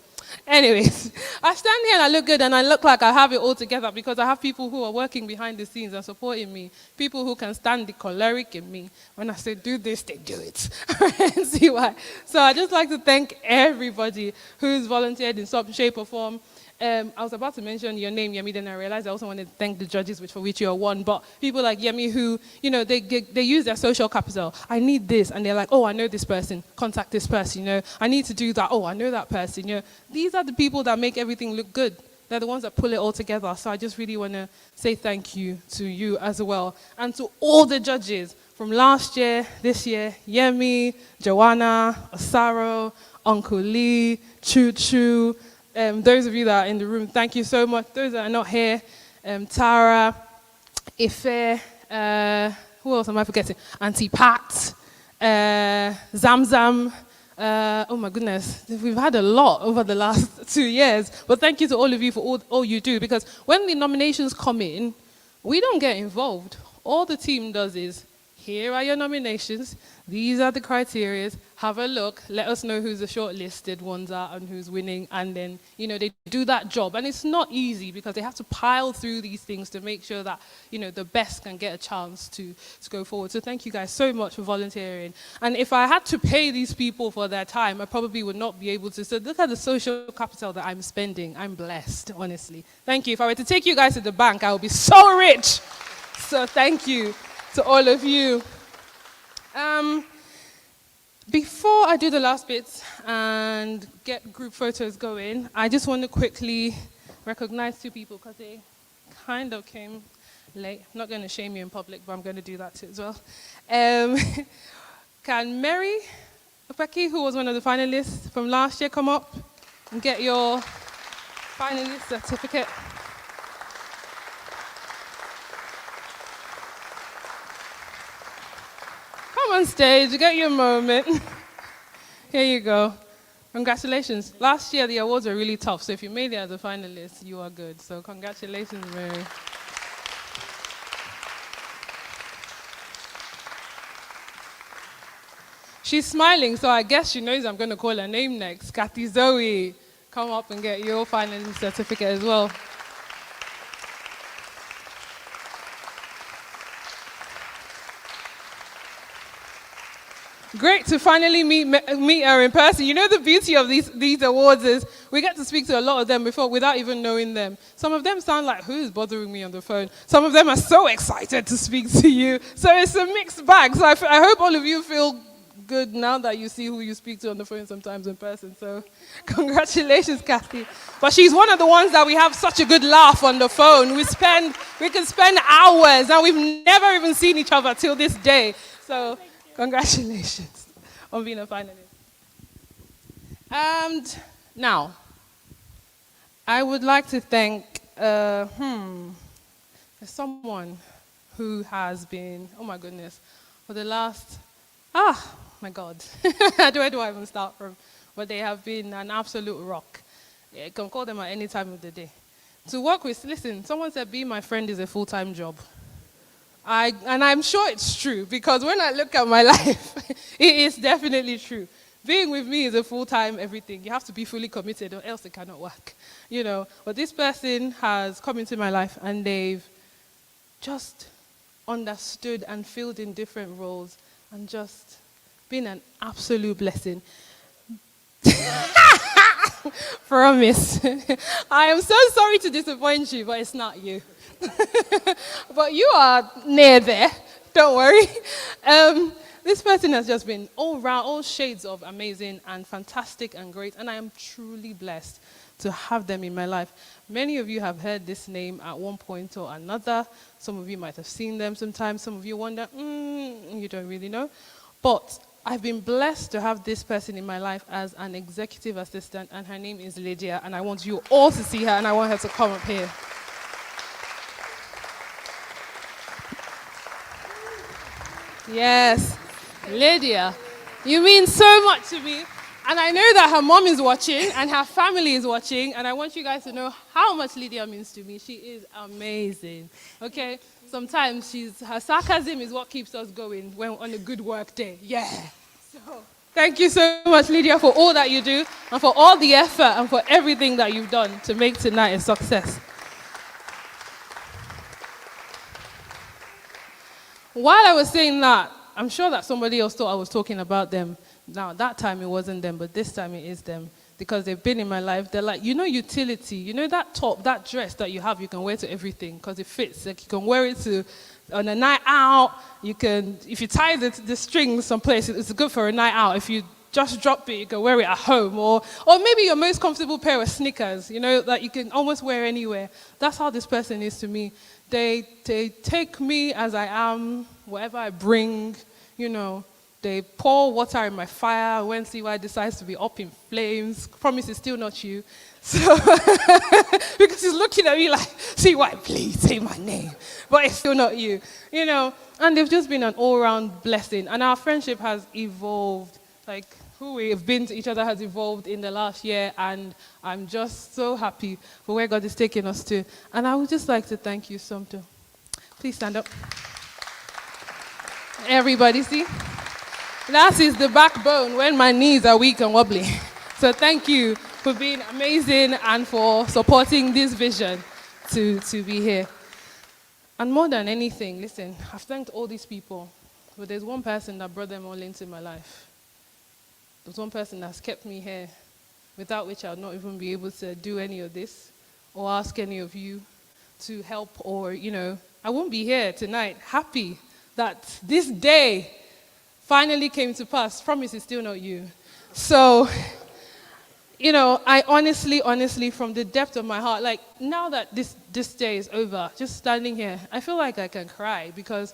Anyways, I stand here and I look good and I look like I have it all together, because I have people who are working behind the scenes and supporting me, people who can stand the choleric in me. When I say do this, they do it. See why? So I just like to thank everybody who's volunteered in some shape or form. I was about to mention your name, Yemi, then I realized I also wanted to thank the judges for which you are one. But people like Yemi who, you know, they use their social capital. I need this, and they're like, oh, I know this person, contact this person, you know. I need to do that, oh, I know that person, you know. These are the people that make everything look good. They're the ones that pull it all together. So I just really want to say thank you to you as well. And to all the judges from last year, this year, Yemi, Joanna, Asaro, Uncle Lee, Choo Choo. Those of you that are in the room, thank you so much. Those that are not here, Tara, Ife, who else am I forgetting? Auntie Pat, Zamzam. Oh my goodness, we've had a lot over the last 2 years. But thank you to all of you for all you do, because when the nominations come in, we don't get involved. All the team does is, here are your nominations, these are the criteria, have a look, let us know who the shortlisted ones are and who's winning, and then, you know, they do that job. And it's not easy, because they have to pile through these things to make sure that, you know, the best can get a chance to go forward. So thank you guys so much for volunteering. And if I had to pay these people for their time, I probably would not be able to. So look at the social capital that I'm spending. I'm blessed, honestly. Thank you. If I were to take you guys to the bank, I would be so rich. So thank you to all of you. Before I do the last bits and get group photos going, I just want to quickly recognize 2 people, because they kind of came late. I'm not going to shame you in public, but I'm going to do that too as well. Can Mary Becky, who was one of the finalists from last year, come up and get your finalist certificate? On stage, get your moment. Here you go. Congratulations. Last year the awards were really tough, so if you made it as a finalist, you are good. So congratulations, Mary. She's smiling, so I guess she knows I'm going to call her name next. Kathy Zoe, come up and get your finalist certificate as well. Great to finally meet her in person. You know, the beauty of these awards is we get to speak to a lot of them before without even knowing them. Some of them sound like, who's bothering me on the phone? Some of them are so excited to speak to you. So it's a mixed bag. So I hope all of you feel good now that you see who you speak to on the phone sometimes in person. So congratulations, Kathy. But she's one of the ones that we have such a good laugh on the phone. We can spend hours, and we've never even seen each other till this day. So congratulations on being a finalist. And now, I would like to thank, there's someone who has been, oh my goodness, for the last, my God, where do I even start from? But they have been an absolute rock. Yeah, you can call them at any time of the day. To work with, listen, someone said being my friend is a full-time job. And I'm sure it's true, because when I look at my life, it is definitely true. Being with me is a full-time everything. You have to be fully committed or else it cannot work. You know, but this person has come into my life and they've just understood and filled in different roles and just been an absolute blessing. Promise. I am so sorry to disappoint you, but it's not you. But you are near there. Don't worry. This person has just been all round, all shades of amazing and fantastic and great, and I am truly blessed to have them in my life. Many of you have heard this name at one point or another. Some of you might have seen them sometimes. Some of you wonder, you don't really know. But I've been blessed to have this person in my life as an executive assistant, and her name is Lydia, and I want you all to see her, and I want her to come up here. Yes, Lydia, you mean so much to me. And I know that her mom is watching and her family is watching, and I want you guys to know how much Lydia means to me. She is amazing, okay? Sometimes her sarcasm is what keeps us going when on a good work day. Yeah. So thank you so much, Lydia, for all that you do and for all the effort and for everything that you've done to make tonight a success. While I was saying that, I'm sure that somebody else thought I was talking about them. Now, that time it wasn't them, but this time it is them. Because they've been in my life. They're like, you know, utility. You know that top, that dress that you have, you can wear to everything because it fits. Like you can wear it to on a night out. You can, if you tie the strings someplace, it's good for a night out. If you just drop it, you can wear it at home. Or maybe your most comfortable pair of sneakers, you know, that you can almost wear anywhere. That's how this person is to me. They take me as I am, whatever I bring, you know. They pour water in my fire when CY decides to be up in flames. Promise it's still not you. So, because he's looking at me like, CY, please say my name. But it's still not you. You know, and they've just been an all-round blessing. And our friendship has evolved. Like, who we've been to each other has evolved in the last year. And I'm just so happy for where God is taking us to. And I would just like to thank you, Somto. Please stand up. Everybody, see? That is the backbone when my knees are weak and wobbly. So thank you for being amazing and for supporting this vision to be here. And more than anything, listen, I've thanked all these people, but there's one person that brought them all into my life. There's one person that's kept me here, without which I would not even be able to do any of this or ask any of you to help or, you know, I won't be here tonight happy that this day finally came to pass. Promise it's still not you. So, you know, I honestly, from the depth of my heart, like now that this day is over, just standing here, I feel like I can cry because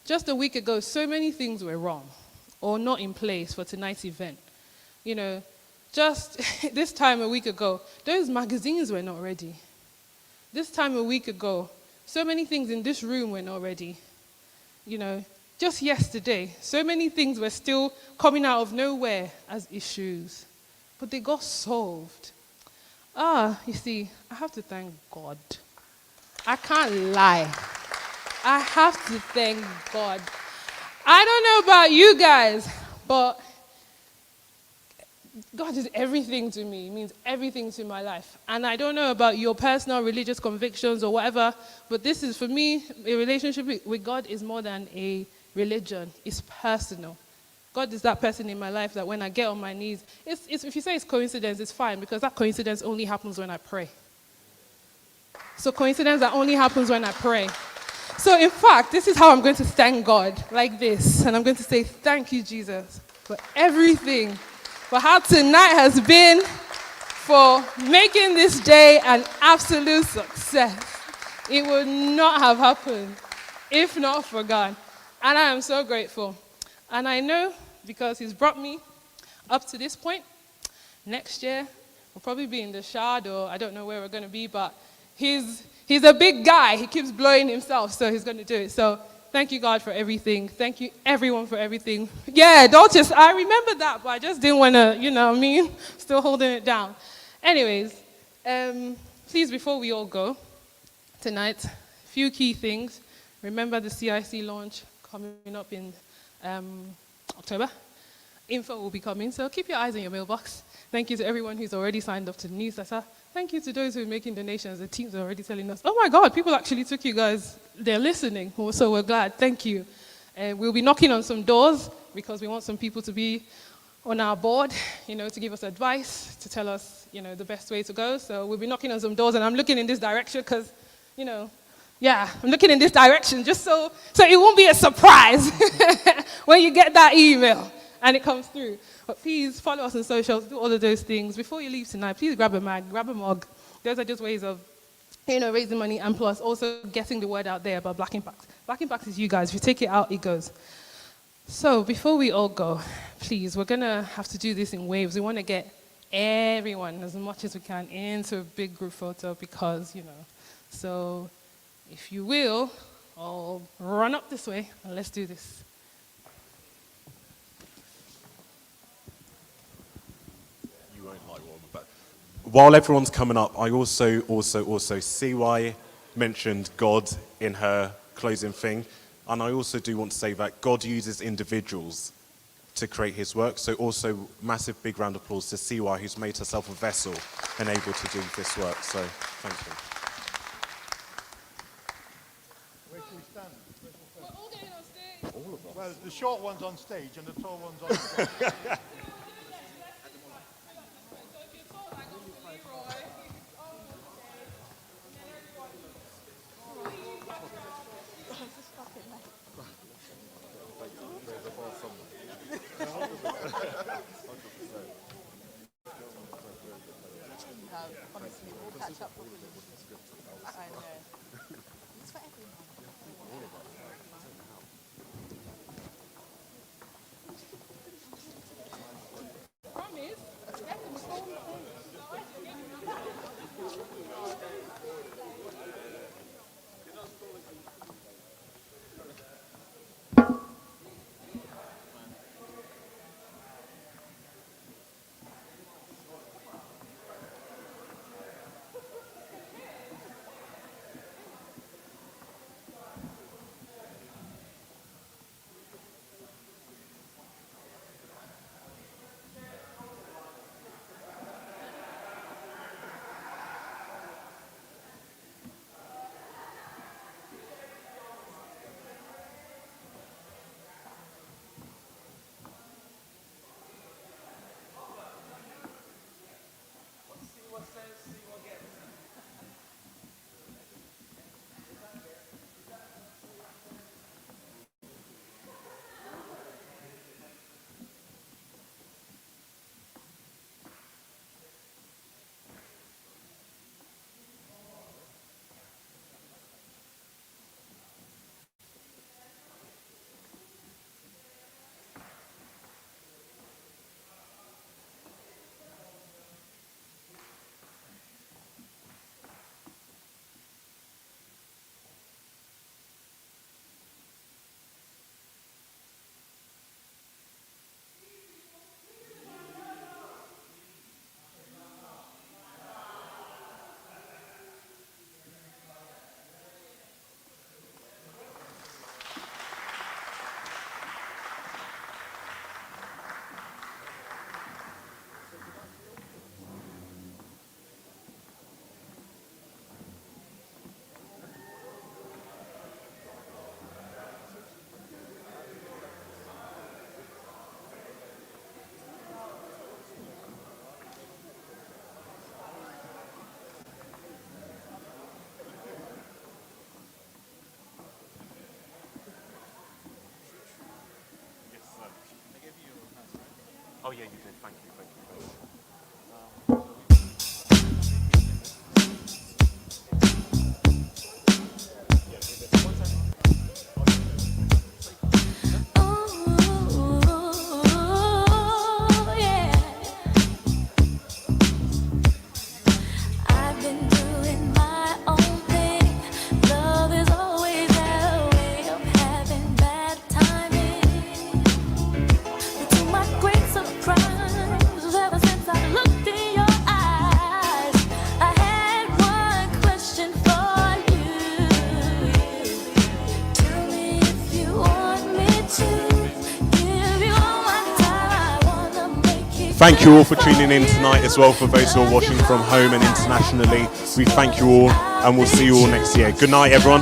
just a week ago, so many things were wrong or not in place for tonight's event. You know, just this time a week ago, those magazines were not ready. This time a week ago, so many things in this room were not ready. You know, just yesterday, so many things were still coming out of nowhere as issues, but they got solved. You see, I have to thank God. I can't lie. I have to thank God. I don't know about you guys, but God is everything to me. It means everything to my life. And I don't know about your personal religious convictions or whatever, but this is, for me, a relationship with God is more than a religion. It's personal. God is that person in my life that when I get on my knees, if you say it's coincidence, it's fine, because that coincidence only happens when I pray. So coincidence that only happens when I pray. So in fact, this is how I'm going to thank God, like this. And I'm going to say, thank you, Jesus, for everything, for how tonight has been, for making this day an absolute success. It would not have happened if not for God. And I am so grateful. And I know, because he's brought me up to this point, next year, We'll probably be in the shard, or I don't know where we're going to be, but he's a big guy. He keeps blowing himself, so he's going to do it. So thank you, God, for everything. Thank you, everyone, for everything. Yeah, I remember that, but I just didn't want to, you know what I mean? Still holding it down. Anyways, please, before we all go tonight, a few key things. Remember the CIC launch coming up in October. Info will be coming, so keep your eyes on your mailbox. Thank you to everyone who's already signed up to the newsletter. Thank you to those who are making donations. The teams are already telling us, oh my God, people actually took you guys, they're listening, so we're glad. Thank you. We'll be knocking on some doors because we want some people to be on our board, to give us advice, to tell us, the best way to go. So we'll be knocking on some doors, and I'm looking in this direction because, I'm looking in this direction just so it won't be a surprise when you get that email and it comes through. But please follow us on socials, do all of those things. Before you leave tonight, please grab a mag, grab a mug. Those are just ways of, raising money, and plus also getting the word out there about Black Impact. Black Impact is you guys. If you take it out, it goes. So before we all go, please, we're going to have to do this in waves. We want to get everyone, as much as we can, into a big group photo because, So if you will, I'll run up this way and let's do this. While everyone's coming up, I also, CY mentioned God in her closing thing, and I also do want to say that God uses individuals to create his work, so also massive big round of applause to CY, who's made herself a vessel and able to do this work, so thank you. Where should we stand? We're all getting on stage. All of us. Well, the short one's on stage and the tall one's on stage. Oh yeah, you did. Thank you. Thank you. Thank you. Oh, yeah. Thank you all for tuning in tonight as well. For those who are watching from home and internationally, we thank you all, and we'll see you all next year. Good night, everyone.